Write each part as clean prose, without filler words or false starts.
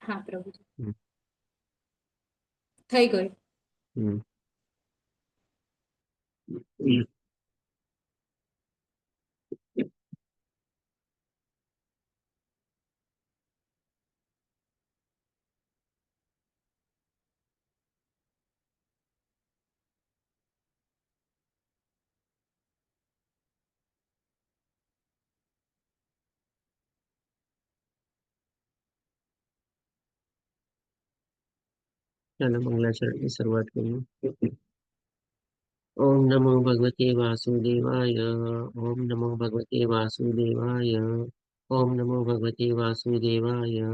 હા પ્રભુજી, હમ. થઈ ગયું. હમ. ચાલો મંગલાચરણ ની શરૂઆત કરીએ. ઓમ નમો ભગવતે વાસુદેવાય. ઓમ નમો ભગવતે વાસુદેવાય. ઓમ નમો ભગવતે વાસુદેવાય.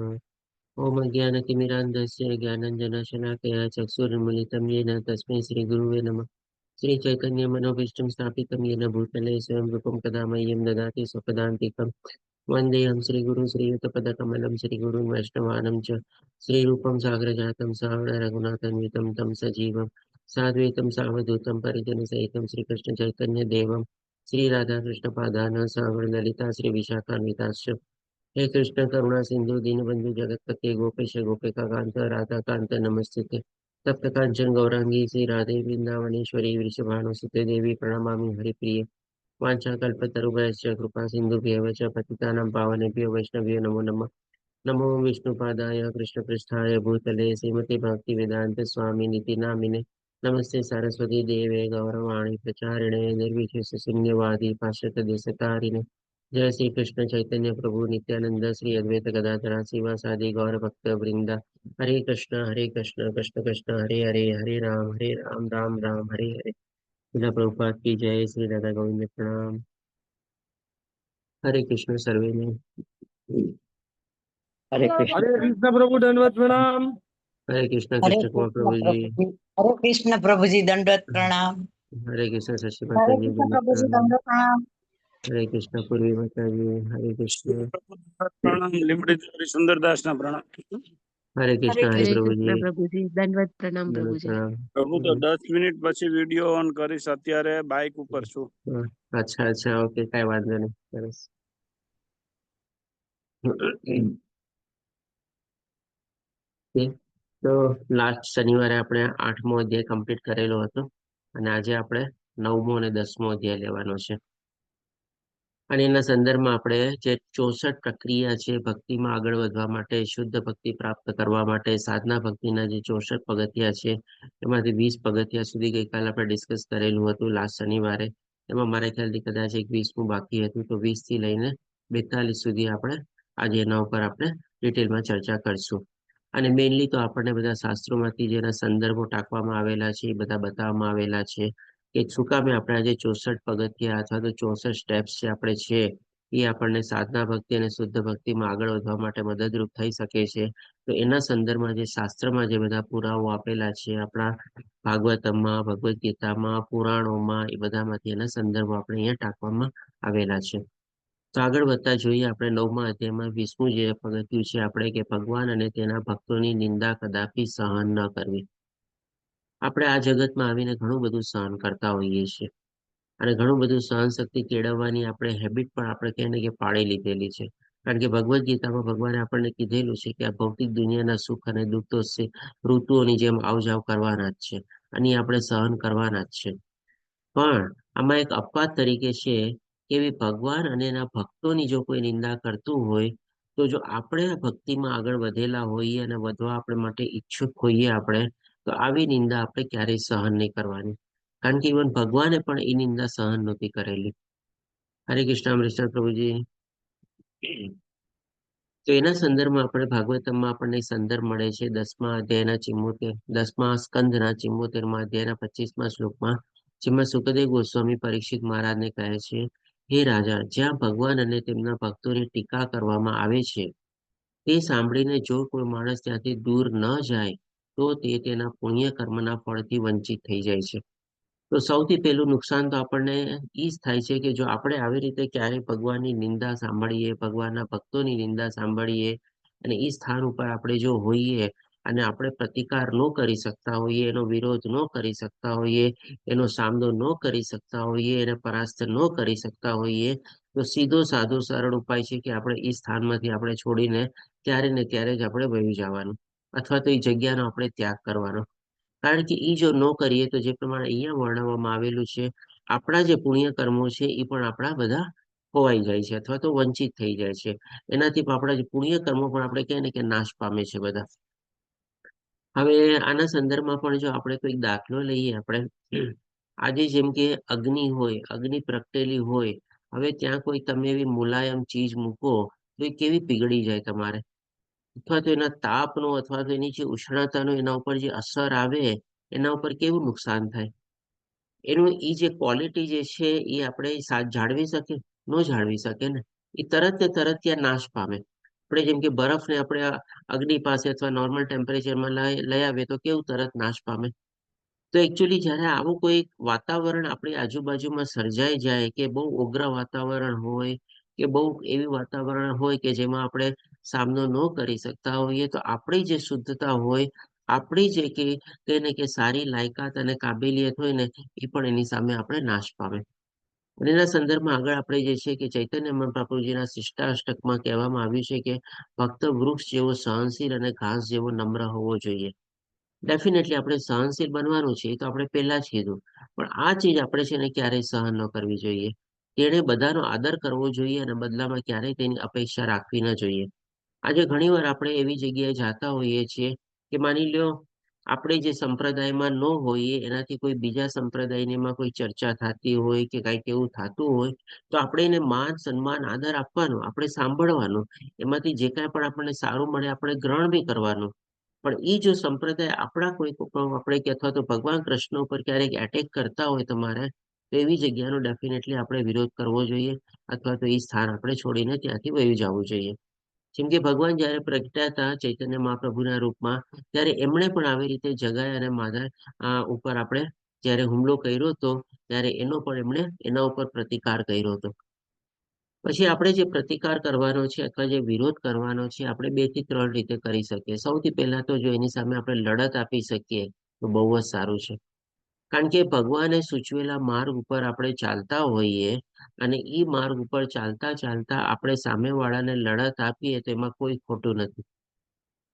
ઓમ અજ્ઞાનતિમિરાન્ધસ્ય જ્ઞાનંજનશલાકયા ચક્ષુરુન્મિલિतं येन तस्मै श्रीगुरुवे नमः. श्रीचैतन्य मनोभीष्टं स्थापितं येन भूतले स्वयं रूपं कदा मह्यं ददाति स्वपदान्तिकं. वन्देऽहं श्रीगुरुं श्रीयुतपदकमलं श्रीगुरुं वैष्णवानं च श्रीरूपं सागरजातं सावण रघुनाथन्वितं तं सजीवं साद्वैतं सावधूतं परिजनसहितं श्रीकृष्णचैतन्यदेवं श्रीराधाकृष्णपादान् सावण ललिता श्रीविशाखान्विताश्च. हे कृष्ण करुणा सिंधु दीनबंधु जगतपते गोपेश गोपिका कांत राधा कांत नमस्ते। तप्त कांचन गौरांगी श्री राधे वृंदावनेश्वरी वृषभानुसुते देवी प्रणमामि हरिप्रिय। वाञ्छाकल्पतरुभ्यश्च कृपा सिन्धुभ्येव च पतितानां पावनेभ्यो वैष्णवेभ्यो नमो नमः। नमो विष्णुपादाय कृष्णपृष्ठाय भूतले श्रीमते भक्तिवेदान्त स्वामिनिति नामिने। नमस्ते सरस्वती देवे गौरवाणी प्रचारिणे निर्विशेष शून्यवादी पाश्चात्यदेशतारिणे। जय श्री कृष्ण चैतन्य प्रभु नित्यानंद श्री अद्वैत गदाधर शिवासादि गौर भक्त वृंदा। हरे कृष्ण कृष्ण कृष्ण हरे हरे, हरे राम राम राम हरे हरे। शिला प्रभुपाद की जय। श्री राधा गोविंद प्रणाम। हरे कृष्ण सर्वे में। हरे कृष्ण। हरे कृष्ण प्रभु दंडवत प्रणाम। हरे कृष्ण हरे कुमार कृष्ण प्रभु जी। प्रभु जी। हरे कृष्ण प्रभु जी दंडवत प्रणाम। हरे कृष्ण शशि माता हरे जी कृष्ण दंडवत प्रभु जी प्रणाम। दंडवत प्रणाम। हरे कृष्ण पूर्वी माता जी। हरे कृष्ण। प्रणाम लिमड़ी सुंदरदास ना प्रणाम। हरे कृष्ण हरे हरे प्रभु जी। कृष्ण प्रभुजी, दंडवत प्रणाम दंडवत प्रभुजी। प्रणाम। પ્રભુ તો 10 મિનિટ પછી વિડિયો ઓન કરીશ, અત્યારે બાઇક ઉપર છું. अच्छा अच्छा ओके काय वांधो नहीं સરસ. તો લાસ્ટ શનિવારે આપણે 8મો અધ્યાય કમ્પ્લીટ કરેલો હતો અને આજે આપણે 9મો અને 10મો અધ્યાય લેવાનો છે. અને એના સંદર્ભમાં આપણે જે 64 પ્રક્રિયા છે ભક્તિમાં આગળ વધવા માટે, શુદ્ધ ભક્તિ પ્રાપ્ત કરવા માટે, સાધના ભક્તિના જે 64 પગથિયા છે એમાંથી 20 પગથિયા સુધી ગઈકાલે આપણે ડિસ્કસ કરેલું હતું લાસ્ટ શનિવારે. એમાં મારા ખ્યાલથી કદાચ 20મું બાકી હતું, તો 20 થી લઈને 42 સુધી આપણે આજે એના ઉપર આપણે ડિટેલમાં ચર્ચા કરશું. અને મેઇનલી તો આપણને બધા શાસ્ત્રોમાંથી જેના સંદર્ભો ટાંકવામાં આવેલા છે એ બધા બતાવવામાં આવેલા છે કે શું કામે આપણે આજે 64 પગથિયા અથવા તો 64 સ્ટેપ્સ છે આપણે છે એ આપણને સાધના ભક્તિ અને શુદ્ધ ભક્તિમાં આગળ વધવા માટે મદદરૂપ થઈ શકે છે. તો એના સંદર્ભમાં જે શાસ્ત્રમાં જે બધા પુરાવો આપેલા છે આપણા ભાગવતમમાં, ભગવદ્ ગીતામાં, પુરાણોમાં, એ બધામાંથી એના સંદર્ભો આપણે અહીંયા ટાંકવામાં આવેલા છે. તો આગળ વધતા જોઈએ આપણે 9મા અધ્યાયમાં 20મું જે પગથિયું છે આપણે કે ભગવાન અને તેના ભક્તોની નિંદા કદાપી સહન ન કરવી. આપણે આ જગતમાં આવીને ઘણું બધું સહન કરતા હોઈએ છીએ અને ઘણું બધું સહન શક્તિ કેળવવાની આપણે હેબિટ પણ આપણે કહીએ કે પાડી લીધેલી છે. કારણ કે ભગવદ્ ગીતામાં ભગવાને આપણને કીધેલું છે કે આ ભૌતિક દુનિયાના સુખ અને દુઃખ તો ઋતુઓની જેમ આવજાવ કરવાના જ છે અને એ આપણે સહન કરવાના જ છે. પણ આમાં એક અપવાદ તરીકે છે કે ભગવાન અને એના ભક્તોની જો કોઈ નિંદા કરતું હોય તો જો આપણે આ ભક્તિમાં આગળ વધેલા હોઈએ અને વધવા આપણે માટે ઈચ્છુક હોઈએ આપણે, તો આવી નિંદા આપણે ક્યારેય સહન નહીં કરવાની. કારણ કે ઇવન ભગવાને પણ એ નિંદા સહન નહોતી કરેલી. હરે કૃષ્ણ પ્રભુજી. તો એના સંદર્ભમાં આપણે ભાગવતમમાં આપણને સંદર્ભ મળે છે 10મા અધ્યાયના 10મા સ્કંદના 74મા અધ્યાયના 25મા શ્લોકમાં, જેમાં સુખદેવ ગોસ્વામી પરીક્ષિત મહારાજને કહે છે, હે રાજા, જ્યાં ભગવાન અને તેમના ભક્તોની ટીકા કરવામાં આવે છે તે સાંભળીને જો કોઈ માણસ ત્યાંથી દૂર ન જાય તો તે તેના પુણ્ય કર્મના ફળથી વંચિત થઈ જાય છે. તો સૌથી પહેલું નુકસાન તો આપણને એ જ થાય છે કે જો આપણે આવી રીતે ક્યારેય ભગવાનની નિંદા સાંભળીએ, ભગવાનના ભક્તોની નિંદા સાંભળીએ અને એ સ્થાન ઉપર આપણે જો હોઈએ અને આપણે પ્રતિકાર ન કરી શકતા હોઈએ, એનો વિરોધ ન કરી શકતા હોઈએ, એનો સામનો ન કરી શકતા હોઈએ, એને પરાસ્ત ન કરી શકતા હોઈએ, તો સીધો સાધો સરળ ઉપાય છે કે આપણે એ સ્થાનમાંથી આપણે છોડીને ત્યારે ને ત્યારે જ આપણે વહી જવાનું, અથવા તો એ જગ્યાનો આપણે ત્યાગ કરવાનો. કારણ કે એ જો ન કરીએ તો જે પ્રમાણે અહીંયા વર્ણવવામાં આવેલું છે, આપણા જે પુણ્ય કર્મો છે એ પણ આપણા બધા ખોવાઈ જાય છે અથવા તો વંચિત થઈ જાય છે. એનાથી પણ આપણા જે પુણ્ય કર્મો પણ આપણે કહે ને કે નાશ પામે છે બધા. હવે આના સંદર્ભમાં પણ જો આપણે કોઈ દાખલો લઈએ, આપણે આજે જેમ કે અગ્નિ હોય, અગ્નિ પ્રગટેલી હોય, હવે ત્યાં કોઈ તમે એવી મુલાયમ ચીજ મૂકો તો એ કેવી પીગળી જાય તમારે, અથવા તો એના તાપનો અથવા તો એની જે ઉષ્ણતાનો એના ઉપર જે અસર આવે, એના ઉપર કેવું નુકસાન થાય. એનું એ જે ક્વોલિટી જે છે એ આપણે જાળવી શકીએ? ન જાળવી શકે ને. એ તરત ને તરત ત્યાં નાશ પામે. આપણે જેમ કે બરફને આપણે અગ્નિ પાસે અથવા નોર્મલ ટેમ્પરેચરમાં લઈ આવીએ તો કેવું તરત નાશ પામે. તો એકચ્યુઅલી જ્યારે આવું કોઈ વાતાવરણ આપણી આજુબાજુમાં સર્જાઈ જાય, કે બહુ ઉગ્ર વાતાવરણ હોય, કે બહુ એવી વાતાવરણ હોય કે જેમાં આપણે સામનો ન કરી શકતા હોઈએ, તો આપણી જે શુદ્ધતા હોય, આપણી જે કે કે સારી લાયકાત અને કાબેલિયત હોય ને, એ પણ એની સામે આપણે નાશ પામે. અને એના સંદર્ભમાં આગળ આપણે જે છે કે ચૈતન્ય મહાપ્રભુજીના શિષ્ટાષ્ટકમાં કહેવામાં આવ્યું છે કે ભક્ત વૃક્ષ જેવો સહનશીલ અને ઘાસ જેવો નમ્ર હોવો જોઈએ. ડેફિનેટલી આપણે સહનશીલ બનવાનું છે, એ તો આપણે પહેલા જ કીધું. પણ આ ચીજ આપણે છે ને ક્યારેય સહન ન કરવી જોઈએ. તેણે બધાનો આદર કરવો જોઈએ અને બદલામાં ક્યારેય તેની અપેક્ષા રાખવી ન જોઈએ. આજે ઘણીવાર આપણે એવી જગ્યાએ જાતા હોઈએ છીએ કે માની લ્યો આપણે જે સંપ્રદાયમાં ન હોઈએ, એનાથી કોઈ બીજા સંપ્રદાયમાં કોઈ ચર્ચા થતી હોય કે કાંઈક એવું થતું હોય, તો આપણે એને માન, સન્માન, આદર આપવાનો, આપણે સાંભળવાનું. એમાંથી જે કાંઈ પણ આપણને સારું મળે આપણે ગ્રહણ બી કરવાનું. પણ એ જો સંપ્રદાય આપણા કોઈ આપણે કે અથવા તો ભગવાન કૃષ્ણ ઉપર ક્યારેક એટેક કરતા હોય તમારે, તો એવી જગ્યાનો ડેફિનેટલી આપણે વિરોધ કરવો જોઈએ, અથવા તો એ સ્થાન આપણે છોડીને ત્યાંથી વહી જવું જોઈએ. જેમ કે ભગવાન જયારે પ્રગટ્યા હતા ચૈતન્ય મહાપ્રભુના રૂપમાં, ત્યારે એમણે પણ આવી રીતે જગાય અને માધવ ઉપર આપણે જયારે હુમલો કર્યો હતો, ત્યારે એનો પણ એમણે એના ઉપર પ્રતિકાર કર્યો હતો. પછી આપણે જે પ્રતિકાર કરવાનો છે અથવા જે વિરોધ કરવાનો છે, આપણે 2 થી 3 રીતે કરી શકીએ. સૌથી પહેલા તો જો એની સામે આપણે લડત આપી શકીએ તો બહુ જ સારું છે. કારણ કે ભગવાને સૂચવેલા માર્ગ ઉપર આપણે ચાલતા હોઈએ, અને એ માર્ગ ઉપર ચાલતા ચાલતા આપણે સામેવાળાને લડત આપીએ તો એમાં કોઈ ખોટું નથી.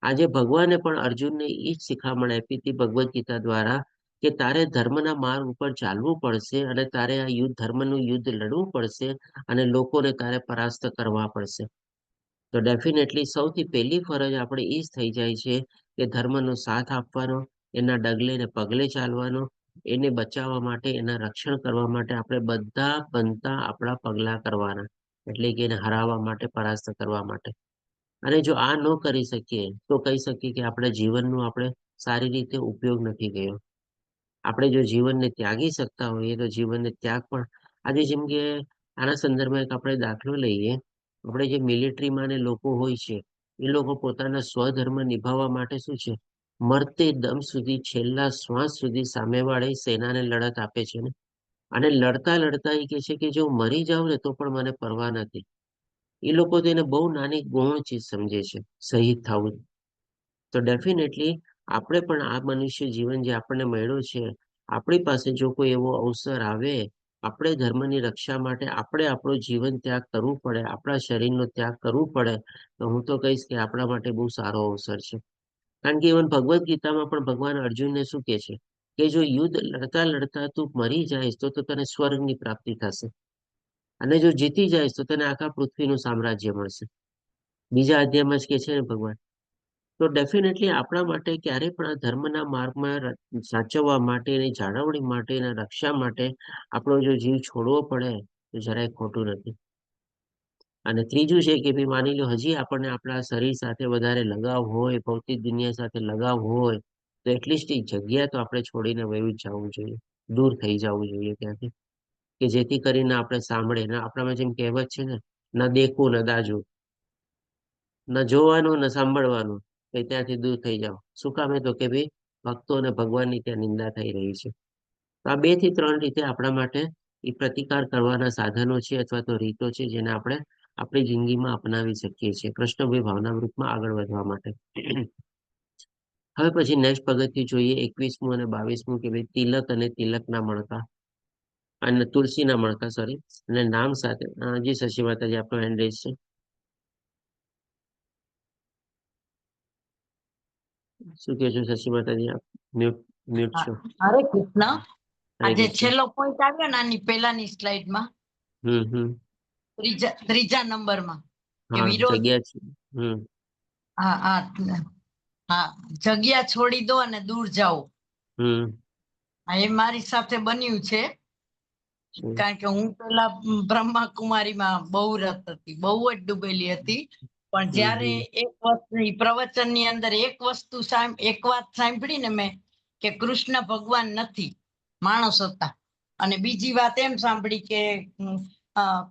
આજે ભગવાને પણ અર્જુનને એ જ શિખામણ આપી હતી ભગવદ્ ગીતા દ્વારા, કે તારે ધર્મના માર્ગ ઉપર ચાલવું પડશે અને તારે આ ધર્મનું યુદ્ધ લડવું પડશે, અને લોકોને તારે પરાસ્ત કરવા પડશે. તો ડેફિનેટલી સૌથી પહેલી ફરજ આપણે એ જ થઈ જાય છે કે ધર્મનો સાથ આપવાનો, એના ડગલે ને પગલે ચાલવાનો, એને બચાવવા માટે, એના રક્ષણ કરવા માટે આપણે બધા બનતા આપણા પગલા કરવાના. એટલે કે એને હરાવવા માટે, પરાસ્ત કરવા માટે. અને જો આ ન કરી શકીએ તો કહી શકીએ કે આપણા જીવનનો આપણે સારી રીતે ઉપયોગ નથી કર્યો. આપણે જો જીવનને ત્યાગી શકતા હોઈએ તો જીવનને ત્યાગ પણ. આજે જેમ કે આના સંદર્ભમાં એક આપણે દાખલો લઈએ, આપણે જે મિલિટરીમાં ને લોકો હોય છે, એ લોકો પોતાના સ્વધર્મ નિભાવવા માટે શું છે, મરતે દમ સુધી, છેલ્લા શ્વાસ સુધી સામેવાળી સેનાને લડત આપે છે ને. અને લડતા લડતા એ કહે છે કે જો મરી જાવ ને તો પણ મને પરવા નથી. એ લોકો તો એને બહુ નાની ગૌણ ચીજ સમજે છે, શહીદ થવું. તો ડેફિનેટલી આપણે પણ આ મનુષ્ય જીવન જે આપણને મળ્યો છે, આપણી પાસે જો કોઈ એવો અવસર આવે, આપણે ધર્મની રક્ષા માટે આપણે આપણું જીવન ત્યાગ કરવું પડે, આપણા શરીરનો ત્યાગ કરવું પડે, તો હું તો કહીશ કે આપણા માટે બહુ સારો અવસર છે. કારણ કે ઇવન ભગવદ્ ગીતામાં પણ ભગવાન અર્જુનને શું કહે છે કે જો યુદ્ધ લડતા લડતા તું મરી જાય તો તને સ્વર્ગની પ્રાપ્તિ થશે, અને જો જીતી જાય તો તને આખા પૃથ્વીનું સામ્રાજ્ય મળશે. બીજા અધ્યાયમાં જ કે છે ને ભગવાન. તો ડેફિનેટલી આપણા માટે ક્યારેય પણ આ ધર્મના માર્ગમાં સાચવવા માટે, એની જાળવણી માટે, એના રક્ષા માટે આપણો જો જીવ છોડવો પડે તો જરાય ખોટું નથી. અને ત્રીજું છે કે ભાઈ માની લો હજી આપણને આપણા શરીર સાથે વધારે લગાવ હોય, ભૌતિક દુનિયા સાથે લગાવ હોય, તો એટલીસ્ટ એ જગ્યા તો આપણે છોડીને વયું જ જવું જોઈએ, દૂર થઈ જવું જોઈએ ત્યાંથી, કે જેથી કરીને આપણે સાંભળે. ને આપણામાં જેમ કહેવત છે ને, ન દેખવું ન દાજવું, ન જોવાનું ન સાંભળવાનું, કે ત્યાંથી દૂર થઈ જાઓ. શું કામે? તો કે ભાઈ ભક્તો અને ભગવાનની ત્યાં નિંદા થઈ રહી છે. તો આ 2 થી 3 રીતે આપણા માટે એ પ્રતિકાર કરવાના સાધનો છે અથવા તો રીતો છે, જેને આપણે આપણી જિંદગીમાં અપનાવી શકીએ છીએ કૃષ્ણભાઈ ભાવનામૃતમાં આગળ વધવા માટે. હવે પછી નેક્સ્ટ પગથિયું જોઈએ, 21મું અને 22મું, કે ભાઈ તિલક અને તિલકના મણકા, અને તુલસીના મણકા, સોરી, અને નામ સાથે. જી શશી માતાજી, આપનો હેન્ડ રેઝ છે. શું કહો છો શશી માતાજી? આપ મ્યુટ છો. હરે કૃષ્ણ. હરે આજે કૃષ્ણ. છેલ્લો પોઈન્ટ આવ્યો ને આની પહેલાની સ્લાઇડમાં, હમ. ત્રીજા નંબરમાં, કે હા, વિરોધ. જગ્યા છે. હમ. હા હા હા, જગ્યા છોડી દો અને દૂર જાઓ. હમ. હા, એ મારી સાથે બન્યું છે. કારણ કે હું પેલા બ્રહ્માકુમારીમાં બહુ રત હતી, બહુ જ ડૂબેલી હતી. પણ જ્યારે એક વસ્તુ પ્રવચનની અંદર એક વાત સાંભળી ને મેં, કે કૃષ્ણ ભગવાન નથી, માણસ હતા. અને બીજી વાત એમ સાંભળી કે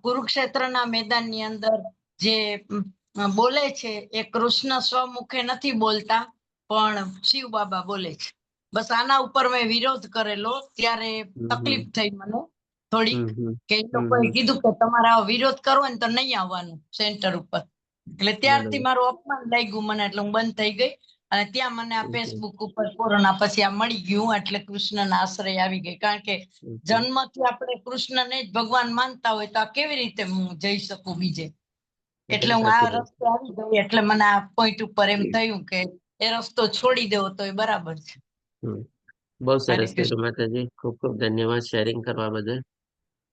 કુરુક્ષેત્રના મેદાનની અંદર જે બોલે છે એ કૃષ્ણ સ્વમુખે નથી બોલતા, પણ શિવ બાબા બોલે છે. બસ આના ઉપર મેં વિરોધ કરેલો, ત્યારે તકલીફ થઈ મને થોડીક, કે એ લોકોએ કીધું કે તમારે આવો વિરોધ કરવો ને તો નહીં આવવાનું સેન્ટર ઉપર. એટલે ત્યારથી મારું અપમાન લાગ્યું મને, એટલે હું બંધ થઈ ગઈ. અને ત્યાં મને આ ફેસબુક ઉપર કોરોના પછી આ મળી ગયું, એટલે કૃષ્ણના આશ્રય આવી ગઈ. કારણ કે જન્મથી આપણે કૃષ્ણને જ ભગવાન માનતા હોય તો આ કેવી રીતે હું જઈ શકું બીજે? એટલે હું આ રસ્તે આવી ગઈ. એટલે મને આ પોઈન્ટ ઉપર એમ થયું કે એ રસ્તો છોડી દેવો તો એ બરાબર છે. બહુ હરે સરસ કૃષ્ણ. કર્યું માતાજી, ખૂબ ખૂબ ધન્યવાદ શેરિંગ કરવા બદલ.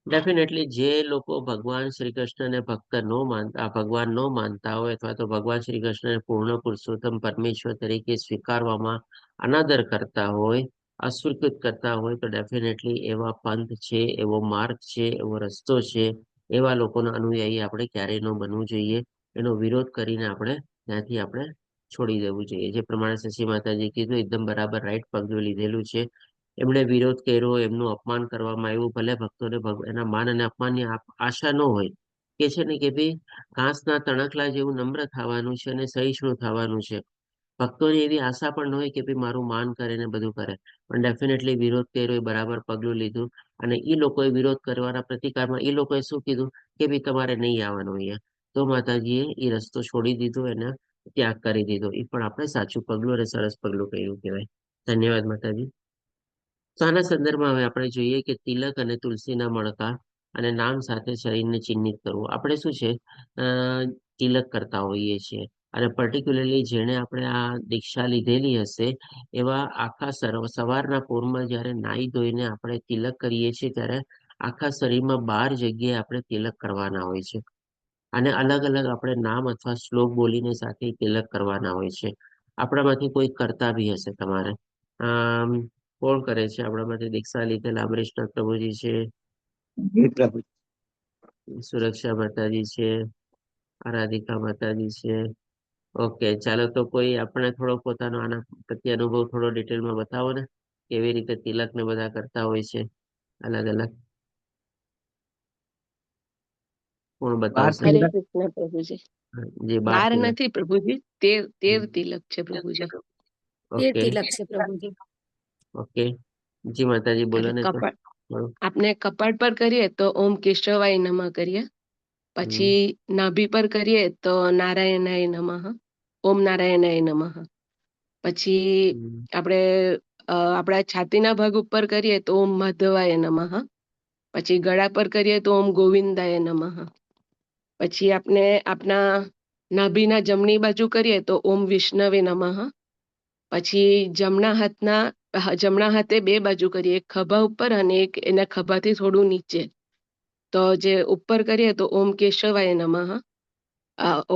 ડેફિનેટલી જે લોકો ભગવાન શ્રી કૃષ્ણને ભક્ત નો માનતા, ભગવાન નો માનતા હોય, અથવા તો ભગવાન શ્રી કૃષ્ણને પૂર્ણ પુરુષોત્તમ પરમેશ્વર તરીકે સ્વીકારવામાં અનાદર કરતા હોય, અસ્વીકૃત કરતા હોય, તો ડેફિનેટલી એવા પંથ છે, એવો માર્ગ છે, એવો રસ્તો છે, એવા લોકોના અનુયાયી આપણે ક્યારેય ન બનવું જોઈએ. એનો વિરોધ કરીને આપણે ત્યાંથી આપણે છોડી દેવું જોઈએ. જે પ્રમાણે શશી માતાજી કીધું, એકદમ બરાબર રાઈટ પગલું લીધેલું છે. એમણે વિરોધ કર્યો, એમનું અપમાન કરવામાં આવ્યું. ભલે ભક્તોને એના માન અને અપમાનની આશા ન હોય, કે છે ને કે ભાઈ ઘાસના તણખલા જેવું નમ્ર થવાનું છે અને સહિષ્ણુ થવાનું છે. ભક્તોની એવી આશા પણ ન હોય કે ભાઈ મારું માન કરે ને બધું કરે. પણ ડેફિનેટલી વિરોધ કર્યો, એ બરાબર પગલું લીધું. અને એ લોકોએ વિરોધ કરવાના પ્રતિકારમાં એ લોકોએ શું કીધું કે ભાઈ તમારે નહીં આવવાનું અહીંયા. તો માતાજીએ એ રસ્તો છોડી દીધો, એને ત્યાગ કરી દીધો. એ પણ આપણે સાચું પગલું અને સરસ પગલું કર્યું કહેવાય. ધન્યવાદ માતાજી. તો આના સંદર્ભમાં હવે આપણે જોઈએ કે તિલક અને તુલસીના મણકા અને નામ સાથે શરીરને ચિહ્નિત કરવું. આપણે શું છે, તિલક કરતા હોઈએ છીએ. અને પર્ટિક્યુલરલી જેણે આપણે આ દીક્ષા લીધેલી હશે, એવા આખા સવારના પોરમાં જ્યારે નાહી ધોઈને આપણે તિલક કરીએ છીએ, ત્યારે આખા શરીરમાં 12 જગ્યાએ આપણે તિલક કરવાના હોય છે. અને અલગ અલગ આપણે નામ અથવા શ્લોક બોલીને સાથે તિલક કરવાના હોય છે. આપણામાંથી કોઈ કરતા બી હશે તમારે. કોણ કરે છે આપણામાંથી? દીક્ષા લીધેલા અમરીશનાથ પ્રભુજી છે, સુરક્ષા માતાજી છે, આરાધિકા માતાજી છે. ઓકે, ચાલો તો કોઈ આપણે થોડો પોતાનો આના પ્રત્યે અનુભવ થોડો ડિટેલમાં બતાવો ને, કેવી રીતે તિલક ને બધા કરતા હોય છે અલગ અલગ. કોણ બતાવશે? હરે કૃષ્ણ પ્રભુજી. જે 12 બાર તિલક. નથી પ્રભુજી, 13 તિલક છે પ્રભુજી. ઓકે. તિલક છે પ્રભુજી. ઓકે, જી માતાજી બોલો એટલે ને તો. કપાળ, આપણે કપાળ પર કરીએ તો ઓમ કેશવાય નમઃ કરીએ. પછી નાભી પર કરીએ તો નારાયણાય નમઃ, ઓમ નારાયણાય નમઃ. પછી આપણે આપણા છાતીના ભાગ ઉપર કરીએ તો ઓમ માધવાય નમઃ. પછી ગળા પર કરીએ તો ઓમ ગોવિંદાય નમઃ. પછી આપણે આપણા નાભીના જમણી બાજુ કરીએ તો ઓમ વિષ્ણવે નમઃ. પછી જમણા હાથે 2 બાજુ કરીએ, એક ખભા ઉપર અને એક એના ખભાથી થોડું નીચે. તો જે ઉપર કરીએ તો ઓમ કેશવાય નમઃ,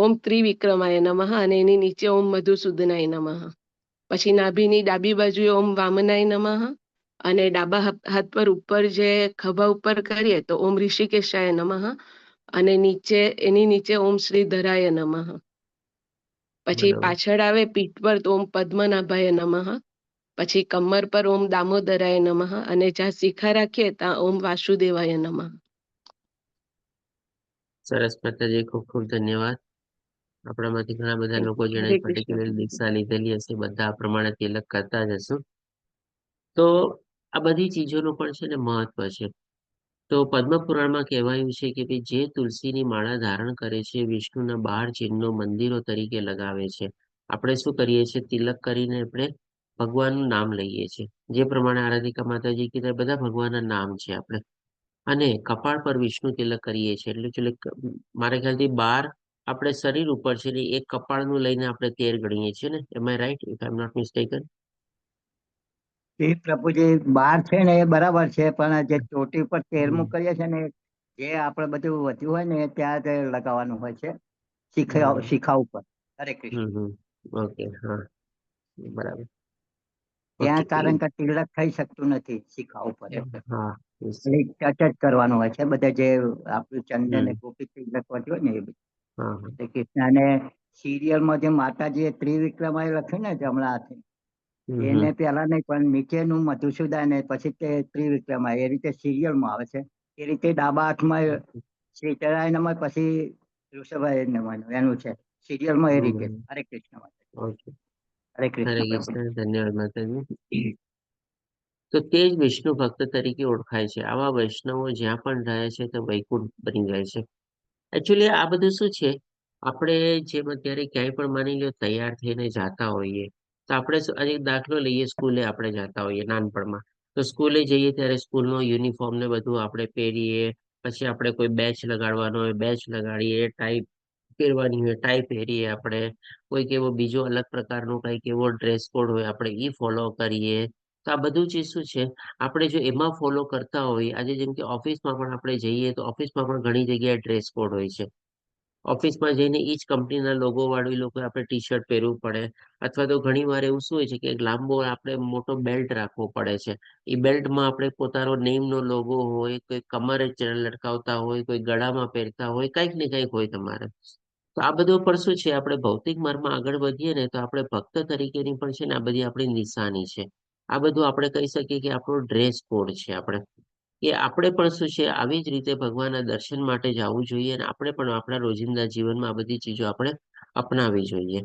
ઓમ ત્રિવિક્રમાય નમઃ, અને એની નીચે ઓમ મધુસૂદનાય નમઃ. પછી નાભીની ડાબી બાજુએ ઓમ વામનાય નમઃ, અને ડાબા હાથ પર ઉપર જે ખભા ઉપર કરીએ તો ઓમ ઋષિકેશાય નમઃ, અને એની નીચે ઓમ શ્રીધરાય નમઃ. પછી બરાબર. પાછળ આવે પીઠ પર તો ઓમ પદ્મનાભાય નમઃ. પછી કમર પર ઓમ દામોદરાય નમઃ, અને જ્યાં શિખા રાખીએ ત્યાં ઓમ વાસુદેવાય નમઃ. સરસ માતાજી, ખૂબ ખૂબ ધન્યવાદ. આપણામાંથી ઘણા બધા લોકો જેણે હરે કૃષ્ણ પર્ટિક્યુલર પ્રભુજી. દીક્ષા લીધેલી હશે, બધા આ પ્રમાણે તિલક કરતા જ હશું. તો આ બધી ચીજોનું પણ છે ને મહત્વ છે. તો પદ્મ પુરાણમાં કહેવાયું છે કે ભાઈ જે તુલસીની માળા ધારણ કરે છે, વિષ્ણુના 12 ચિહ્નો મંદિરો તરીકે લગાવે છે. આપણે શું કરીએ છીએ? તિલક કરીને આપણે ભગવાનનું નામ લઈએ છીએ. જે પ્રમાણે આરાધિકા માતાજી કીધા, બધા ભગવાનના નામ છે આપણે. અને કપાળ પર વિષ્ણુ તિલક કરીએ છીએ. એટલે મારા ખ્યાલથી 12 આપણે શરીર ઉપર છે ને એક કપાળનું લઈને આપણે 13 ગણીએ છીએ ને, am I right if I am not mistaken? એ પ્રભુજી 12 છે ને એ બરાબર છે, પણ જે ચોટી ઉપર 13મું કરીએ છે ને, જે આપણે બધું વધ્યું હોય ને એ ત્યાં જ લગાવવાનું હોય છે, શિખા ઉપર. હરે કૃષ્ણ. ઓકે, હા, બરાબર. ત્યાં ઓકે, કારણ કે તિલક થઈ શકતું નથી શિખા ઉપર, એટલે હા, ખાલી ટચ જ કરવાનું હોય છે બધા જે આપણું ચંદન ને હમ, ગોપી તિલક વધ્યું હોય ને એ બધું. હા, હા, એટલે કૃષ્ણ અને સિરિયલમાં જે માતાજીએ ત્રિવિક્રમાએ લખ્યું ને જમણા હાથે, એને હમ, પેલા નહીં પણ નીચેનું મધુસૂદન ને પછી તે ત્રિવિક્રમા એ રીતે સિરિયલમાં આવે છે. એ રીતે ડાબા હાથમાં શ્રી ચરાયણમાં પછી ઋષભાઈ એનું છે સિરિયલમાં એ રીતે. હમ, હરે કૃષ્ણ માતા. ઓકે. હરે હરે કૃષ્ણ પ્રભુ. કૃષ્ણ, ધન્યવાદ માતાજી. તો તે જ વિષ્ણુ ભક્ત તરીકે ઓળખાય છે. આવા વૈષ્ણવો જ્યાં પણ રહે છે તે વૈકુંઠ બની જાય છે. એકચ્યુઅલી આ બધું શું છે, આપણે જેમ અત્યારે ક્યાંય પણ માની લો તૈયાર થઈને જાતા હોઈએ, તો આપણે એક દાખલો લઈએ, સ્કૂલે આપણે જતા હોઈએ નાનપણમાં, તો સ્કૂલે જઈએ ત્યારે સ્કૂલનો યુનિફોર્મ ને બધું આપણે પહેરીએ, પછી આપણે કોઈ બેચ લગાડવાનો હોય બેચ લગાડીએ, ટાઈ પહેરવાની હોય ટાઈ પહેરીએ, આપણે કોઈક એવો બીજો અલગ પ્રકારનો કંઈક એવો ડ્રેસ કોડ હોય આપણે ઈ ફોલો કરીએ. તો આ બધું ચીજ શું છે, આપણે જો એમાં ફોલો કરતા હોઈએ, આજે જેમ કે ઓફિસમાં પણ આપણે જઈએ તો ઓફિસમાં પણ ઘણી જગ્યાએ ડ્રેસ કોડ હોય છે. ઓફિસમાં જઈને એ જ કંપનીના લોગો વાળું એ લોકો આપણે ટી શર્ટ પહેરવું પડે, અથવા તો ઘણી વાર એવું શું હોય છે કે એક લાંબો આપણે મોટો બેલ્ટ રાખવો પડે છે. એ બેલ્ટમાં આપણે પોતાનો નેમનો લોગો હોય, કોઈ કમરે લટકાવતા હોય, કોઈ ગળામાં પહેરતા હોય, કંઈક ને કંઈક હોય તમારે. તો આ બધું પણ શું છે, આપણે ભૌતિક માર્ગમાં આગળ વધીએ ને તો આપણે ભક્ત તરીકેની પણ છે ને આ બધી આપણી નિશાની છે. આ બધું આપણે કહી શકીએ કે આપણો ડ્રેસ કોડ છે. આપણે પણ શું છે, આવી જ રીતે ભગવાનના દર્શન માટે જવું જોઈએ, અને આપણે પણ આપણા રોજિંદા જીવનમાં આ બધી ચીજો આપણે અપનાવી જોઈએ.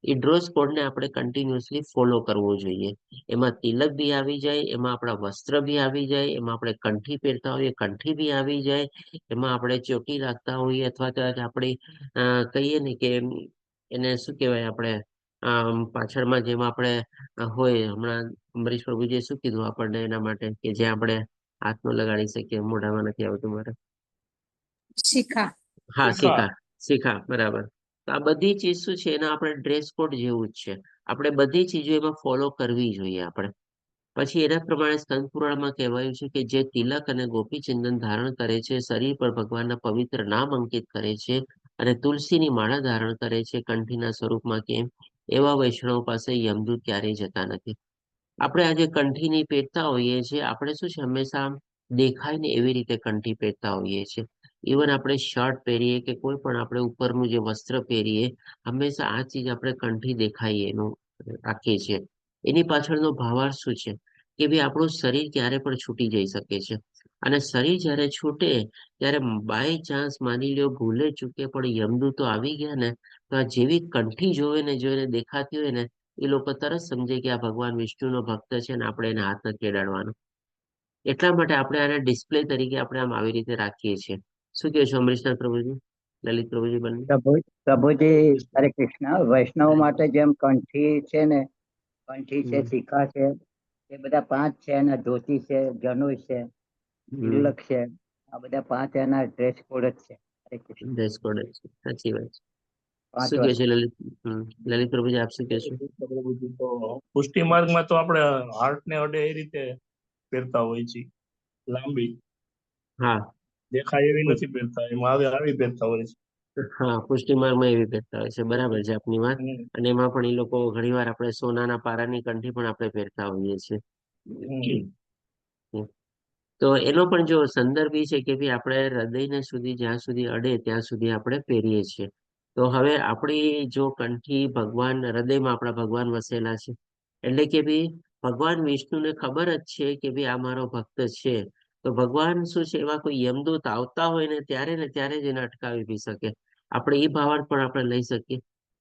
એ ડ્રેસ કોડને આપણે કન્ટિન્યુઅસલી ફોલો કરવો જોઈએ. એમાં તિલક બી આવી જાય, એમાં આપણા વસ્ત્ર બી આવી જાય, એમાં આપણે કંઠી પહેરતા હોઈએ કંઠી બી આવી જાય, એમાં આપણે ચોકી રાખતા હોઈએ, અથવા તો આપણે કહીએ ને કે એને શું કહેવાય, આપણે પાછળમાં જેમાં આપણે હોય, હમણાં અમરીશ પ્રભુજીએ શું કીધું આપણને એના માટે, કે જ્યાં આપણે હાથમાં લગાડી શકીએ, મોઢામાં નથી આવતું મારે. શિખા. હા, શિખા. શિખા, બરાબર. તો આ બધી ચીજ શું છે, એના આપણે ડ્રેસ કોડ જેવું જ છે. આપણે બધી ચીજો એમાં ફોલો કરવી જોઈએ આપણે. પછી એના પ્રમાણે સ્કંદ પુરાણમાં કહેવાયું છે કે જે તિલક અને ગોપીચંદન ધારણ કરે છે, શરીર પર ભગવાનના પવિત્ર નામ અંકિત કરે છે, અને તુલસીની માળા ધારણ કરે છે કંઠીના સ્વરૂપમાં, કેમ એવા વૈષ્ણવ પાસે યમદૂત ક્યારેય જતા નથી. આપણે આજે કંઠી નહીં પહેરતા હોઈએ છીએ, આપણે શું છે હંમેશા આમ દેખાય ને એવી રીતે કંઠી પહેરતા હોઈએ છીએ. ઇવન આપણે શર્ટ પહેરીએ કે કોઈ પણ આપણે ઉપરનું જે વસ્ત્ર પહેરીએ, હંમેશા આ ચીજ આપણે કંઠી દેખાઈએ એનું રાખીએ છીએ. એની પાછળનો ભાવાર્થ શું છે, કે ભાઈ આપણું શરીર ક્યારે પણ છૂટી જઈ શકે છે, અને શરીર જ્યારે છૂટે ત્યારે બાય ચાન્સ માની લ્યો ભૂલે ચૂકે પણ યમદૂતો આવી ગયા ને, તો આ જેવી કંઠી જોવે ને જોઈને દેખાતી હોય ને, એ લોકો તરત સમજે કે આ ભગવાન વિષ્ણુનો ભક્ત છે ને આપણે એને હાથ નથી અડાડવાનો. એટલા માટે આપણે આને ડિસ્પ્લે તરીકે આપણે આમ આવી રીતે રાખીએ છીએ. શું કહો છો અમરીશનાથ પ્રભુજી, લલિત પ્રભુજી બંને? પ્રભુજી હરે કૃષ્ણ. વૈષ્ણવ માટે જેમ કંઠી છે ને, કંઠી છે, શિખા છે, એ બધા 5 છે, અને ધોતી છે, ધનુષ છે, તિલક છે, આ બધા 5 એના ડ્રેસ કોડ જ છે. હરે કૃષ્ણ. ડ્રેસ કોડ જ છે, સાચી વાત છે. 5 શું કહે છે વસ્તુ. લલિત? લલિત પ્રભુજી આપ શું કહેશો? તો પુષ્ટિ માર્ગમાં તો આપણે હાર્ટ ને અડે એ રીતે પહેરતા હોય છે, લાંબી હા, દેખાય એવી નથી પહેરતા, એમાં આવી પહેરતા હોય છે. હા, પુષ્ટિ માર્ગમાં એવી પહેરતા હોય છે, બરાબર છે આપની વાત. હમ, અને એમાં પણ એ લોકો ઘણી વાર આપણે સોનાના પારાની કંઠી પણ આપણે પહેરતા હોઈએ છીએ. હમ. હમ. તો એનો પણ જો સંદર્ભ એ છે કે ભાઈ આપણે હૃદયને સુધી જ્યાં સુધી અડે ત્યાં સુધી આપણે પહેરીએ છીએ. તો હવે આપણી જો કંઠી ભગવાન હૃદયમાં આપણા ભગવાન વસેલા છે, એટલે કે ભાઈ ભગવાન વિષ્ણુને ખબર જ છે કે ભાઈ આ મારો ભક્ત છે. તો ભગવાન શું છે, એવા કોઈ યમદૂત આવતા હોય ને ત્યારે જ એને અટકાવી બી શકે. આપણે એ ભાવાર્થ પણ આપણે લઈ શકીએ.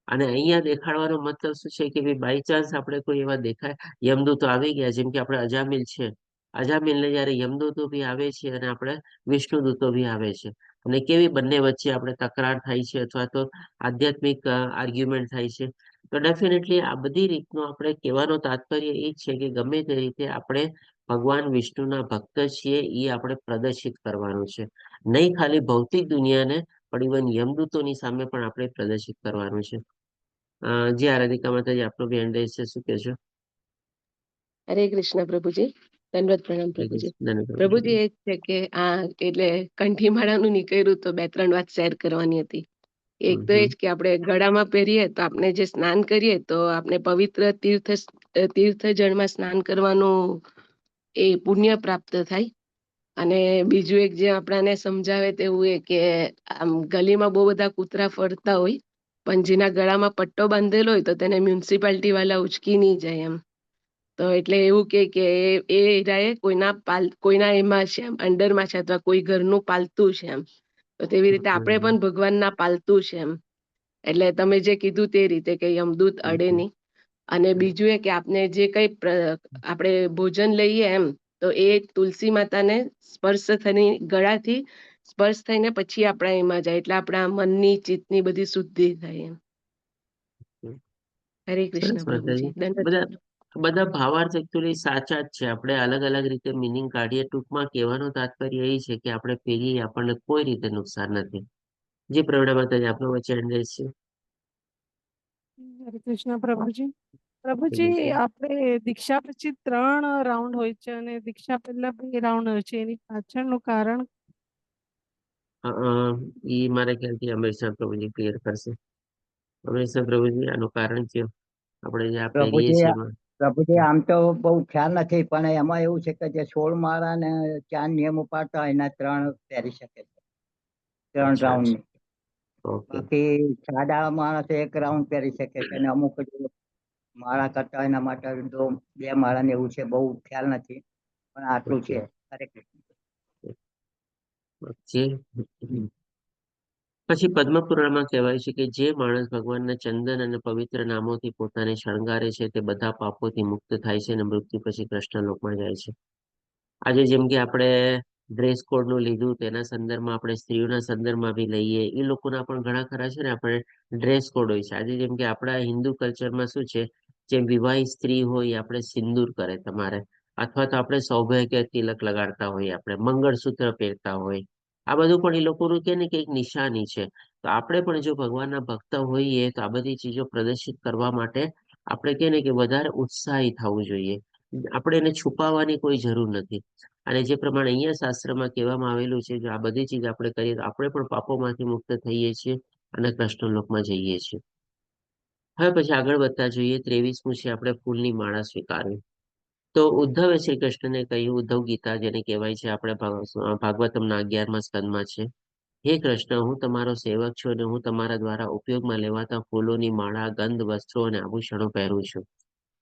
અને અહીંયા દેખાડવાનો મતલબ શું છે કે ભાઈ બાય ચાન્સ આપણે કોઈ એવા દેખાય યમદૂતો આવી ગયા, જેમ કે આપણે અજામિલ છે, અજામિલને જયારે યમદૂતો બી આવે છે અને આપણે વિષ્ણુદૂતો બી આવે છે, અને કેવી બંને વચ્ચે આપણે તકરાર થાય છે, અથવા તો આધ્યાત્મિક આર્ગ્યુમેન્ટ થાય છે. તો ડેફિનેટલી આ બધી રીતનું આપણે કહેવાનો તાત્પર્ય એ જ છે કે ગમે તે રીતે આપણે ભગવાન વિષ્ણુના ભક્ત છીએ એ આપણે પ્રદર્શિત કરવાનું છે. નહીં ખાલી ભૌતિક દુનિયાને, પણ ઇવન યમદૂતોની સામે પણ આપણે પ્રદર્શિત કરવાનું છે. જી આરાધિકા માતાજી, આપનો બી હેન્ડ છે, શું કહેશો? હરે કૃષ્ણ પ્રભુજી, દંડવત પ્રણામ પ્રભુજી. પ્રભુજી એ જ છે કે એટલે કંઠી માળાનું નીકળ્યું તો 2-3 વાત શેર કરવાની હતી. એક તો એ જ કે આપણે ગળામાં પહેરીએ તો આપણે જે સ્નાન કરીએ તો આપણે પવિત્ર તીર્થ જળમાં સ્નાન કરવાનું એ પુણ્ય પ્રાપ્ત થાય. અને બીજું એક જે આપણાને સમજાવે તેવું એ કે આમ ગલીમાં બહુ બધા કૂતરા ફરતા હોય, પણ જેના ગળામાં પટ્ટો બાંધેલો હોય તો તેને મ્યુનિસિપાલિટી વાળા ઉચકી નહીં જાય એમ. તો એટલે એવું કે એ એરિયાએ કોઈના એમાં છે, અંડરમાં છે, અથવા કોઈ ઘરનું પાલતું છે એમ. તો તેવી રીતે આપણે પણ ભગવાનના પાલતું છે એમ. એટલે તમે જે કીધું તે રીતે કે યમદૂત અડે નહીં. અને બીજું એ કે આપણે જે કઈ આપણે ભોજન લઈએ એમ, તો એ તુલસી માતાને સ્પર્શ થઈને ગળાથી સ્પર્શ થઈને પછી આપણા એમાં જાય, એટલે આપણા મનની ચિત્તની બધી શુદ્ધિ થાય એમ. હરે કૃષ્ણ પ્રભુજી. બધા ભાવાર્થ એકચ્યુઅલી સાચા જ છે. આપણે અલગ અલગ રીતે મિનિંગ કાઢીએ. ટૂંકમાં કહેવાનો તાત્પર્ય એ છે કે આપણે પેલી આપણને કોઈ રીતે નુકસાન નથી. જે પ્રવીણા માતાજી, આપનો વચ્ચે હેન્ડ છે. હરે કૃષ્ણ પ્રભુજી. પ્રભુજી, આપણે દીક્ષા પછી 3 રાઉન્ડ હોય છે અને દીક્ષા પહેલા 2 રાઉન્ડ હોય છે, એની પાછળનું કારણ? એ મારા ખ્યાલથી અમરીશા પ્રભુજી ક્લિયર કરશે. અમરીશા પ્રભુજી, આનું કારણ છે આપણે જે આ પહેરીએ છીએ એમાં. પ્રભુજી, આમ તો બહુ ખ્યાલ નથી, પણ એમાં એવું છે કે જે 16 માળા ને 4 નિયમો પાડતા હોય એના 3 પહેરી શકે છે, 3 રાઉન્ડ. બાકી સાદા માણસ 1 રાઉન્ડ પહેરી શકે છે, અને અમુક માળા કરતા હોય એના માટે 2 માળા ને એવું છે. બહુ ખ્યાલ નથી, પણ આટલું છે. પછી પદ્મપુરાણમાં કહેવાય છે કે જે માણસ ભગવાનના ચંદન અને પવિત્ર નામોથી પોતાને શણગારે છે તે બધા પાપોથી મુક્ત થાય છે અને મૃત્યુ પછી કૃષ્ણ લોકમાં જાય છે. આજે જેમ કે આપણે ડ્રેસ કોડનું લીધું, તેના સંદર્ભમાં આપણે સ્ત્રીઓના સંદર્ભમાં બી લઈએ. એ લોકોના પણ ઘણા ખરા છે ને આપણે ડ્રેસ કોડ હોય છે. આજે જેમ કે આપણા હિન્દુ કલ્ચરમાં શું છે, જેમ વિવાહિત સ્ત્રી હોય આપણે સિંદૂર કરે તમારે, અથવા તો આપણે સૌભાગ્ય તિલક લગાડતા હોઈએ, આપણે મંગળસૂત્ર પહેરતા હોય. આ બધું પણ એ લોકોનું કે ને કે એક નિશાની છે. તો આપણે પણ જો ભગવાનના ભક્ત હોઈએ તો આ બધી ચીજો પ્રદર્શિત કરવા માટે આપણે કે ને કે વધારે ઉત્સાહી થવું જોઈએ. આપણે એને છુપાવવાની કોઈ જરૂર નથી. અને જે પ્રમાણે અહીંયા શાસ્ત્રમાં કહેવામાં આવેલું છે, જો આ બધી ચીજ આપણે કરીએ તો આપણે પણ પાપોમાંથી મુક્ત થઈએ છીએ અને કૃષ્ણ લોકમાં જઈએ છીએ. હવે પછી આગળ વધતા જોઈએ. 23મું છે આપણે ફૂલની માળા સ્વીકારવી. તો ઉદ્ધવે શ્રી કૃષ્ણને કહ્યું, ઉદ્ધવ ગીતા જેને કહેવાય છે, આપણે ભાગવતમના 11મા સ્કંદમાં છે, હે કૃષ્ણ, હું તમારો સેવક છું અને હું તમારા દ્વારા ઉપયોગમાં લેવાતા ફૂલોની માળા, ગંધ, વસ્ત્રો અને આભૂષણો પહેરું છું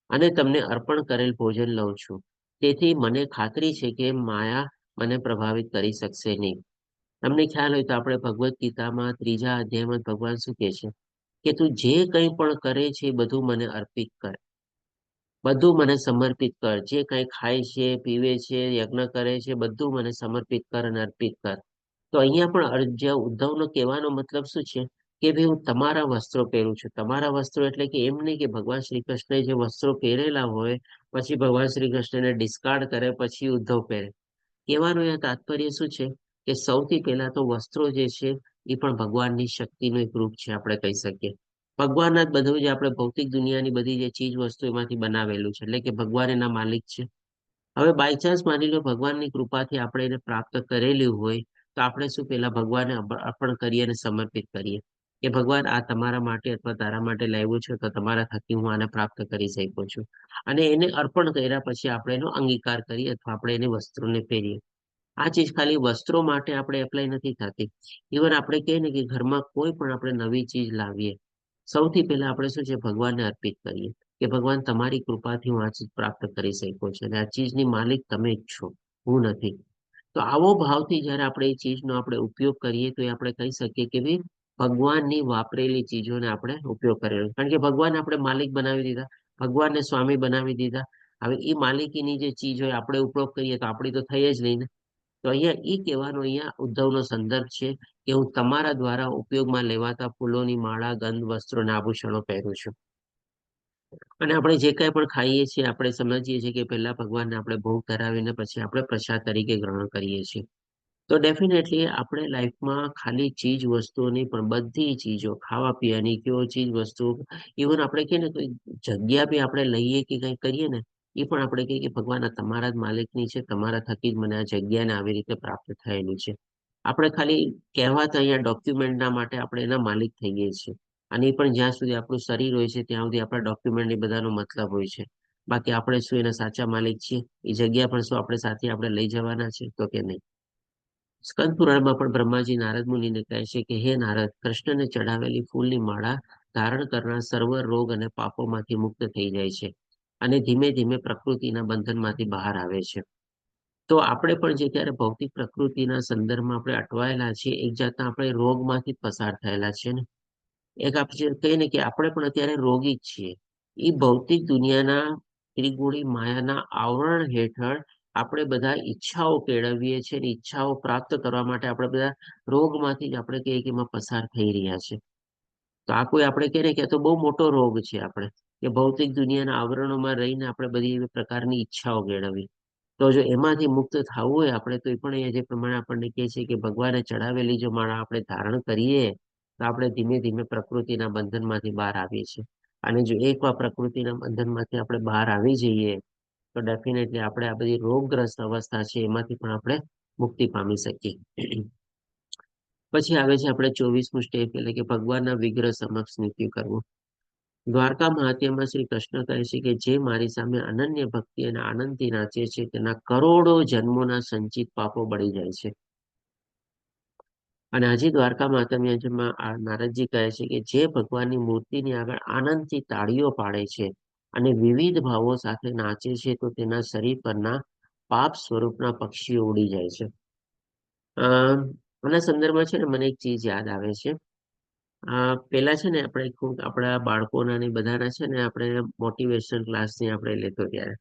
અને તમને અર્પણ કરેલ ભોજન લઉં છું. તેથી મને ખાતરી છે કે માયા મને પ્રભાવિત કરી શકશે નહીં. તમને ખ્યાલ હોય તો આપણે ભગવદ્ ગીતામાં 3જા અધ્યાયમાં ભગવાન શું કહે છે કે તું જે કંઈ પણ કરે છે એ બધું મને અર્પિત કર, બધું મને સમર્પિત કર. જે કંઈ ખાય છે, પીવે છે, યજ્ઞ કરે છે, બધું મને સમર્પિત કર અને અર્પિત કર. તો અહીંયા પણ જે ઉદ્ધવનો કહેવાનો મતલબ શું છે કે ભાઈ હું તમારા વસ્ત્રો પહેરું છું. તમારા વસ્ત્રો એટલે કે એમ નહીં કે ભગવાન શ્રી કૃષ્ણએ જે વસ્ત્રો પહેરેલા હોય પછી ભગવાન શ્રી કૃષ્ણને ડિસ્કાર્ડ કરે પછી ઉદ્ધવ પહેરે. કહેવાનું અહીંયા તાત્પર્ય શું છે કે સૌથી પહેલા તો વસ્ત્રો જે છે એ પણ ભગવાનની શક્તિનું એક રૂપ છે, આપણે કહી શકીએ. ભગવાનના જ બધું જે આપણે ભૌતિક દુનિયાની બધી જે ચીજ વસ્તુ એમાંથી બનાવેલું છે, એટલે કે ભગવાન એના માલિક છે. હવે બાય ચાન્સ માની લો ભગવાનની કૃપાથી આપણે એને પ્રાપ્ત કરેલી હોય તો આપણે શું પેલા ભગવાનને અર્પણ કરીએ અને સમર્પિત કરીએ કે ભગવાન આ તમારા માટે અથવા તારા માટે લાવ્યું છે, તો તમારા થકી હું આને પ્રાપ્ત કરી શકું છું. અને એને અર્પણ કર્યા પછી આપણે એનો અંગીકાર કરીએ અથવા આપણે એને વસ્ત્રોને પહેરીએ. આ ચીજ ખાલી વસ્ત્રો માટે આપણે એપ્લાય નથી થતી. ઇવન આપણે કહીએ ને કે ઘરમાં કોઈ પણ આપણે નવી ચીજ લાવીએ, સૌથી પહેલા આપણે શું છે ભગવાનને અર્પિત કરીએ કે ભગવાન તમારી કૃપાથી હું આ ચીજ પ્રાપ્ત કરી શકું છું અને આ ચીજની માલિક તમે જ છો, હું નથી. તો આવો ભાવથી જયારે આપણે એ ચીજનો આપણે ઉપયોગ કરીએ તો એ આપણે કહી શકીએ કે ભાઈ ભગવાનની વાપરેલી ચીજોને આપણે ઉપયોગ કરેલો. કારણ કે ભગવાન આપણે માલિક બનાવી દીધા, ભગવાનને સ્વામી બનાવી દીધા. હવે એ માલિકીની જે ચીજ હોય આપણે ઉપયોગ કરીએ તો આપણી તો થઈ જ નહીં ને. તો અહીંયા એ કહેવાનો અહીંયા ઉદ્ધવનો સંદર્ભ છે કે હું તમારા દ્વારા ઉપયોગમાં લેવાતા ફૂલોની માળા, ગંધ, વસ્ત્રો અને આભૂષણો પહેરું છું. અને આપણે જે કાંઈ પણ ખાઈએ છીએ આપણે સમજીએ છીએ કે પહેલા ભગવાનને આપણે ભોગ ધરાવીને પછી આપણે પ્રસાદ તરીકે ગ્રહણ કરીએ છીએ. તો ડેફિનેટલી આપણે લાઈફમાં ખાલી ચીજ વસ્તુઓ નહીં પણ બધી ચીજો ખાવા પીવાની કેવો ચીજ વસ્તુઓ ઇવન આપણે કહીએ ને કોઈ જગ્યા બી આપણે લઈએ કે કંઈ કરીએ ને એ પણ આપણે કહીએ કે ભગવાન આ તમારા જ માલિકની છે, તમારા થકી જ મને આ જગ્યાને આવી રીતે પ્રાપ્ત થયેલું છે. આપણે ખાલી કહેવાતા અહીંયા ડોક્યુમેન્ટના માટે આપણે એના માલિક થઈએ છીએ. અને એ પણ જ્યાં સુધી આપણું શરીર હોય છે ત્યાં સુધી આપણા ડોક્યુમેન્ટ એ બધાનો મતલબ હોય છે. બાકી આપણે શું એના સાચા માલિક છીએ? એ જગ્યા પણ શું આપણે સાથે આપણે લઈ જવાના છે તો કે નહીં? સ્કંદ પુરાણમાં પણ બ્રહ્માજી નારદ મુનિને કહે છે કે હે નારદ, કૃષ્ણને ચડાવેલી ફૂલની માળા ધારણ કરનાર સર્વ રોગ અને પાપોમાંથી મુક્ત થઈ જાય છે અને ધીમે ધીમે પ્રકૃતિના બંધનમાંથી બહાર આવે છે. તો આપણે પણ જે ત્યારે ભૌતિક પ્રકૃતિના સંદર્ભમાં આપણે અટવાયેલા છીએ, એક જાતના આપણે રોગમાંથી પસાર થયેલા છીએ ને. એક આપણે કહીએ ને કે આપણે પણ અત્યારે રોગી જ છીએ. એ ભૌતિક દુનિયાના ત્રિગુણી માયાના આવરણ હેઠળ આપણે બધા ઈચ્છાઓ કેળવીએ છીએ અને ઈચ્છાઓ પ્રાપ્ત કરવા માટે આપણે બધા રોગમાંથી જ આપણે કહીએ કે એમાં પસાર થઈ રહ્યા છે. તો આ કોઈ આપણે કહીએ કે આ તો બહુ મોટો રોગ છે આપણે કે ભૌતિક દુનિયાના આવરણોમાં રહીને આપણે બધી એવી પ્રકારની ઈચ્છાઓ કેળવી. તો જો એમાંથી મુક્ત થવું હોય આપણે તો એ પણ અહીંયા જે પ્રમાણે આપણને કહે છે કે ભગવાને ચડાવેલી જો માળા આપણે ધારણ કરીએ તો આપણે ધીમે ધીમે પ્રકૃતિના બંધનમાંથી બહાર આવીએ છીએ. અને જો એકવાર પ્રકૃતિના બંધનમાંથી આપણે બહાર આવી જઈએ તો ડેફિનેટલી આપણે આ બધી રોગગ્રસ્ત અવસ્થા છે એમાંથી પણ આપણે મુક્તિ પામી શકીએ. પછી આવે છે આપણે 24મું સ્ટેપ એટલે કે ભગવાનના વિગ્રહ સમક્ષ નૃત્ય કરવું. દ્વારકા મહાત્મ્યમાં શ્રી કૃષ્ણ કહે છે કે જે મારી સામે અનન્ય ભક્તિ અને આનંદથી નાચે છે તેના કરોડો જન્મોના સંચિત પાપો બળી જાય છે. અને હજી દ્વારકા મહાત્મ્યમાં નારદજી કહે છે કે જે ભગવાનની મૂર્તિની આગળ આનંદથી તાળીઓ પાડે છે અને વિવિધ ભાવો સાથે નાચે છે તો તેના શરીર પરના પાપ સ્વરૂપના પક્ષીઓ ઉડી જાય છે. આના સંદર્ભમાં છે ને મને એક ચીજ યાદ આવે છે. પેલા છે ને આપણે ખૂબ આપણા બાળકોના ને બધાના છે ને આપણે મોટિવેશન ક્લાસની આપણે લેતો ત્યારે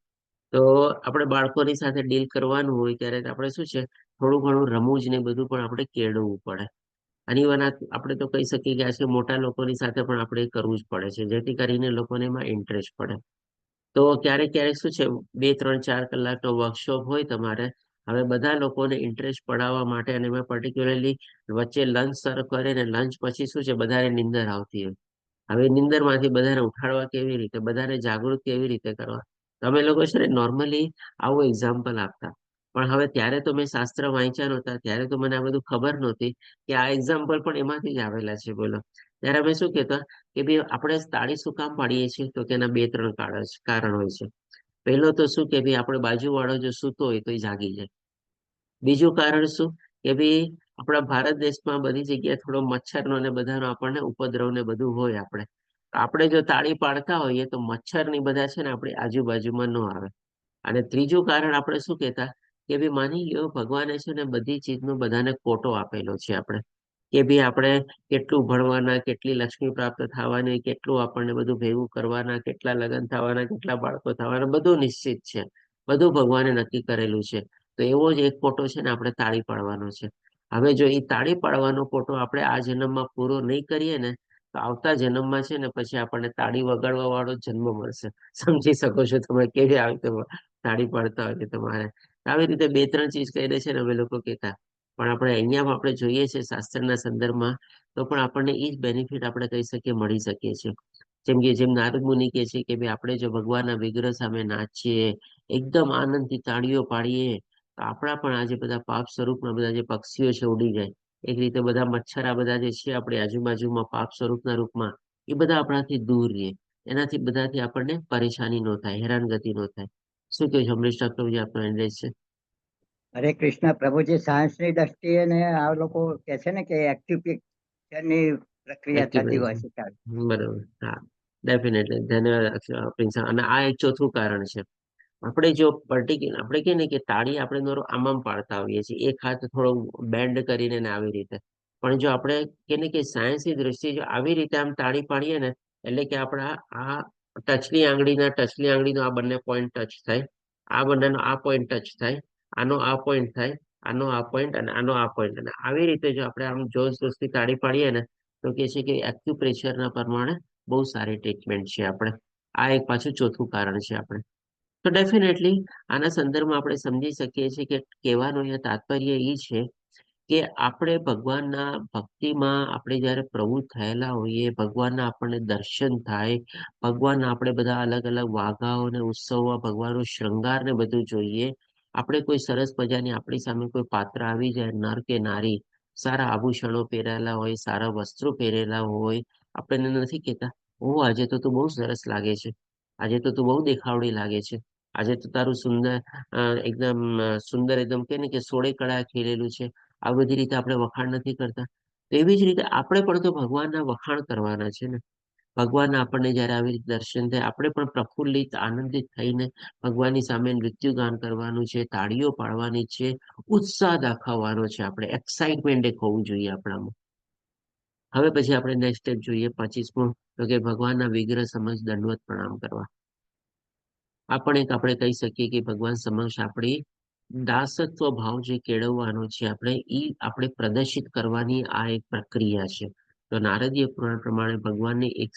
તો આપણે બાળકોની સાથે ડીલ કરવાનું હોય ત્યારે આપણે શું છે થોડું ઘણું રમૂજ ને બધું પણ આપણે કેળવવું પડે. આની વાત આપણે તો કહી શકીએ કે આજે મોટા લોકોની સાથે પણ આપણે કરવું જ પડે છે જેથી કરીને લોકોને એમાં ઇન્ટરેસ્ટ પડે. તો ક્યારેક ક્યારેક શું છે 2, 3, 4 કલાકનો વર્કશોપ હોય તમારે. હવે બધા લોકોને ઇન્ટરેસ્ટ પડાવવા માટે અને એમાં પર્ટિક્યુલરલી વચ્ચે લંચ સર્વ કરે ને લંચ પછી શું છે બધાને નીંદર આવતી હોય. હવે નીંદરમાંથી બધાને ઉઠાડવા કેવી રીતે, બધાને જાગૃત કેવી રીતે કરવા? તમે લોકો છે ને નોર્મલી આવું એક્ઝામ્પલ આપતા. પણ હવે ત્યારે તો મેં શાસ્ત્ર વાંચ્યા નહોતા, ત્યારે તો મને આ બધું ખબર નહોતી કે આ એક્ઝામ્પલ પણ એમાંથી જ આવેલા છે. બોલો, ત્યારે અમે શું કહેતા કે ભાઈ આપણે તાળી શું કામ પાડીએ છીએ તો કે એના 2-3 કારણ હોય છે. પહેલો તો શું કે ભાઈ આપણે બાજુવાળો જો સૂતો હોય તો એ જાગી જાય. બીજું કારણ શું કે ભાઈ આપણા ભારત દેશમાં બધી જગ્યાએ થોડો મચ્છરનો ને બધાનો આપણને ઉપદ્રવ ને બધું હોય. આપણે જો તાળી પાડતા હોઈએ તો મચ્છર ની બધા છે ને આપણી આજુબાજુમાં ન આવે. અને ત્રીજું કારણ આપણે શું કહેતા કે ભાઈ માની લો ભગવાને છે ને બધી ચીજનો બધાને કોટો આપેલો છે આપણે કે ભાઈ આપણે કેટલું ભણવાના, કેટલી લક્ષ્મી પ્રાપ્ત થવાની, કેટલું આપણને બધું ભેગું કરવાના, કેટલા લગ્ન થવાના, કેટલા બાળકો થવાના, બધું નિશ્ચિત છે. બધું ભગવાને નક્કી કરેલું છે. તો એવો જ એક કોટો છે ને આપણે તાળી પાડવાનો છે. હવે જો એ તાળી પાડવાનો કોટો આપણે આ જન્મમાં પૂરો નહીં કરીએ ને તો આવતા જન્મમાં છે ને પછી આપણને તાળી વગાડવા વાળો જન્મ મળશે. સમજી શકો છો તમે કેવી આવી રીતે તાળી પાડતા હોય તમારે. આવી રીતે 2-3 ચીજ કહી દે છે ને અમે લોકો કહેતા. પણ આપણે અહીંયા આપણે જોઈએ છે શાસ્ત્રના સંદર્ભમાં તો પણ આપણને એ જ બેનિફિટ આપણે કહી શકીએ મળી શકીએ છીએ. જેમ નારદ મુનિ કહે છે કે ભાઈ આપણે જો ભગવાનના વિગ્રહ સામે નાચીએ, એકદમ આનંદથી તાળીઓ પાડીએ તો આપણા પણ આજે બધા પાપ સ્વરૂપના બધા જે પક્ષીઓ છે ઉડી જાય. એક રીતે બધા મચ્છર આ બધા જે છે આપણી આજુબાજુમાં પાપ સ્વરૂપના રૂપમાં એ બધા આપણાથી દૂર રહે. એનાથી બધાથી આપણને પરેશાની ન થાય, હેરાનગતિ ન થાય. શું કહે છે અમરીશ ઠાકોરજી, આપનો એડ્રેસ છે? હરે કૃષ્ણ. પ્રભુજી, સાયન્સની દ્રષ્ટિએ ને આ લોકો કે છે ને કે એક્યુપ્રેશરની પ્રક્રિયા થતી હોય છે. બરોબર, હા, ડેફિનેટલી. ધન્યવાદ પ્રિન્સ. અને આ એક ચોથું કારણ છે. આપણે જો પર્ટિક્યુલર આપણે કહીએ ને કે તાળી આપણે આમ પાડતા હોઈએ છીએ, એક હાથ થોડો બેન્ડ કરીને ને આવી રીતે. પણ જો આપણે કહીએ ને કે સાયન્સની દ્રષ્ટિએ જો આવી રીતે આમ તાળી પાડીએ ને એટલે કે આપણા આ ટચલી આંગળીનો આ બંને પોઈન્ટ ટચ થાય, આ બંનેનો આ પોઈન્ટ ટચ થાય, આનો આ પોઈન્ટ થાય, આનો આ પોઈન્ટ અને આનો આ પોઈન્ટ. અને આવી રીતે જો આપણે આમ જોશથી તાળી પાડીએ ને તો કે છે કે એક્યુપ્રેશરના પ્રમાણે બહુ સારી ટ્રીટમેન્ટ છે આપણે. આ એક પાછું ચોથું કારણ છે આપણે. તો ડેફિનેટલી આના સંદર્ભમાં આપણે સમજી શકીએ છીએ કે કહેવાનું અહીંયા તાત્પર્ય એ છે કે આપણે ભગવાનના ભક્તિમાં આપણે જ્યારે પ્રવૃત્ત થયેલા હોઈએ, ભગવાનના આપણને દર્શન થાય, ભગવાનના આપણે બધા અલગ અલગ વાઘાઓ ને ઉત્સવો, ભગવાનનો શૃંગાર ને બધું જોઈએ. આપણે કોઈ સરસ મજાની આપણી સામે કોઈ પાત્ર આવી જાય, નર કે નારી, સારા આભૂષણો પહેરેલા હોય, સારા વસ્ત્રો પહેરેલા હોય, આપણે નથી કહેતા, ઓ આજે તો તું બહુ સરસ લાગે છે, આજે તો તું બહુ દેખાવડી લાગે છે, આજે તો તારું સુંદર એકદમ સુંદર એકદમ કે ને કે સોળે કળા ખીલેલું છે. આ બધી રીતે આપણે વખાણ નથી કરતા. તો એવી જ રીતે આપણે પણ તો ભગવાનના વખાણ કરવાના છે ને. ભગવાન આપણને જયારે આવી રીતે દર્શન થાય, આપણે પણ પ્રફુલ્લિત આનંદિત થઈને ભગવાનની સામે નૃત્યગાન કરવાનું છે, તાળીઓ પાડવાની છે, ઉત્સાહ દાખવવાનો છે, આપણે એક્સાઇટમેન્ટ એક હોવું જોઈએ આપણામાં. હવે પછી આપણે નેક્સ્ટ સ્ટેપ જોઈએ 25મો, તો કે ભગવાનના વિગ્રહ સમક્ષ દંડવત પ્રણામ કરવા. આ પણ એક આપણે કહી શકીએ કે ભગવાન સમક્ષ આપણી દાસત્વ ભાવ જે કેળવવાનો છે આપણે પ્રદર્શિત કરવાની આ એક પ્રક્રિયા છે. તો નારદીય પુરાણ પ્રમાણે ભગવાનને એક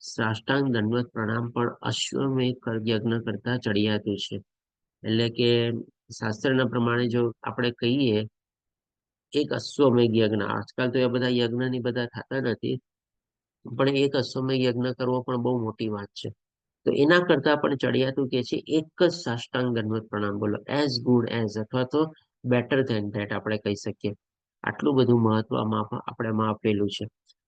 સાષ્ટાંગ દંડવત પ્રણામ પણ અશ્વમેઘ યજ્ઞ કરતા ચડિયાતું છે. એટલે કે શાસ્ત્રના પ્રમાણે જો આપણે કહીએ એક અશ્વમેઘ યજ્ઞ, આજકાલ તો એ બધા યજ્ઞની બધા થતા નથી, પણ એક અશ્વમેઘ યજ્ઞ કરવો પણ બહુ મોટી વાત છે. તો એના કરતા પણ ચડિયાતું કે છે એક જ સાષ્ટાંગ દંડવત પ્રણામ બોલો, એઝ ગુડ એઝ, અથવા તો બેટર ધેન ધેટ આપણે કહી શકીએ. આટલું બધું મહત્વ આપણે આપેલું છે.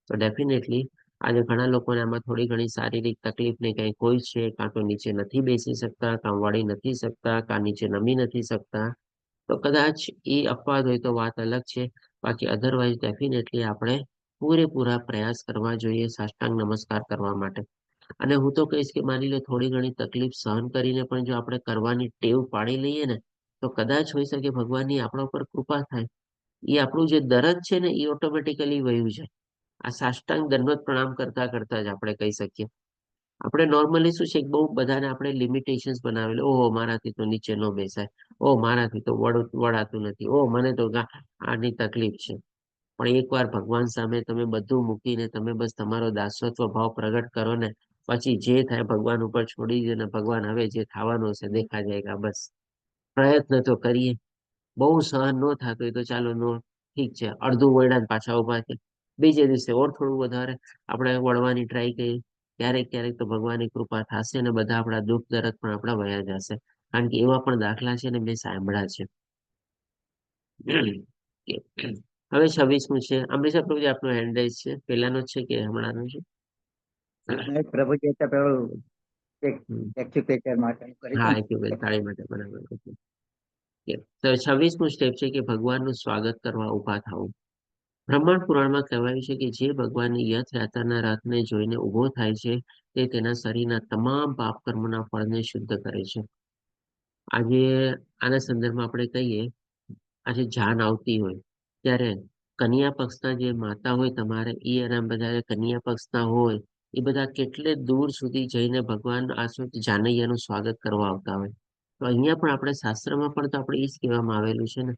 તો ડેફિનેટલી આજે ઘણા લોકોને આમાં થોડી ઘણી શારીરિક તકલીફ ને કંઈક હોય છે, કાં તો નીચે નથી બેસી શકતા, કાં વળી નથી શકતા, કાં નીચે નમી નથી શકતા. તો કદાચ એ અપવાદ હોય તો વાત અલગ છે. બાકી અધરવાઇઝ ડેફિનેટલી આપણે પૂરેપૂરા પ્રયાસ કરવા જોઈએ સાષ્ટાંગ નમસ્કાર કરવા માટે. અને હું તો કહીશ કે માની લો થોડી ઘણી તકલીફ સહન કરીને પણ જો આપણે કરવાની ટેવ પાડી લઈએ ને, તો કદાચ હોઈ શકે ભગવાનની આપણા ઉપર કૃપા થાય. એ આપણું જે દરદ છે ને એ ઓટોમેટિકલી વયું જાય. આ સાષ્ટાંગ દંડવત પ્રણામ કરતા કરતા જ આપણે કહી શકીએ. આપણે નોર્મલી શું છે, બહુ બધાને આપણે લિમિટેશન્સ બનાવેલું, ઓહો મારાથી તો નીચે ન બેસાય, ઓ મારાથી તો વળાતું નથી, ઓ મને તો આની તકલીફ છે. પણ એકવાર ભગવાન સામે તમે બધું મૂકીને તમે બસ તમારો દાસત્વ ભાવ પ્રગટ કરો ને, પછી જે થાય ભગવાન ઉપર છોડી દે ને, ભગવાન હવે જે થવાનું છે દેખા જાયગા. બસ પ્રયત્ન તો કરીએ. બહુ સહન ન થતું હોય તો ચાલો ઠીક છે, અડધું વળ્યા પાછા ઉભા છે, બીજે દિવસે ઓર થોડું વધારે આપણે વળવાની ટ્રાય કરીએ. ક્યારેક ક્યારેક તો ભગવાનની કૃપા થશે ને બધા આપણા દુઃખ દર્દ પણ આપણા વયા જશે. કારણ કે એવા પણ દાખલા છે ને મેં સાંભળ્યા છે. હવે 26મું છે. અમરીશા પ્રભુજી આપનો હેન્ડ રાઈઝ છે, પેલાનો જ છે કે હમણાંનો છે? પ્રભુજી તો પેલું એક્યુપેક્ટર માટે કરી હા, તાળી માટે બરાબર. તો 26મું સ્ટેપ છે કે ભગવાનનું સ્વાગત કરવા ઉભા થવું. બ્રહ્માંડ પુરાણમાં કહેવાયું છે કે જે ભગવાનની યથયાત્રાના રથને જોઈને ઉભો થાય છે, તે તેના શરીરના તમામ પાપ કર્મોના ફળને શુદ્ધ કરે છે. આજે આના સંદર્ભમાં આપણે કહીએ, આજે જાન આવતી હોય ત્યારે કન્યા પક્ષના જે માતા હોય તમારે, એ અને બધા કન્યા પક્ષના હોય, એ બધા કેટલે દૂર સુધી જઈને ભગવાન જાનૈયાનું સ્વાગત કરવા આવતા હોય. તો અહીંયા પણ આપણે શાસ્ત્રમાં પણ તો આપણે એ જ કહેવામાં આવેલું છે ને,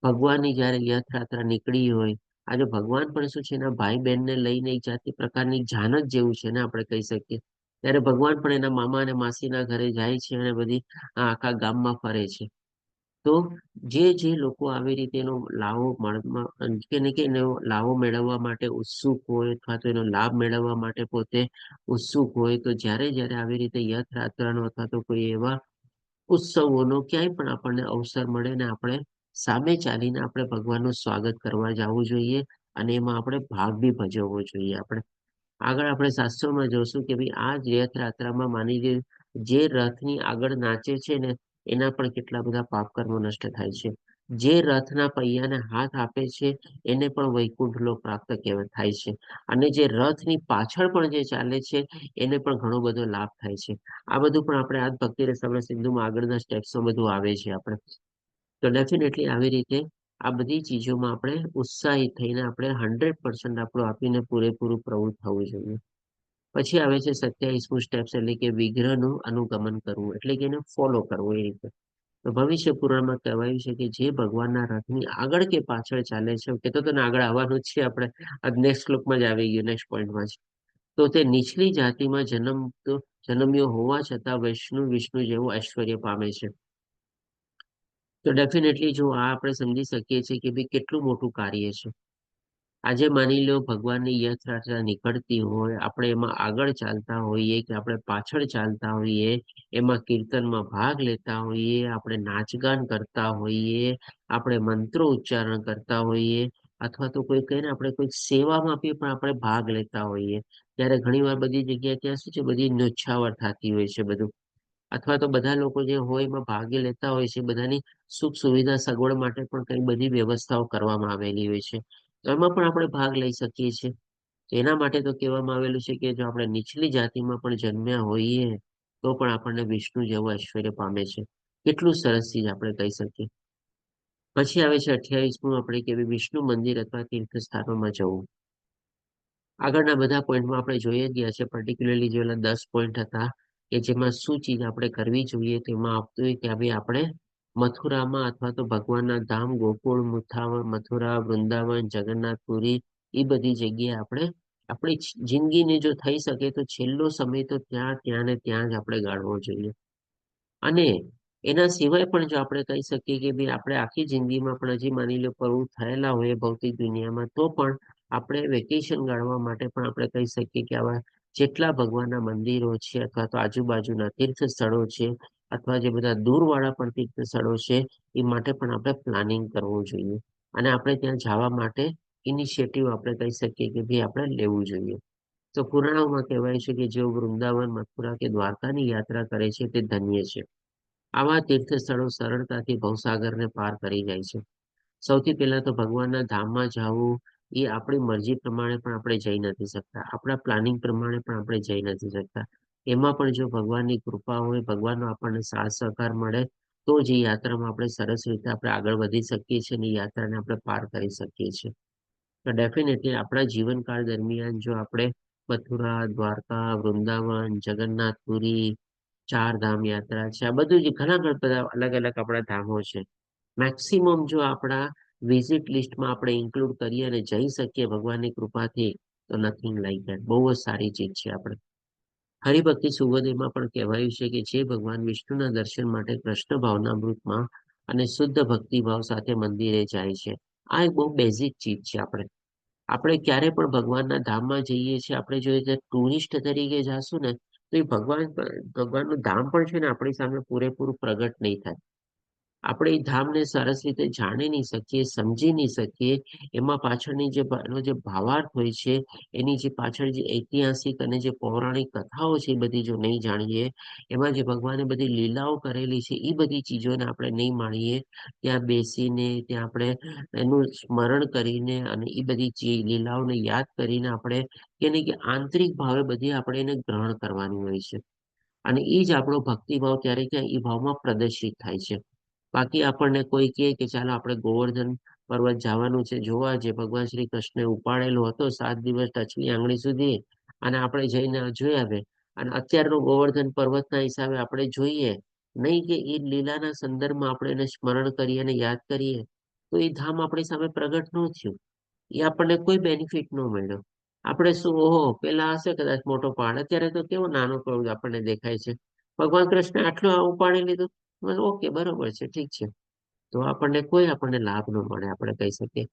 ભગવાનની જયારે યથયાત્રા નીકળી હોય, આજે ભગવાન પણ શું છે એના ભાઈ બહેનને લઈને એક જાતિ પ્રકારની જાન જ જેવું છે ને આપણે કહી શકીએ. ત્યારે ભગવાન પણ એના મામા અને માસીના ઘરે જાય છે અને બધી આખા ગામમાં ફરે છે. તો જે લોકો આવી રીતે એનો લાવો લાવો મેળવવા માટે ઉત્સુક હોય, અથવા તો એનો લાભ મેળવવા માટે પોતે ઉત્સુક હોય, તો જ્યારે આવી રીતે યથયાત્રાનો અથવા તો કોઈ એવા ઉત્સવોનો ક્યાંય પણ આપણને અવસર મળે ને આપણે સામે ચાલીને આપણે ભગવાનનું સ્વાગત કરવા જવું જોઈએ, અને એમાં આપણે ભાગ બી ભજવવો જોઈએ. આપણે આગળ આપણે શાસ્ત્રોમાં જોશું કે ભાઈ આ રથયાત્રામાં માની જે રથની આગળ નાચે છે ને, એના પણ કેટલા બધા પાપ કર્મો નષ્ટ થાય છે. જે રથના પૈયાને હાથ આપે છે એને પણ વૈકુંઠ લોક પ્રાપ્ત થાય છે. અને જે રથની પાછળ પણ જે ચાલે છે એને પણ ઘણો બધો લાભ થાય છે. આ બધું પણ આપણે આ ભક્તિ રસામૃત સિંધુમાં આગળના સ્ટેપ્સમાં બધું આવે છે. આપણે તો ડેફિનેટલી આવી રીતે આ બધી ચીજોમાં આપણે ઉત્સાહિત થઈને આપણે 100% આપણું આપીને પૂરેપૂરું પ્રવૃત્ત થવું જોઈએ. પછી આવે છે 27મું સ્ટેપ્સ, એટલે કે વિગ્રહનું અનુગમન કરવું, એટલે કે એને ફોલો કરવું. એ રીતે તો ભવિષ્ય પુરાણમાં કહેવાયું છે કે જે ભગવાનના રથની આગળ કે પાછળ ચાલે છે, કે તો તને આગળ આવવાનું જ છે, આપણે આ નેક્સ્ટ શ્લોકમાં જ આવી ગયું, નેક્સ્ટ પોઈન્ટમાં જ, તો તે નીચલી જાતિમાં જન્મ્યો હોવા છતાં વિષ્ણુ જેવું ઐશ્વર્ય પામે છે. તો ડેફિનેટલી જો આ આપણે સમજી શકીએ છીએ કે ભાઈ કેટલું મોટું કાર્ય છે. આજે માની લો ભગવાનની યાત્રા નીકળતી હોય, આપણે એમાં આગળ ચાલતા હોઈએ કે આપણે પાછળ ચાલતા હોઈએ, એમાં કીર્તનમાં ભાગ લેતા હોઈએ, આપણે નાચગાન કરતા હોઈએ, આપણે મંત્રો ઉચ્ચારણ કરતા હોઈએ, અથવા તો કોઈ કહીને આપણે કોઈ સેવામાં બી પણ આપણે ભાગ લેતા હોઈએ, ત્યારે ઘણીવાર બધી જગ્યાએ ત્યાં શું છે, બધી ન્યોછાવર થતી હોય છે બધું. અથવા તો બધા લોકો જે હોય એમાં ભાગ લેતા હોય છે, બધાની સુખ સુવિધા સગવડ માટે પણ કઈ બધી વ્યવસ્થાઓ કરવામાં આવેલી હોય છે. તો એમાં પણ આપણે ભાગ લઈ શકીએ છીએ. તો એના માટે તો કહેવામાં આવેલું છે કે જો આપણે નીચલી જાતિમાં પણ જન્મ્યા હોઈએ તો પણ આપણને વિષ્ણુ જેવું ઐશ્વર્ય પામે છે. કેટલું સરસ ચીજ આપણે કહી શકીએ. પછી આવે છે 28મું, આપણે કે વિષ્ણુ મંદિર અથવા તીર્થ સ્થાનોમાં જવું. આગળના બધા પોઈન્ટમાં આપણે જોઈ જ ગયા છે, પર્ટિક્યુલરલી જે 10 પોઈન્ટ હતા કે જેમાં શું ચીજ આપણે કરવી જોઈએ, તેમાં આપતું હોય કે ભાઈ આપણે મથુરામાં અથવા તો ભગવાનના ધામ ગોકુળ, મથુરા, વૃંદાવન, જગન્નાથપુરી, એ બધી જગ્યાએ આપણે આપણી જિંદગીને જો થઈ શકે તો છેલ્લો સમય તો ત્યાં ને ત્યાં જ આપણે ગાળવો જોઈએ. અને એના સિવાય પણ જો આપણે કહી શકીએ કે ભાઈ આપણે આખી જિંદગીમાં પણ હજી માની લો પ્રવૃત્ત થયેલા હોય ભૌતિક દુનિયામાં, તો પણ આપણે વેકેશન ગાળવા માટે પણ આપણે કહી શકીએ કે આવા જેટલા ભગવાનના મંદિરો છે અથવા તો આજુબાજુના તીર્થ સ્થળો છે, અથવા જે બધા દૂરવાળા પણ તીર્થ સ્થળો છે, એ માટે પણ આપણે પ્લાનિંગ કરવું જોઈએ. અને આપણે ત્યાં જવા માટે ઇનિશિયેટિવ આપણે કહી શકીએ કે ભાઈ આપણે લેવું જોઈએ. તો પુરાણોમાં કહેવાય છે કે જેઓ વૃંદાવન, મથુરા કે દ્વારકાની યાત્રા કરે છે તે ધન્ય છે. આવા તીર્થ સ્થળો સરળતાથી ભવસાગરને પાર કરી જાય છે. સૌથી પહેલા તો ભગવાનના ધામમાં જવું એ આપણી મરજી પ્રમાણે પણ આપણે જઈ નથી શકતા, આપણા પ્લાનિંગ પ્રમાણે પણ આપણે જઈ નથી શકતા. એમાં પણ જો ભગવાનની કૃપા હોય, ભગવાનનો આપણને સાથ સહકાર મળે, તો જ એ યાત્રામાં આપણે સરસ રીતે આપણે આગળ વધી શકીએ છીએ અને યાત્રાને આપણે પાર કરી શકીએ છીએ. તો ડેફિનેટલી આપણા જીવનકાળ દરમિયાન જો આપણે મથુરા, દ્વારકા, વૃંદાવન, જગન્નાથપુરી, ચારધામ યાત્રા છે, આ બધું જ ઘણા બધા અલગ અલગ આપણા ધામો છે. મેક્સિમમ જો આપણા વિઝિટ લિસ્ટમાં આપણે ઇન્ક્લુડ કરીએ અને જઈ શકીએ ભગવાનની કૃપાથી, તો નથિંગ લાઈક ધેટ, બહુ જ સારી ચીજ છે આપણે. હરિભક્તિ સુગોદયમાં પણ કહેવાયું છે કે જે ભગવાન વિષ્ણુના દર્શન માટે કૃષ્ણ ભાવનામૃતમાં અને શુદ્ધ ભક્તિભાવ સાથે મંદિરે જાય છે, આ એક બહુ બેઝિક ચીજ છે. આપણે ક્યારે પણ ભગવાનના ધામમાં જઈએ છીએ, આપણે જોઈએ કે ટુરિસ્ટ તરીકે જાશું ને તો એ ભગવાનનું ધામ પણ છે ને આપણી સામે પૂરેપૂરું પ્રગટ નહીં થાય. આપણે એ ધામને સરસ રીતે જાણી નહીં શકીએ, સમજી નહીં શકીએ. એમાં પાછળની એનો જે ભાવાર્થ હોય છે, એની જે પાછળ જે ઐતિહાસિક અને જે પૌરાણિક કથાઓ છે, એ બધી જો નહીં જાણીએ, એમાં જે ભગવાને બધી લીલાઓ કરેલી છે, એ બધી ચીજોને આપણે નહીં માણીએ, ત્યાં બેસીને ત્યાં આપણે એનું સ્મરણ કરીને અને એ બધી લીલાઓને યાદ કરીને આપણે કે આંતરિક ભાવે બધી આપણે એને ગ્રહણ કરવાની હોય છે. અને એ જ આપણો ભક્તિભાવ ત્યારે ત્યાં એ ભાવમાં પ્રદર્શિત થાય છે. બાકી આપણને કોઈ કહે કે ચાલો આપણે ગોવર્ધન પર્વત જવાનું છે જોવા, જે ભગવાન શ્રી કૃષ્ણે ઉપાડેલો હતો 7 દિવસ ટચની આંગળી સુધી, અને આપણે જઈને જોઈ આવે, અને અત્યારનો ગોવર્ધન પર્વતના હિસાબે આપણે જોઈએ નહીં કે એ લીલાના સંદર્ભમાં આપણે એને સ્મરણ કરીએ અને યાદ કરીએ, તો એ ધામ આપણી સામે પ્રગટ ન થયું. એ આપણને કોઈ બેનિફિટ ન મળ્યો. આપણે શું, ઓહો પેલા હશે કદાચ મોટો પહાડ, અત્યારે તો કેવો નાનો પર્વત આપણને દેખાય છે. ભગવાન કૃષ્ણ આટલું ઉપાડી લીધું, ઓકે બરોબર છે, ઠીક છે. તો આપણને લાભ ન મળે, આપણે કહી શકીએ.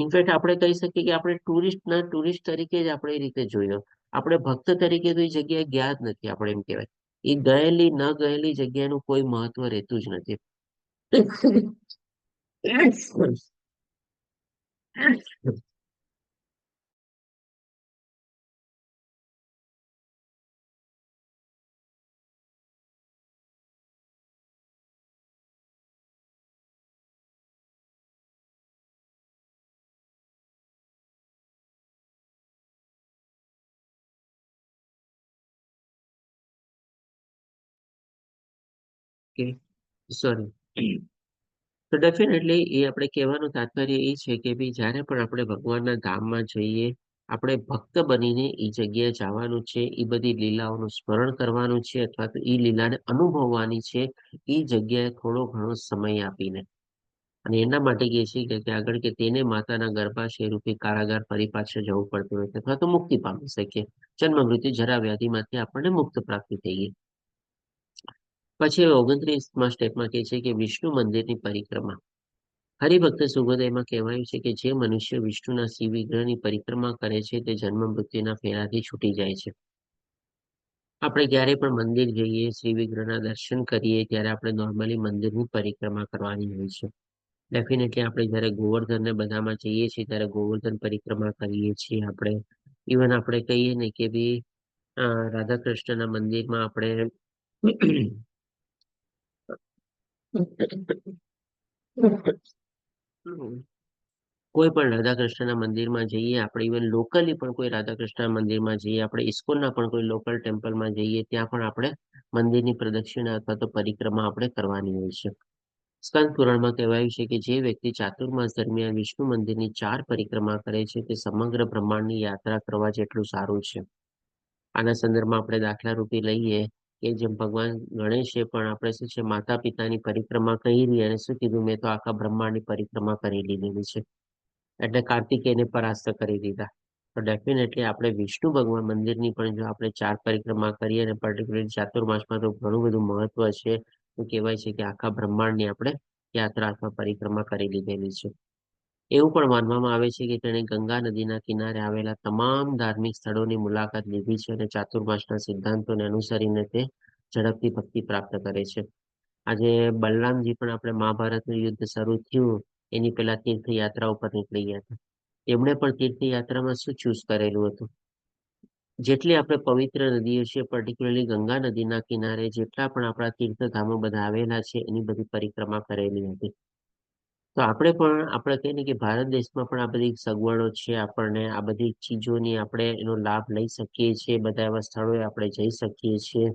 ઇનફેક્ટ આપણે કહી શકીએ કે આપણે ટુરિસ્ટ તરીકે જ આપણે એ રીતે જોયો. આપણે ભક્ત તરીકે તો એ જગ્યાએ ગયા જ નથી, આપણે એમ કહેવાય. એ ગયેલી ન ગયેલી જગ્યાનું કોઈ મહત્વ રહેતું જ નથી. સોરી. તો ડેફિનેટલી એ આપણે કહેવાનું તાત્પર્ય એ છે કે ભાઈ જ્યારે પણ આપણે ભગવાનના ધામમાં જઈએ, આપણે ભક્ત બનીને એ જગ્યાએ જવાનું છે, એ બધી લીલાઓનું સ્મરણ કરવાનું છે, અથવા તો એ લીલાને અનુભવવાની છે, એ જગ્યાએ થોડો ઘણો સમય આપીને. અને એના માટે કહે છે કે આગળ કે તેને માતાના ગર્ભાશય રૂપી કારાગાર ફરી પાછળ જવું પડતું નથી, અથવા તો મુક્તિ પામી શકીએ. જન્મ મૃત્યુ જરા વ્યાધિમાંથી આપણને મુક્ત પ્રાપ્તિ થઈ ગઈ. પછી 29માં સ્ટેપમાં કહે છે કે વિષ્ણુ મંદિરની પરિક્રમા. હરિભક્ત સુગોદયમાં કહેવાયું છે કે જે મનુષ્ય વિષ્ણુના શિવ વિગ્રહની પરિક્રમા કરે છે તે જન્મ મૃત્યુના ફેરાથી છૂટી જાય છે. આપણે જ્યારે પણ મંદિર જઈએ, શ્રી વિગ્રહના દર્શન કરીએ ત્યારે આપણે નોર્મલી મંદિરની પરિક્રમા કરવાની હોય છે. ડેફિનેટલી આપણે જ્યારે ગોવર્ધનને બધામાં જઈએ છીએ ત્યારે ગોવર્ધન પરિક્રમા કરીએ છીએ. આપણે ઇવન આપણે કહીએ ને કે ભાઈ રાધા કૃષ્ણના મંદિરમાં આપણે કોઈ પણ રાધા કૃષ્ણના મંદિરમાં જઈએ, આપણે ઇવન લોકલી પણ કોઈ રાધા કૃષ્ણ મંદિરમાં જઈએ, આપણે ઇસ્કોનના પણ કોઈ લોકલ ટેમ્પલમાં જઈએ, ત્યાં પણ આપણે મંદિરની પ્રદક્ષિણા અથવા તો પરિક્રમા આપણે કરવાની હોય છે. સ્કંદ પુરાણમાં કહેવાયું છે કે જે વ્યક્તિ ચાતુર્માસ દરમિયાન વિષ્ણુ મંદિરની 4 પરિક્રમા કરે છે તે સમગ્ર બ્રહ્માંડની યાત્રા કરવા જેટલું સારું છે. આના સંદર્ભમાં આપણે દાખલા રૂપે લઈએ કે જેમ ભગવાન ગણેશે પણ આપણે શું છે માતા પિતાની પરિક્રમા કરી અને શું કીધું, મેં તો આખા બ્રહ્માંડની પરિક્રમા કરી લીધેલી છે. એટલે કાર્તિકેયને પરાસ્ત કરી દીધા. તો ડેફિનેટલી આપણે વિષ્ણુ ભગવાન મંદિરની પણ જો આપણે 4 પરિક્રમા કરીએ અને પર્ટિક્યુલરલી ચાતુર્માસમાં તો ઘણું બધું મહત્વ છે. તો કહેવાય છે કે આખા બ્રહ્માંડની આપણે યાત્રા અથવા પરિક્રમા કરી લીધેલી છે. એવું પણ માનવામાં આવે છે કે તેણે ગંગા નદીના કિનારે આવેલા તમામ ધાર્મિક સ્થળોની મુલાકાત લીધી છે અને ચાતુર્માસના સિદ્ધાંતોને અનુસરીને તે ઝડપથી ભક્તિ પ્રાપ્ત કરે છે. આજે બલરામજી પણ આપણે મહાભારતનું યુદ્ધ શરૂ થયું એની પહેલા તીર્થયાત્રા ઉપર નીકળી ગયા હતા. એમણે પણ તીર્થયાત્રામાં શું ચૂઝ કરેલું હતું? જેટલી આપણે પવિત્ર નદીઓ છે, પર્ટિક્યુલરલી ગંગા નદીના કિનારે જેટલા પણ આપણા તીર્થધામો બધા આવેલા છે એની બધી પરિક્રમા કરેલી હતી. તો આપણે પણ આપણે કહીએ ને કે ભારત દેશમાં પણ આ બધી સગવડો છે, આપણને આ બધી ચીજોની આપણે એનો લાભ લઈ શકીએ છીએ. બધા એવા સ્થળોએ આપણે જઈ શકીએ છીએ.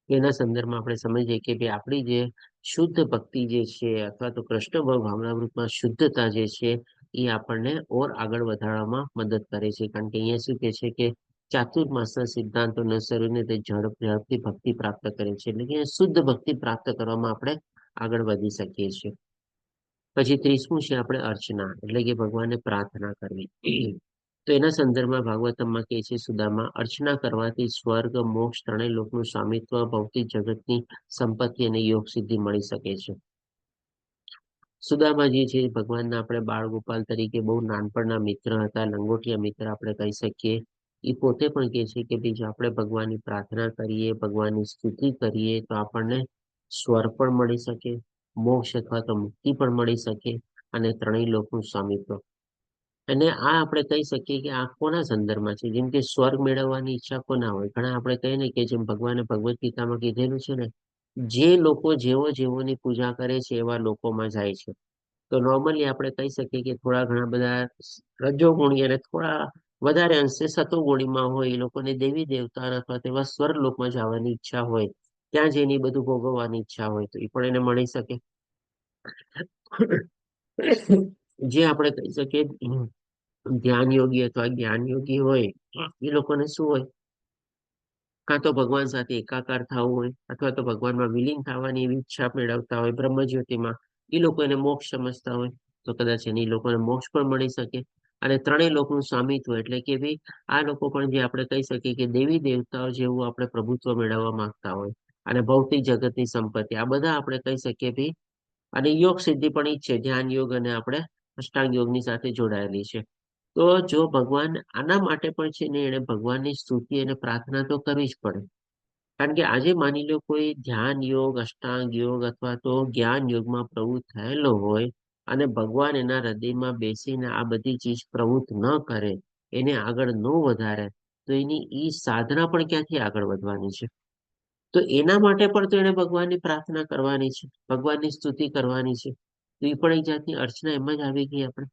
એના સંદર્ભમાં આપણે સમજીએ કે ભાઈ આપણી જે શુદ્ધ ભક્તિ જે છે અથવા તો કૃષ્ણ ભાવનામૃતમાં શુદ્ધતા જે છે એ આપણને ઓર આગળ વધારવામાં મદદ કરે છે. કારણ કે અહીંયા શું કહે છે કે ચાતુર્માસના સિદ્ધાંતો અનુસરીને તે ઝડપથી ભક્તિ પ્રાપ્ત કરે છે. એટલે કે શુદ્ધ ભક્તિ પ્રાપ્ત કરવામાં આપણે આગળ વધી શકીએ છીએ. પછી 30મું છે આપણે અર્ચના, એટલે કે ભગવાનને પ્રાર્થના કરવી. તો એના સંદર્ભમાં ભાગવતમમાં કહે છે સુદામા, અર્ચના કરવાથી સ્વર્ગ, મોક્ષ, ત્રણેય લોકનું સ્વામિત્વ, ભૌતિક જગતની સંપત્તિ અને યોગ સિદ્ધિ મળી શકે છે. સુદામાજી છે ભગવાનના આપણે બાળ ગોપાલ તરીકે બહુ નાનપણના મિત્ર હતા, લંગોટિયા મિત્ર આપણે કહી શકીએ. એ પોતે પણ કહે છે કે જો આપણે ભગવાનની પ્રાર્થના કરીએ, ભગવાનની સ્તુતિ કરીએ તો આપણને સ્વર પણ મળી શકે, મોક્ષ અથવા તો મુક્તિ પણ મળી શકે અને ત્રણેય લોકનું સ્વામિત્વ. અને આ આપણે કહી શકીએ કે આ કોના સંદર્ભમાં છે? જેમ કે સ્વર્ગ મેળવવાની ઈચ્છા કોના હોય? ઘણા આપણે કહીએ ને કે જેમ ભગવાને ભગવદ્ ગીતામાં કીધેલું છે ને, જે લોકો જેવોની પૂજા કરે છે એવા લોકોમાં જાય છે. તો નોર્મલી આપણે કહી શકીએ કે થોડા ઘણા બધા રજોગુણી અને થોડા વધારે અંશે સતોગુણીમાં હોય એ લોકોને દેવી દેવતા અથવા તેવા સ્વર્ગ લોકમાં જવાની ઈચ્છા હોય, ત્યાં જઈને બધું ભોગવવાની ઈચ્છા હોય તો એ પણ એને મળી શકે. જે આપણે કહી શકીએ ધ્યાન યોગી અથવા જ્ઞાન યોગી હોય એ લોકોને શું હોય, કાં તો ભગવાન સાથે એકાકાર થવું હોય અથવા તો ભગવાનમાં વિલીન થવાની એવી ઈચ્છા મેળવતા હોય બ્રહ્મજ્યોતિમાં, એ લોકો એને મોક્ષ સમજતા હોય તો કદાચ એને લોકોને મોક્ષ પણ મળી શકે. અને ત્રણેય લોકનું સ્વામિત્વ એટલે કે ભાઈ આ લોકો પણ જે આપણે કહી શકીએ કે દેવી દેવતાઓ જેવું આપણે પ્રભુત્વ મેળવવા માંગતા હોય અને ભૌતિક જગતની સંપત્તિ, આ બધા આપણે કહી શકીએ ભાઈ. અને યોગ સિદ્ધિ પણ ઈ જ છે, ધ્યાન યોગ અને આપણે અષ્ટાંગ યોગની સાથે જોડાયેલી છે. તો જો ભગવાન આના માટે પણ છે ને એને ભગવાનની સ્તુતિ અને પ્રાર્થના તો કરવી જ પડે. કારણ કે આજે માની લો કોઈ ધ્યાન યોગ, અષ્ટાંગ યોગ અથવા તો જ્ઞાન યોગમાં પ્રવૃત્ત થયેલો હોય અને ભગવાન એના હૃદયમાં બેસીને આ બધી ચીજ પ્રવૃત્ત ન કરે, એને આગળ ન વધારે, તો એની ઈ સાધના પણ ક્યાંથી આગળ વધવાની છે? તો એના માટે પણ તો એને ભગવાનની પ્રાર્થના કરવાની છે, ભગવાનની સ્તુતિ કરવાની છે. તો એ પણ એક જાતની અર્ચના એમ જ આવી ગઈ આપણે.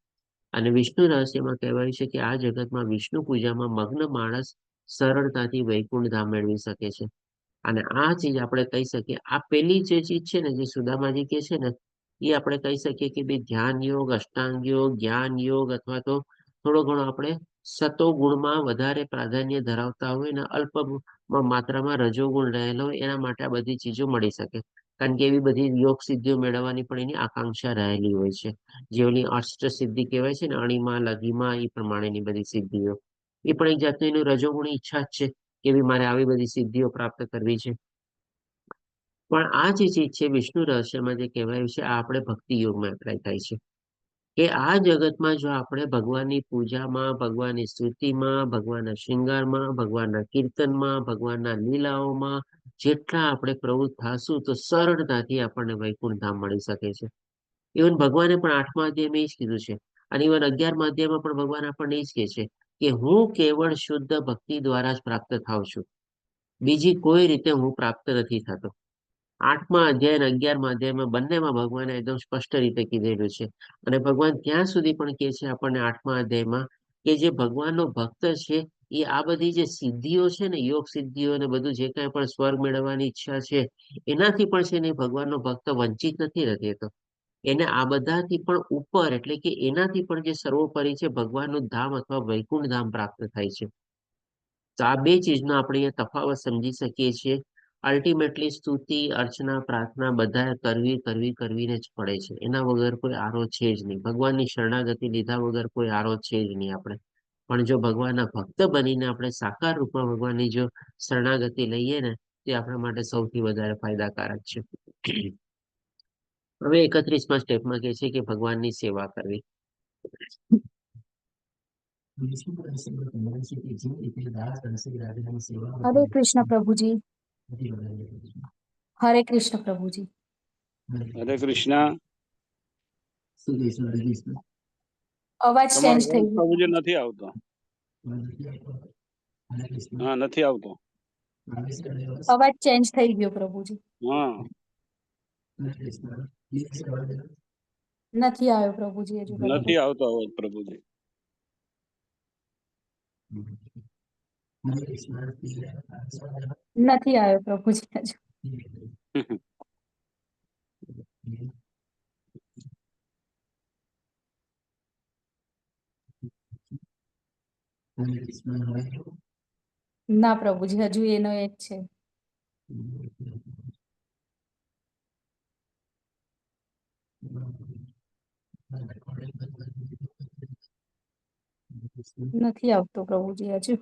અને વિષ્ણુ રહસ્યમાં કહેવાયું છે કે આ જગતમાં વિષ્ણુ પૂજામાં મગ્ન માણસ સરળતાથી વૈકુંઠ ધામ મેળવી શકે છે. અને આ ચીજ આપણે કહી શકીએ, આ પેલી જે ચીજ છે ને જે સુદામાજી કે છે ને, એ આપણે કહી શકીએ કે ભાઈ ધ્યાન યોગ, અષ્ટાંગ યોગ, જ્ઞાન યોગ અથવા તો થોડો ઘણો આપણે સતો ગુણમાં વધારે પ્રાધાન્ય ધરાવતા હોય ને અલ્પ માત્રામાં રજોગુણ રહેલો હોય એના માટે આ બધી ચીજો મળી શકે. કારણ કે એવી બધી યોગ સિદ્ધિઓ મેળવવાની પણ એની આકાંક્ષા રહેલી હોય છે. જે ઓલી અષ્ટ સિદ્ધિ કહેવાય છે ને, અણીમાં લઘીમાં એ પ્રમાણેની બધી સિદ્ધિઓ, એ પણ એક જાતની એનું રજોગુણી ઈચ્છા જ છે કે ભાઈ મારે આવી બધી સિદ્ધિઓ પ્રાપ્ત કરવી છે. પણ આ જે ચીજ છે વિષ્ણુ રહસ્યમાં જે કહેવાયું છે આ આપણે ભક્તિ યોગમાં એપ્લાય થાય છે. કે આ જગતમાં જો આપણે ભગવાનની પૂજામાં, ભગવાનની સ્તુતિમાં, ભગવાનના શૃંગારમાં, ભગવાનના કીર્તનમાં, ભગવાનના લીલાઓમાં જેટલા આપણે પ્રવૃત્ત થાશું તો સરળતાથી આપણને વૈકુંઠ ધામ મળી શકે છે. ઇવન ભગવાને પણ 8મા અધ્યાયમાં એ જ કીધું છે. અને ઇવન 11મા અધ્યાયમાં પણ ભગવાન આપણને એ જ કહે છે કે હું કેવળ શુદ્ધ ભક્તિ દ્વારા જ પ્રાપ્ત થાવ છું. બીજી કોઈ રીતે હું પ્રાપ્ત નથી થતો. 8મા અધ્યાય અને 11મા અધ્યાયમાં બંનેમાં ભગવાને એકદમ સ્પષ્ટ રીતે કીધેલું છે. અને ભગવાન ત્યાં સુધી પણ કહે છે આપણને 8મા અધ્યાયમાં કે જે ભગવાનનો ભક્ત છે એ આ બધી જે સિદ્ધિઓ છે ને, યોગ સિદ્ધિઓ ને બધું જે કાંઈ પણ સ્વર્ગ મેળવવાની ઈચ્છા છે એનાથી પણ છે ને ભગવાનનો ભક્ત વંચિત નથી રહેતો. એને આ બધાથી પણ ઉપર એટલે કે એનાથી પણ જે સર્વોપરી છે ભગવાનનું ધામ અથવા વૈકુંઠ ધામ પ્રાપ્ત થાય છે. તો આ બે ચીજનો આપણે અહીંયા તફાવત સમજી શકીએ છીએ. અલ્ટિમેટલી સ્તુતિ, અર્ચના, પ્રાર્થના બધા કરવીને જ પડે છે. એના વગર કોઈ આરો છે જ નહીં. ભગવાનની શરણાગતિ લીધા વગર કોઈ આરો છે જ નહીં આપણે. પણ જો ભગવાનના ભક્ત બનીને આપણે સાકાર રૂપમાં ભગવાનની જો શરણાગતિ લઈએ ને તે આપણા માટે સૌથી વધારે ફાયદાકારક છે. હવે 31મા સ્ટેપમાં કહે છે કે ભગવાનની સેવા કરવી. हरे कृष्ण प्रभु जी। हरे कृष्ण प्रभु जी। હરે કૃષ્ણ. અવાજ તમારો ચેન્જ થઈ અવાજ ગયો. પ્રભુજી નથી આવતો. હા, નથી આવતો. અવાજ ચેન્જ થઈ ગયો પ્રભુજી. હા, નથી આવ્યો પ્રભુજી હજુ બરાબર. નથી આવતો અવાજ પ્રભુજી. નથી આવ્યો પ્રભુજી હજુ. ના પ્રભુજી હજુ એનો એ જ છે. નથી આવતો પ્રભુજી હજુ.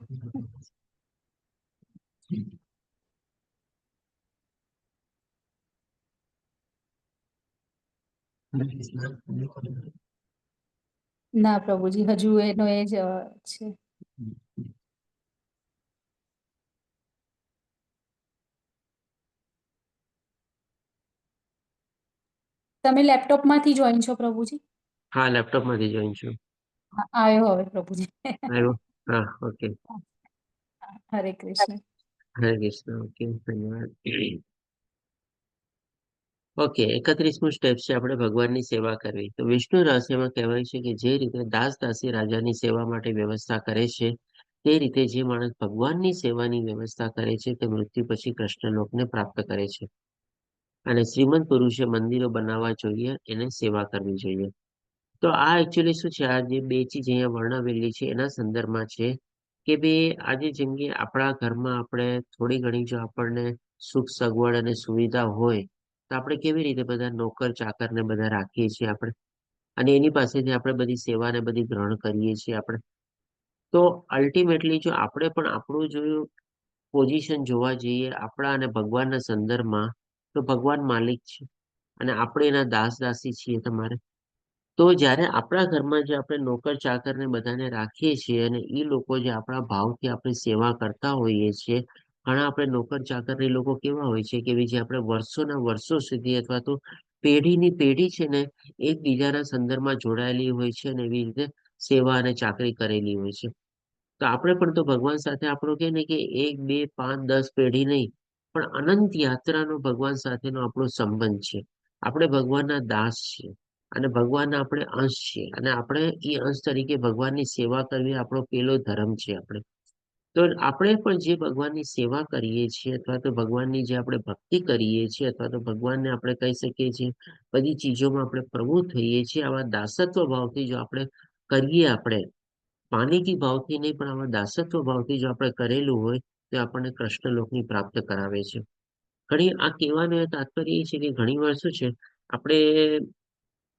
ના પ્રભુજી હજુ એનો એ જ છે. તમે લેપટોપમાંથી જોઈન છો પ્રભુજી? હા, લેપટોપમાંથી જોઈન છું. આવ્યો હવે પ્રભુજી. આવ્યો? હા, ઓકે. હરે કૃષ્ણ. હરે કૃષ્ણ. ઓકે, ધન્યવાદ. ઓકે, 31મું સ્ટેપ છે આપણે ભગવાનની સેવા કરવી. તો વિષ્ણુ રહસ્યમાં કહેવાય છે કે જે રીતે દાસ દાસી રાજાની સેવા માટે વ્યવસ્થા કરે છે તે રીતે જે માણસ ભગવાનની સેવાની વ્યવસ્થા કરે છે તે મૃત્યુ પછી કૃષ્ણલોકને પ્રાપ્ત કરે છે. અને શ્રીમંત પુરુષે મંદિરો બનાવવા જોઈએ, એને સેવા કરવી જોઈએ. તો આ એકચ્યુઅલી શું છે, આ જે બે ચીજ અહીંયા વર્ણવેલી છે એના સંદર્ભમાં છે કે ભાઈ આજે જેમ કે આપણા ઘરમાં આપણે થોડી ઘણી જો આપણને સુખ સગવડ અને સુવિધા હોય તો આપણે કેવી રીતે બધા નોકર ચાકર ને બધા રાખીએ છીએ આપણે, અને એની પાસેથી આપણે બધી સેવા ને બધી ગ્રહણ કરીએ છીએ આપણે. તો અલ્ટિમેટલી જો આપણે પણ આપણું જો પોઝિશન જોવા જઈએ આપણા અને ભગવાનના સંદર્ભમાં, તો ભગવાન માલિક છે અને આપણે એના દાસ દાસી છીએ તમારે. તો જ્યારે આપણા ઘરમાં જે આપણે નોકર ચાકર ને બધાને રાખીએ છીએ અને એ લોકો જે આપણા ભાવથી આપણી સેવા કરતા હોઈએ છીએ, ઘણા આપણે નોકર ચાકર એ લોકો કેવા હોય છે કે જે આપણે વર્ષોના વર્ષો સુધી અથવા તો પેઢીની પેઢી છે ને એકબીજાના સંદર્ભમાં જોડાયેલી હોય છે અને એવી રીતે સેવા અને ચાકરી કરેલી હોય છે. તો આપણે પણ તો ભગવાન સાથે આપણો કે ને કે 1, 2, 5, 10 પેઢી નહીં, પણ અનંત યાત્રાનો ભગવાન સાથેનો આપણો સંબંધ છે. આપણે ભગવાનના દાસ છીએ અને ભગવાનના આપણે અંશ છીએ અને આપણે એ અંશ તરીકે ભગવાનની સેવા કરવી આપણો પેલો ધર્મ છે. તો આપણે પણ જે ભગવાનની સેવા કરીએ છીએ અથવા તો ભગવાનની જે આપણે ભક્તિ કરીએ છીએ અથવા તો ભગવાનને આપણે કહી શકીએ છીએ બધી ચીજોમાં આપણે પ્રવૃત્ત થઈએ છીએ, આવા દાસત્વ ભાવથી જો આપણે કરીએ, આપણે માનીકી ભાવથી નહીં પણ આવા દાસત્વ ભાવથી જો આપણે કરેલું હોય તો આપણને કૃષ્ણલોકની પ્રાપ્ત કરાવે છે. ઘણી આ કહેવાનું એ તાત્પર્ય એ છે કે ઘણી વાર શું છે, આપણે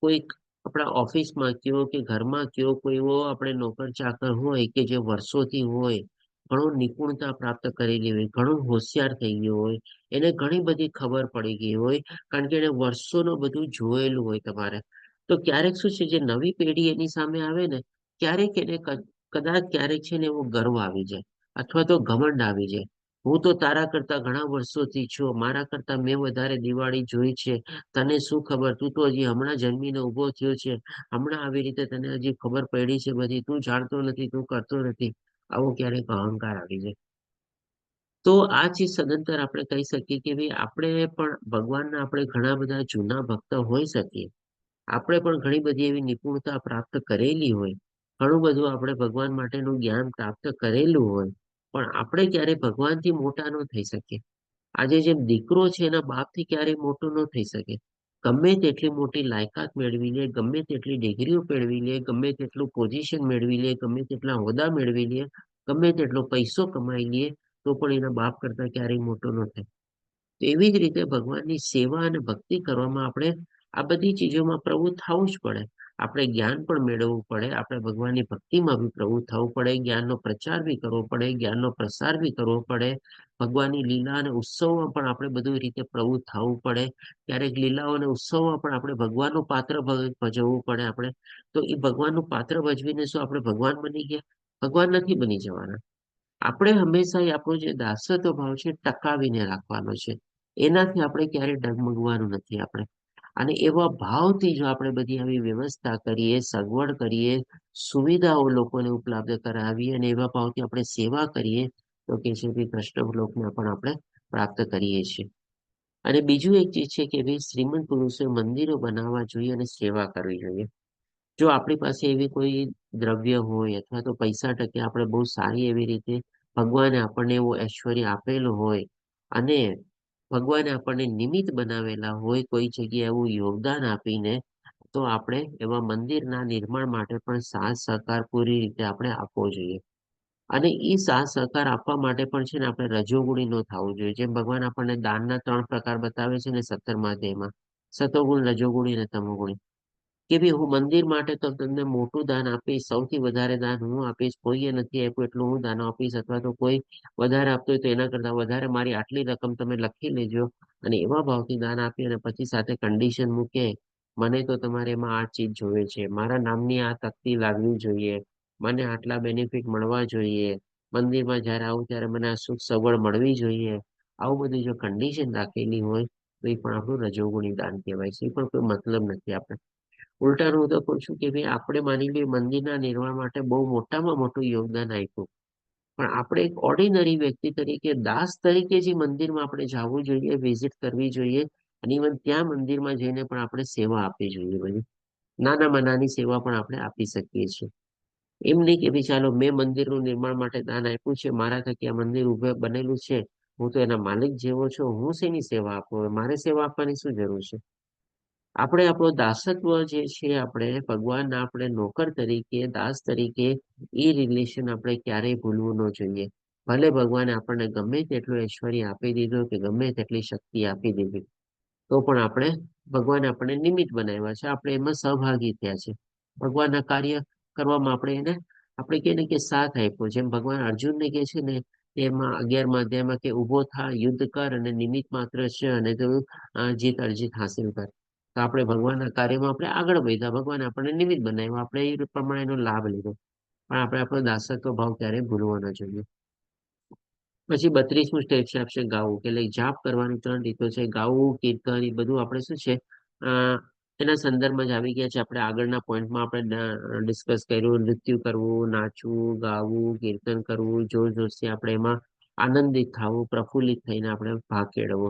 કોઈક આપણા ઓફિસમાં કયો કે ઘરમાં કયો કોઈ એવો આપણે નોકર ચાકર હોય કે જે વર્ષોથી હોય ઘણો નિપુણતા પ્રાપ્ત કરેલી હોય, ઘણો હોશિયાર થઈ ગયો હોય, એને ઘણી બધી ખબર પડી ગઈ હોય, કારણ કે એને વર્ષોનું બધું જોયેલું હોય તમારે. તો ક્યારેક શું છે, જે નવી પેઢી એની સામે આવે ને, ક્યારેક એને કદાચ ક્યારેક છે ને એવો ગર્વ આવી જાય, અથવા તો ઘમંડ આવી જાય. હું તો તારા કરતા ઘણા વર્ષોથી છું, મારા કરતા મેં વધારે દિવાળી જોઈ છે, તને શું ખબર, તું તો હજી હમણાં જન્મીને ઊભો થયો છે, હમણાં આવી રીતે તને હજી ખબર પડી છે બધી, તું જાણતો નથી, તું કરતો નથી. આવો ક્યારેક અહંકાર આવી જાય. તો આ જે સદંતર આપણે કહી શકીએ કે ભાઈ આપણે પણ ભગવાનના આપણે ઘણા બધા જૂના ભક્ત હોઈ શકીએ, આપણે પણ ઘણી બધી એવી નિપુણતા પ્રાપ્ત કરેલી હોય, ઘણું બધું આપણે ભગવાન માટેનું જ્ઞાન પ્રાપ્ત કરેલું હોય, પણ આપણે ક્યારે ભગવાનથી મોટા ન થઈ શકીએ. આજે જેમ દીકરો છે એના બાપથી ક્યારેય મોટો ન થઈ શકે. ગમે તેટલી મોટી લાયકાત મેળવી લે, ગમે તેટલી ડિગ્રીઓ મેળવી લે, ગમે તેટલું પોઝિશન મેળવી લે, ગમે તેટલા હોદ્દા મેળવી લે, ગમે તેટલો પૈસો કમાઈ લે, તો પણ એના બાપ કરતા ક્યારેય મોટો ન થાય. તો એવી જ રીતે ભગવાનની સેવા અને ભક્તિ કરવામાં આપણે આ બધી ચીજોમાં પ્રવૃત્ત થવું જ પડે. આપણે જ્ઞાન પણ મેળવવું પડે, આપણે ભગવાનની ભક્તિમાં બી પ્રવૃત્ત થવું પડે, જ્ઞાનનો પ્રચાર બી કરવો પડે, જ્ઞાનનો પ્રસાર બી કરવો પડે, ભગવાનની લીલા અને ઉત્સવમાં પણ આપણે બધી રીતે પ્રવૃત્ત થવું પડે. ક્યારેક લીલાઓ અને ઉત્સવમાં પણ આપણે ભગવાનનું પાત્ર ભજવવું પડે. આપણે તો એ ભગવાનનું પાત્ર ભજવીને શું આપણે ભગવાન બની ગયા? ભગવાન નથી બની જવાના. આપણે હંમેશા આપણો જે દાસત્વ ભાવ છે ટકાવીને રાખવાનો છે, એનાથી આપણે ક્યારેય ડગમગવાનું નથી. આપણે અને એવા ભાવથી જો આપણે બધી આવી વ્યવસ્થા કરીએ, સગવડ કરીએ, સુવિધાઓ લોકોને ઉપલબ્ધ કરાવીએ અને એવા ભાવથી આપણે સેવા કરીએ, તો કે છે કે કૃષ્ણ લોકને પણ આપણે પ્રાપ્ત કરીએ છીએ. અને બીજું એક ચીજ છે કે ભાઈ શ્રીમંત પુરુષોએ મંદિરો બનાવવા જોઈએ અને સેવા કરવી જોઈએ. જો આપણી પાસે એવી કોઈ દ્રવ્ય હોય અથવા તો પૈસા ટકે આપણે બહુ સારી એવી રીતે ભગવાને આપણને એવો ઐશ્વર્ય આપેલું હોય અને ભગવાને આપણને નિમિત્ત બનાવેલા હોય કોઈ જગ્યાએ એવું યોગદાન આપીને, તો આપણે એવા મંદિરના નિર્માણ માટે પણ સાથ સહકાર પૂરી રીતે આપણે આપવો જોઈએ. અને એ સાથ સહકાર આપવા માટે પણ છે ને આપણે રજોગુણી ન થવું જોઈએ. જેમ ભગવાન આપણને દાનના 3 પ્રકાર બતાવે છે ને 17મા અધ્યાયમાં, સતોગુણ, રજોગુણી અને તમોગુણી, કે ભાઈ હું મંદિર માટે તો તમને મોટું દાન આપીશ, સૌથી વધારે દાન હું આપીશ, કોઈએ નથી આપ્યું એટલું હું દાન આપીશ, અથવા તો કોઈ વધારે આપતો હોય તો એના કરતા વધારે મારી આટલી રકમ તમે લખી લેજો, અને એવા ભાવથી દાન આપી અને પછી સાથે કન્ડિશન મૂકે, મને તો તમારે એમાં આ ચીજ જોવે છે, મારા નામની આ તકતી લાગવી જોઈએ, મને આટલા બેનિફિટ મળવા જોઈએ, મંદિરમાં જયારે આવું ત્યારે મને આ સુખ સગવડ મળવી જોઈએ, આવું બધી જો કન્ડિશન રાખેલી હોય તો એ પણ આપણું રજોગુણી દાન કહેવાય છે. એ પણ કોઈ મતલબ નથી. આપણે ઉલટાનું હું તો કહું છું કે ભાઈ આપણે માની લઈએ મંદિરના નિર્માણ માટે બહુ મોટામાં મોટું યોગદાન આપ્યું, પણ આપણે એક ઓર્ડિનરી વ્યક્તિ તરીકે, દાસ તરીકે જે મંદિરમાં આપણે જવું જોઈએ, વિઝિટ કરવી જોઈએ, અને ઇવન ત્યાં મંદિરમાં જઈને પણ આપણે સેવા આપવી જોઈએ. બધી નાનામાં નાની સેવા પણ આપણે આપી શકીએ છીએ. એમ નહીં કે ભાઈ ચાલો મેં મંદિરનું નિર્માણ માટે દાન આપ્યું છે, મારા થકી આ મંદિર બનેલું છે, હું તો એના માલિક જેવો છું, હું શેની સેવા આપું, મારે સેવા આપવાની શું જરૂર છે? આપણે આપણો દાસત્વ જે છે, આપણે ભગવાનના આપણે નોકર તરીકે, દાસ તરીકે, એ રિલેશન આપણે ક્યારેય ભૂલવું ન જોઈએ. ભલે ભગવાને આપણને ગમે તેટલું ઐશ્વર્ય આપી દીધું કે ગમે તેટલી શક્તિ આપી દીધી, તો પણ આપણે ભગવાને આપણને નિમિત્ત બનાવ્યા છે, આપણે એમાં સહભાગી થયા છે. ભગવાનના કાર્ય કરવામાં આપણે એને આપણે કહીએ ને કે સાથ આપ્યો. જેમ ભગવાન અર્જુનને કહે છે ને, એમાં 11મા અધ્યાયમાં કે ઉભો થા, યુદ્ધ કર અને નિમિત્ત માત્ર છે અને તું જીત અર્જિત હાસિલ કર. તો આપણે ભગવાનના કાર્યમાં આપણે આગળ વધ્યા, ભગવાને આપણને નિમિત્ત બનાવ્યા, આપણે એ પ્રમાણેનો લાભ લીધો, પણ આપણે આપણો દાસત્વ ભાવ ક્યારેય ભૂલવો ન જોઈએ. પછી 32મું સ્ટેપ છે આપશે ગાવું, કે like જાપ કરવાની 3 રીતો છે. ગાવું, કીર્તન, એ બધું આપણે શું છે એના સંદર્ભમાં જ આવી ગયા છે. આપણે આગળના પોઈન્ટમાં આપણે ડિસ્કસ કર્યું, નૃત્ય કરવું, નાચવું, ગાવું, કીર્તન કરવું, જોર જોરથી આપણે એમાં આનંદિત થવું, પ્રફુલ્લિત થઈને આપણે ભાગ કેળવવો.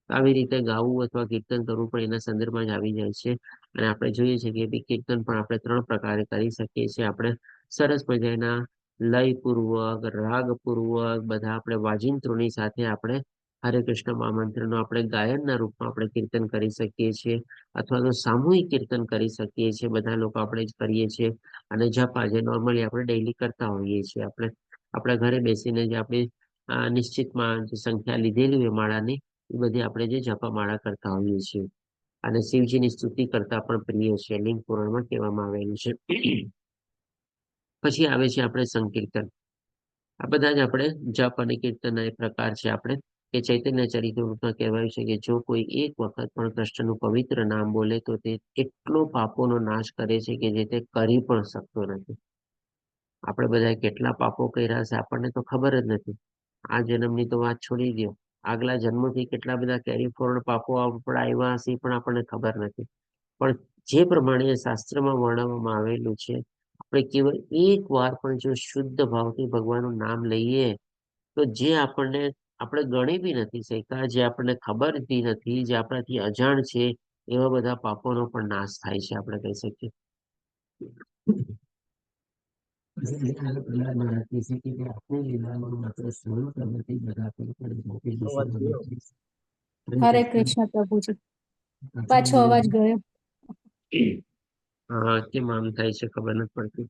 આવી રીતે ગાવું અથવા કીર્તન કરવું પણ એના સંદર્ભમાં જ આવી જાય છે. અને આપણે જોઈએ છીએ કે કીર્તન પણ આપણે 3 પ્રકારે કરી શકીએ છીએ. આપણે સરસ મજાના લયપૂર્વક, રાગપૂર્વક, બધા આપણે વાજિંત્રોની સાથે આપણે હરે કૃષ્ણ મહામંત્રનો આપણે ગાયનના રૂપમાં આપણે કીર્તન કરી શકીએ છીએ, અથવા તો સામૂહિક કીર્તન કરી શકીએ છીએ. બધા લોકો આપણે જ કરીએ છીએ. અને જપ જે નોર્મલી આપણે ડેઈલી કરતા હોઈએ છીએ. આપણે આપણા ઘરે બેસીને જે આપણી નિશ્ચિતમાં જે સંખ્યા લીધેલી હોય માળાની, એ બધી આપણે જે જપમાળા કરતા હોઈએ છીએ. અને શિવજીની સ્તુતિ કરતા પણ પ્રિય છે, લિંગ પુરાણમાં કહેવામાં આવેલું છે. પછી આવે છે આપણે સંકીર્તન. આ બધા જ આપણે જપ અને કીર્તનના એ પ્રકાર છે આપણે કે ચૈતન્ય ચરિત્રમાં કહેવાયું છે કે જો કોઈ એક વખત પણ કૃષ્ણનું પવિત્ર નામ બોલે તો તે એટલો પાપોનો નાશ કરે છે કે જે તે કરી પણ શકતો નથી. આપણે બધા કેટલા પાપો કર્યા છે આપણને તો ખબર જ નથી. આ જન્મની તો વાત છોડી દો, આગલા જન્મથી કેટલા બધા કેરી ફોરવર્ડ પાપો આપણા આવ્યા હશે પણ આપણને ખબર નથી. પણ જે પ્રમાણે શાસ્ત્રમાં વર્ણવવામાં આવેલું છે, આપણે કેવળ એક વાર પણ જો શુદ્ધ ભાવથી ભગવાનનું નામ લઈએ તો જે આપણને આપણે ગણી બી નથી શકતા, જે આપણને ખબર બી નથી, જે આપણાથી અજાણ છે, એવા બધા પાપોનો પણ નાશ થાય છે આપણે કહી શકીએ. હરે કૃષ્ણ પ્રભુજી. પાછો અવાજ ગયો. હા, કેમ આમ થાય છે ખબર નથી પડતી.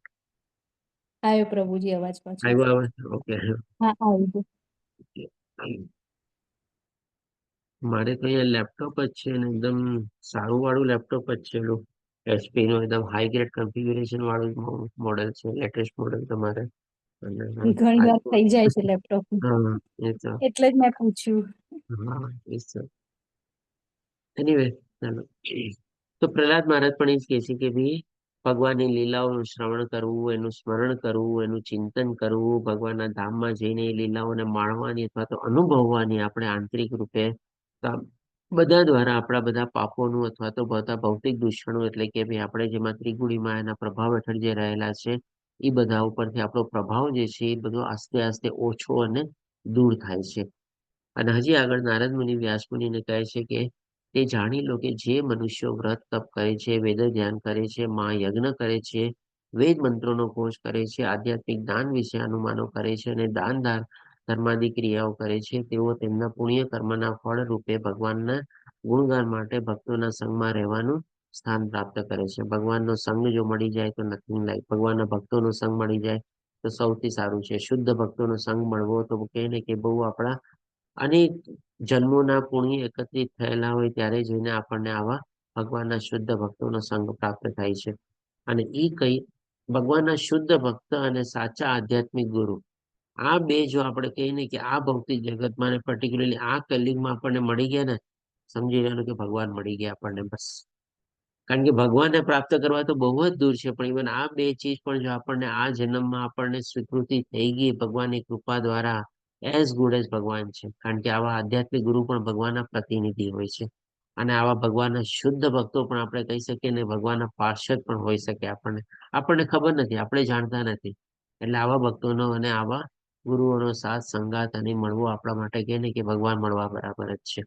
આવ્યો પ્રભુજી અવાજ પાછો. આવ્યો આવે? ઓકે. હા, આવી મારે તો અહીંયા લેપટોપ જ છે ને એકદમ સારું વાળું લેપટોપ જ છે. એનું HP નું એકદમ હાઈ ગ્રેડ કન્ફિગ્યુરેશન વાળું મોડેલ છે, લેટેસ્ટ મોડેલ તમારે. અને ઘણી વાર થઈ જાય છે લેપટોપ. હા, એ તો એટલે જ મેં પૂછ્યું. હા, એ તો એનીવે, ચાલો. તો પ્રહલાદ મહારાજ પણ એ જ કહે છે કે ભાઈ ભગવાનની લીલાઓનું શ્રવણ કરવું, એનું સ્મરણ કરવું, એનું ચિંતન કરવું, ભગવાનના ધામમાં જઈને એ લીલાઓને માણવાની અથવા તો અનુભવવાની આપણે આંતરિક રૂપે બધા દ્વારા આપણા બધા પાપોનું અથવા તો બધા ભૌતિક દૂષણો એટલે કે ભાઈ આપણે જેમાં ત્રિગુણી માયાના પ્રભાવ હેઠળ જે રહેલા છે એ બધા ઉપરથી આપણો પ્રભાવ જે છે એ બધો આસ્તે આસ્તે ઓછો અને દૂર થાય છે. અને હજી આગળ નારદ મુનિ વ્યાસ મુનિને કહે છે કે તે જાણી લો કે જે મનુષ્યો વ્રત તપ કરે છે, વેદ ધ્યાન કરે છે, મહાયજ્ઞ કરે છે, વેદ મંત્રોનો ઘોષ કરે છે, આધ્યાત્મિક દાન વિશે અનુમાનો કરે છે અને દાન ધર્માદી ક્રિયાઓ કરે છે, તેઓ તેમના પુણ્ય કર્મના ફળ રૂપે ભગવાનના ગુણગાન માટે ભક્તોના સંગમાં રહેવાનું સ્થાન પ્રાપ્ત કરે છે. ભગવાનનો સંગ જો મળી જાય તો નથિંગ લાઈક, ભગવાનના ભક્તોનો સંગ મળી જાય તો સૌથી સારું છે. શુદ્ધ ભક્તોનો સંગ મળવો તો કહે ને કે બહુ આપણા અનેક જન્મોના પુણ્ય એકત્રિત થયેલા હોય ત્યારે જઈને આપણને આવા ભગવાનના શુદ્ધ ભક્તોનો સંગ પ્રાપ્ત થાય છે. અને એ કઈ ભગવાનના શુદ્ધ ભક્ત અને સાચા આધ્યાત્મિક ગુરુ, આ બે જો આપણે કહીએ ને કે આ ભૌતિક જગતમાં પર્ટિક્યુલરલી આ કલિયુગમાં આપણને મળી ગયા ને, સમજી લેવાનું કે ભગવાન મળી ગયા આપણને બસ. કારણ કે ભગવાનને પ્રાપ્ત કરવા તો બહુ જ દૂર છે, પણ ઇવન આ બે ચીજ પણ જો આપણને આ જન્મમાં આપણને સ્વીકૃતિ થઈ ગઈ ભગવાનની કૃપા દ્વારા, એઝ ગુડ એઝ ભગવાન છે. કારણ કે આવા આધ્યાત્મિક ગુરુ પણ ભગવાનના પ્રતિનિધિ હોય છે. અને આવા ભગવાનના શુદ્ધ ભક્તો પણ આપણે કહી શકીએ ને ભગવાનના પાર્ષદ પણ હોઈ શકે આપણને ખબર નથી, આપણે જાણતા નથી. એટલે આવા ભક્તોનો અને આવા ગુરુઓનો સાથ સંગાત અને મળવો આપણા માટે કહે ને કે ભગવાન મળવા બરાબર જ છે.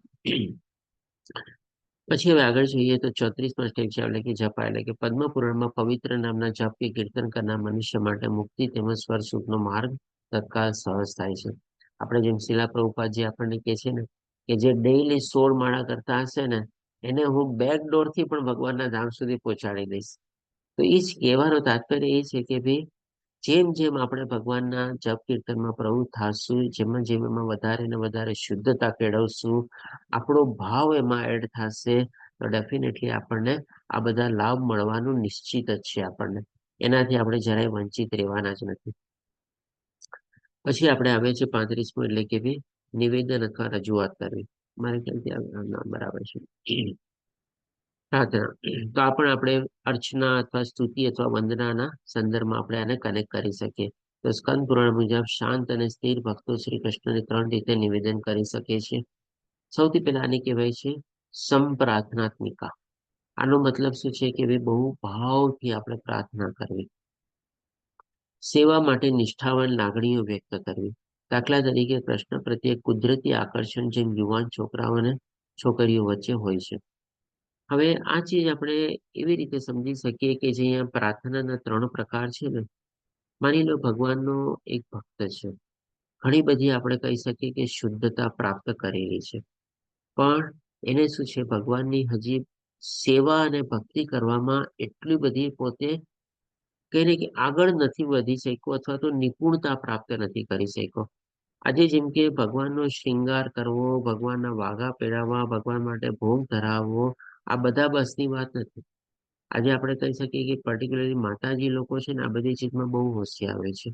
પછી હવે આગળ જોઈએ તો 34મા સ્ટેપ છે એટલે કે જપા, એટલે કે પદ્મ પુરાણમાં પવિત્ર નામના જપ કે કીર્તન કરનાર મનુષ્ય માટે મુક્તિ તેમજ સ્વર સુખનો માર્ગ તત્કાલ સહજ થાય છે. આપણે જેમ શિલા પ્રભુપાદજી આપણને કહે છે ને કે જે ડેઈલી 16 માળા કરતા હશે ને એને હું બેકડોર થી પણ ભગવાનના ધામ સુધી પહોંચાડી દઈશ. તો એ જ કહેવાનો તાત્પર્ય એ છે કે ભાઈ જેમ જેમ આપણે ભગવાનના જપ કીર્તનમાં પ્રવૃત્ત થશું, જેમ એમાં વધારે ને વધારે શુદ્ધતા કેળવશું, આપણો ભાવ એમાં એડ થશે તો ડેફિનેટલી આપણને આ બધા લાભ મળવાનું નિશ્ચિત જ છે. આપણને એનાથી આપણે જરાય વંચિત રહેવાના જ નથી. પછી આપણે આવે છે 35મું એટલે કે ભાઈ નિવેદન અથવા રજૂઆત કરવી. મારે ખ્યાલથી બરાબર છે. પ્રાર્થના તો આપણે અર્ચના અથવા સ્તુતિ અથવા વંદનાના સંદર્ભમાં આપણે આને કનેક્ટ કરી શકીએ. તો સ્કંદ પુરાણ મુજબ શાંત અને સ્થિર ભક્તો શ્રી કૃષ્ણને 3 રીતે નિવેદન કરી શકે છે. સૌથી પહેલા આને કહેવાય છે સંપ્રાર્થનાત્મિકા. આનો મતલબ શું છે કે બહુ ભાવથી આપણે પ્રાર્થના કરવી, સેવા માટે નિષ્ઠાવાન લાગણીઓ વ્યક્ત કરવી. દાખલા તરીકે કૃષ્ણ પ્રત્યે કુદરતી આકર્ષણ જેમ યુવાન છોકરાઓ અને છોકરીઓ વચ્ચે હોય છે. હવે આ ચીજ આપણે એવી રીતે સમજી શકીએ કે જે અહીંયા પ્રાર્થનાના 3 પ્રકાર છે ને, માની લો ભગવાનનો એક ભક્ત છે, ઘણી બધી આપણે કહી શકીએ કે શુદ્ધતા પ્રાપ્ત કરેલી છે, પણ એને શું છે ભગવાનની હજી સેવા અને ભક્તિ કરવામાં એટલી બધી પોતે કહીને કે આગળ નથી વધી શક્યો અથવા તો નિપુણતા પ્રાપ્ત નથી કરી શક્યો. આજે જેમ કે ભગવાનનો શૃંગાર કરવો, ભગવાનના વાઘા પહેરાવવા, ભગવાન માટે ભોગ ધરાવવો, આ બધા બસની વાત નથી. આજે આપણે કહી શકીએ કે પર્ટિક્યુલરલી માતાજી લોકો છે ને આ બધી ચીજમાં બહુ હોશિયાર હોય છે.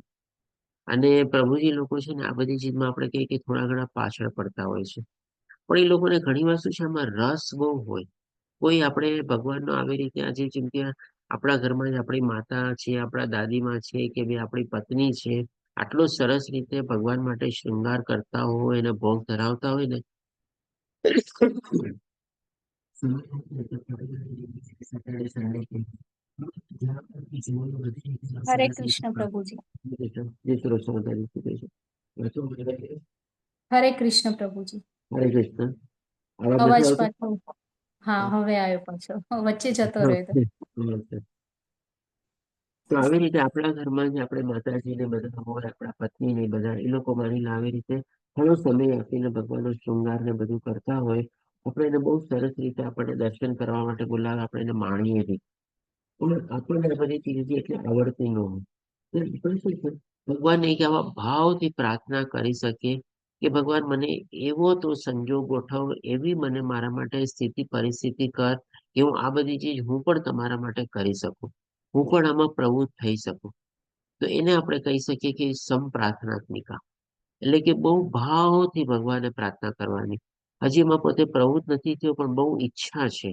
અને પ્રભુજી લોકો છે ને આ બધી ચીજમાં આપણે કહીએ કે થોડા ઘણા પાછળ પડતા હોય છે. પણ એ લોકોને ઘણી વાર શું છે આમાં રસ બહુ હોય. કોઈ આપણે ભગવાનનો આવી રીતે આજે જેમ કે આપણા ઘરમાં જ આપણી માતા છે, આપણા દાદીમાં છે કે ભાઈ આપણી પત્ની છે, આટલો સરસ રીતે ભગવાન માટે શૃંગાર કરતા હોય અને ભોગ ધરાવતા હોય ને હરે કૃષ્ણ પ્રભુજી. હરે કૃષ્ણ પ્રભુજી. હરે કૃષ્ણ. અવાજ નથી અવાજ આવતો? પાછો હા હવે આવ્યો પાછો, વચ્ચે જતો રહ્યો હતો. તો આવી રીતે આપણા ઘરમાં જ આપણે માતાજીને બધા હોય, આપણા પત્ની ને બધા એ લોકો માની લો આવી રીતે ઘણો સમય આપીને ભગવાનનો શૃંગાર ને બધું કરતા હોય, આપણે એને બહુ સરસ રીતે આપણને દર્શન કરવા માટે બોલાવે, આપણે એને માણીએ છીએ. પણ આપણને આ બધી ચીજો એટલી આવડતી ન હોય. તો આપણે શું છે ભગવાનને એક આવા ભાવથી પ્રાર્થના કરી શકીએ કે ભગવાન મને એવો તો સંજોગ ગોઠવ, એવી મને મારા માટે સ્થિતિ પરિસ્થિતિ કર કે હું આ બધી ચીજ હું પણ તમારા માટે કરી શકું, હું પણ આમાં પ્રવૃત્ત થઈ શકું. તો એને આપણે કહી શકીએ કે સંપ્રાર્થનાત્મિકા, એટલે કે બહુ ભાવથી ભગવાનને પ્રાર્થના કરવાની. હજી એમાં પોતે પ્રવૃત્ત નથી થયો પણ બહુ ઈચ્છા છે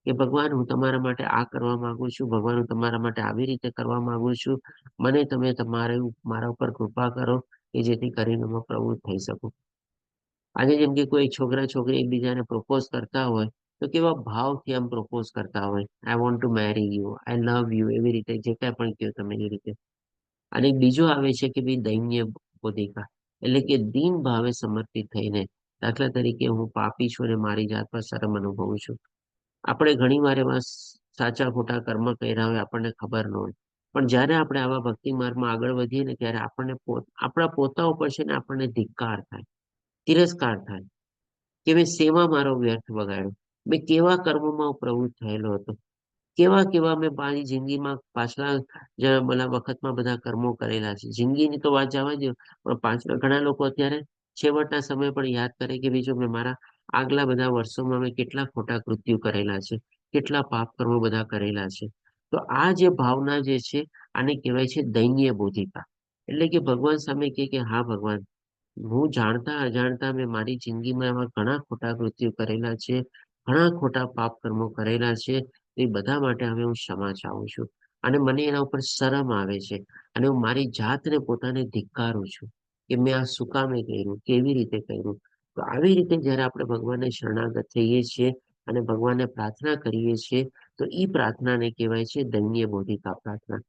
કે ભગવાન હું તમારા માટે આ કરવા માંગુ છું, ભગવાન હું તમારા માટે આવી રીતે કરવા માંગુ છું, મને તમે મારા ઉપર કૃપા કરો કે જેથી કરીને હું પ્રવૃત્ત થઈ શકું. આજે જેમ કે કોઈ છોકરા છોકરી એકબીજાને પ્રપોઝ કરતા હોય તો કેવા ભાવથી આમ પ્રપોઝ કરતા હોય, I want to marry you, I love you, એવી રીતે જે કાંઈ પણ કહો તમે એ રીતે. અને બીજો આવે છે કે ભાઈ દૈન્ય બોધિકા, એટલે કે દીન ભાવે સમર્પિત થઈને, દાખલા તરીકે હું પાપી છું અને મારી જાત પર શરમ અનુભવું છું. આપણે ઘણી વાર એવા સાચા ખોટા કર્મ કર્યા હોય આપણને ખબર ન હોય, પણ જ્યારે આપણે આવા ભક્તિ માર્ગમાં આગળ વધીએ ને ત્યારે આપણને આપણા પોતા ઉપર છે ને આપણને ધિક્કાર થાય, તિરસ્કાર થાય કે મેં શેમાં મારો વ્યર્થ બગાડ્યો, મેં કેવા કર્મોમાં પ્રવૃત્ત થયેલો હતો, કેવા કેવા મેં મારી જિંદગીમાં પાછલા વખતમાં બધા કર્મો કરેલા છે. જિંદગીની તો વાત જવા દો, પણ પાછળ ઘણા લોકો અત્યારે છેવટના સમય પણ યાદ કરે કે બીજું મેં મારા આગલા બધા વર્ષોમાં મેં કેટલા ખોટા કૃત્યો કરેલા છે, કેટલા પાપ કર્મો બધા કરેલા છે. તો આ જે ભાવના જે છે આને કહેવાય છે દૈન્ય બોધિકા. એટલે કે ભગવાન સામે કે હા ભગવાન, હું જાણતા અજાણતા મેં મારી જિંદગીમાં એવા ઘણા ખોટા કૃત્યો કરેલા છે, ઘણા ખોટા પાપ કર્મો કરેલા છે, એ બધા માટે હવે હું ક્ષમા ચાહું છું. અને મને એના ઉપર શરમ આવે છે અને હું મારી જાતને પોતાને ધિક્કારું છું કે મેં આ શું કામે કર્યું, કેવી રીતે કર્યું. તો આવી રીતે જયારે આપણે ભગવાનને શરણાગત થઈએ છીએ અને ભગવાનને પ્રાર્થના કરીએ છીએ તો એ પ્રાર્થનાને કહેવાય છે દૈન્ય બોધિકા પ્રાર્થના.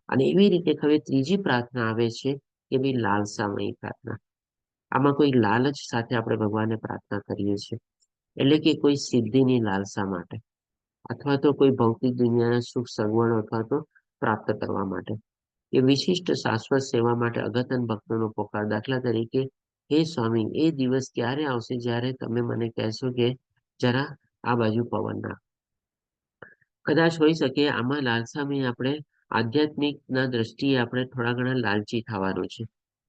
અને એવી રીતે હવે ત્રીજી પ્રાર્થના આવે છે કે ભાઈ લાલસામયી પ્રાર્થના. આમાં કોઈ લાલચ સાથે આપણે ભગવાનને પ્રાર્થના કરીએ છીએ, એટલે કે કોઈ સિદ્ધિની લાલસા માટે, અથવા તો કોઈ ભૌતિક દુનિયાના સુખ સગવડો અથવા તો પ્રાપ્ત કરવા માટે, એ વિશિષ્ટ શાશ્વત સેવા માટે અગત્યના ભક્તોનો પોકાર. દાખલા તરીકે, હે સ્વામી, એ દિવસ ક્યારે આવશે જ્યારે તમે મને કહેશો કે જરા આ બાજુ પવન નાખ. કદાચ હોઈ શકે આમાં લાલસામાં આપણે આધ્યાત્મિકના દ્રષ્ટિએ આપણે થોડા ઘણા લાલચી થવાનું છે,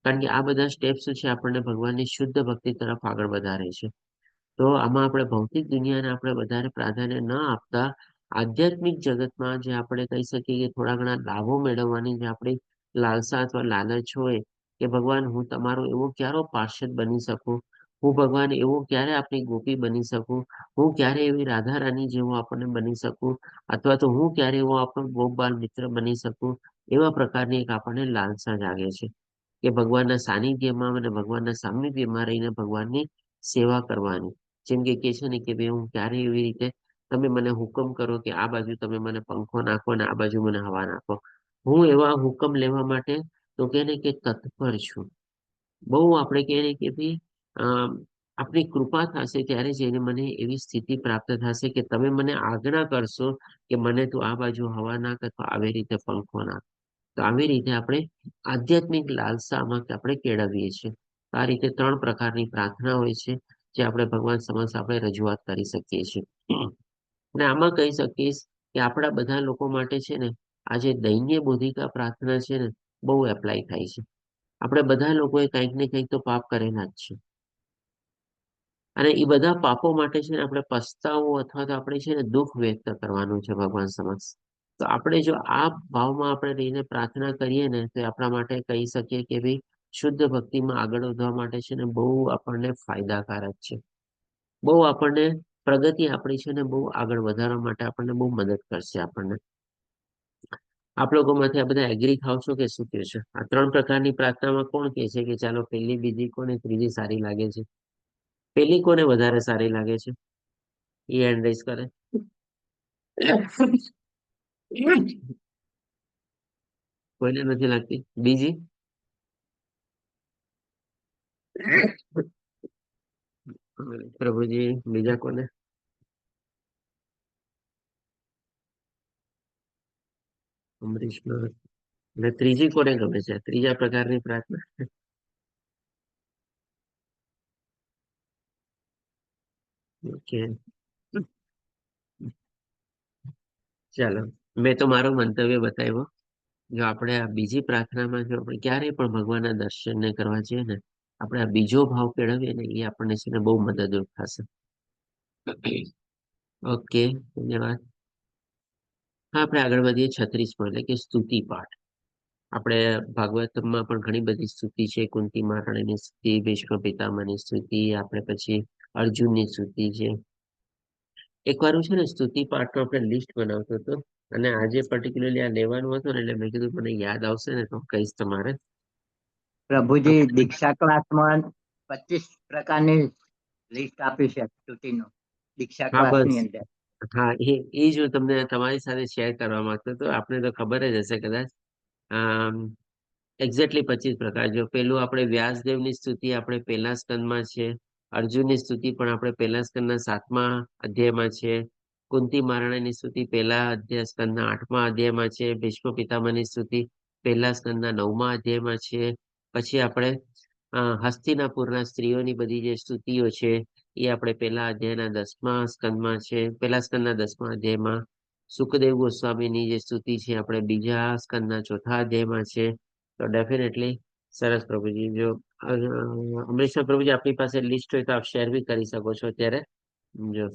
કારણ કે આ બધા સ્ટેપ્સ છે આપણને ભગવાનની શુદ્ધ ભક્તિ તરફ આગળ વધારે છે. તો આમાં આપણે ભૌતિક દુનિયાને આપણે વધારે પ્રાધાન્ય ન આપતા આધ્યાત્મિક જગતમાં જે આપણે કહી શકીએ કે થોડા ઘણા લાભો મેળવવાની જે આપણી લાલસા અથવા લાલચ હોય કે ભગવાન હું તમારો એવો ક્યારો પાર્ષદ બની શકું, હું ભગવાન એવો ક્યારે આપણી ગોપી બની શકું, હું ક્યારે એવી રાધા રાની જેવો આપણને બની શકું, અથવા તો હું ક્યારે એવો આપણો ગોપબાલ મિત્ર બની શકું. એવા પ્રકારની એક આપણને લાલસા જાગે છે કે ભગવાનના સાનિધ્યમાં અને ભગવાનના સામિધ્યમાં રહીને ભગવાનની સેવા કરવાની. જેમ કે છે ને કે ભાઈ હું ક્યારે એવી રીતે તમે મને હુકમ કરો કે આ બાજુ તમે મને પંખો નાખો અને આ બાજુ મને હવા નાખો, હું એવા હુકમ લેવા માટે તો કે ને કે તત્પર છું. બહુ આપણે કહે ને કે ભાઈ આપણી કૃપા થશે ત્યારે જઈને મને એવી સ્થિતિ પ્રાપ્ત થશે કે તમે મને આજ્ઞા કરશો કે મને તું આ બાજુ હવા નાખ અથવા આવી રીતે પંખો નાખ. તો આવી રીતે આપણે આધ્યાત્મિક લાલસામાં આપણે કેળવીએ છીએ. આ રીતે 3 પ્રકારની પ્રાર્થના હોય છે જે આપણે ભગવાન સમક્ષ આપણે રજૂઆત કરી શકીએ છીએ. અને આમાં કહી શકીશ કે આપણા બધા લોકો માટે છે ને આ જે દૈન્ય બોધિકા પ્રાર્થના છે ને બહુ એપ્લાય થાય છે. આપણે બધા લોકોએ કંઈક ને કંઈક તો પાપ કરેલા જ છે, અને એ બધા પાપો માટે છે ને આપણે પસ્તાવો અથવા તો આપણે છે ને દુઃખ વ્યક્ત કરવાનું છે ભગવાન સમક્ષ. તો આપણે જો આ ભાવમાં આપણે રહીને પ્રાર્થના કરીએ ને તો આપણા માટે કહી શકીએ કે ભાઈ શુદ્ધ ભક્તિમાં આગળ વધવા માટે છે ને બહુ આપણને ફાયદાકારક છે. બહુ આપણને પ્રગતિ આપણી છે ને બહુ આગળ વધારવા માટે આપણને બહુ મદદ કરશે આપણને. આપ લોકોમાંથી આ બધા એગ્રી થાવ છો કે શું કહે છે? આ 3 પ્રકારની પ્રાર્થનામાં કોણ કહે છે કે ચાલો પહેલી, બીજી કોને, ત્રીજી સારી લાગે છે? પહેલી કોને વધારે સારી લાગે છે? એ હેન્ડ રેઝ કરે. કોઈને નથી લાગતી. બીજી? પ્રભુજી, બીજા કોને? અમરીશ અને ત્રીજી કોને ગમે છે? ત્રીજા પ્રકારની પ્રાર્થના. ઓકે, ચાલો મેં તો મારો મંતવ્ય બતાવ્યો. જો આપણે આ બીજી પ્રાર્થનામાં જો આપણે ક્યારેય પણ ભગવાનના દર્શનને કરવા જઈએ ને, આપણે આ બીજો ભાવ કેળવીએ ને એ આપણને છે ને બહુ મદદરૂપ થશે. ઓકે, ધન્યવાદ. હા, આપણે આગળ વધીએ 36મો, એટલે કે સ્તુતિ પાઠ. આપણે ભાગવતમાં પણ ઘણી બધી સ્તુતિ છે. કુંતી મહારાણીની સ્તુતિ, ભીષ્મ પિતામહની સ્તુતિ, આપણે પછી અર્જુનની સ્તુતિ છે. એકવાર છે ને સ્તુતિ પાઠનો આપણે લિસ્ટ બનાવતો હતો, અને આજે પર્ટિક્યુલરલી આ લેવાનું હતું ને એટલે મેં કીધું મને યાદ આવશે ને તો કહીશ તમારે. પ્રભુજી દીક્ષા ક્લાસમાં 25 પ્રકારની લિસ્ટ આપી છે સ્તુતિનું, દીક્ષા હા ક્લાસની બસ, અંદર. હા એ જ હું તમને તમારી સાથે શેર કરવા માંગતો હતો. આપને તો ખબર જ હશે કદાચ. એક્ઝેક્ટલી 25 પ્રકાર. જો પેલું આપણે વ્યાસદેવની સ્તુતિ આપણે પહેલા સ્કંદમાં છે. અર્જુનની સ્તુતિ પણ આપણે પહેલા સ્કંદના 7મા અધ્યાયમાં છે. કુંતી મહારાણીની સ્તુતિ પહેલા અધ્યાય સ્કંદના 8મા અધ્યાયમાં છે. ભીષ્મ પિતામહની સ્તુતિ પહેલા સ્કંદના 9મા અધ્યાયમાં છે. પછી આપણે હસ્તિનાપુરના સ્ત્રીઓની બધી જે સ્તુતિઓ છે એ આપણે પહેલા અધ્યાયના 10મા સ્કંદમાં છે. પહેલા સ્કંદના 10મા અધ્યાયમાં. સુખદેવ ગોસ્વામીની જે સ્તુતિ છે આપણે બીજા સ્કંદના 4થા અધ્યાયમાં છે. તો ડેફિનેટલી સરસ પ્રભુજી. જો અમરીશ પ્રભુજી આપની પાસે લિસ્ટ હોય તો આપ શેર બી કરી શકો છો અત્યારે. જો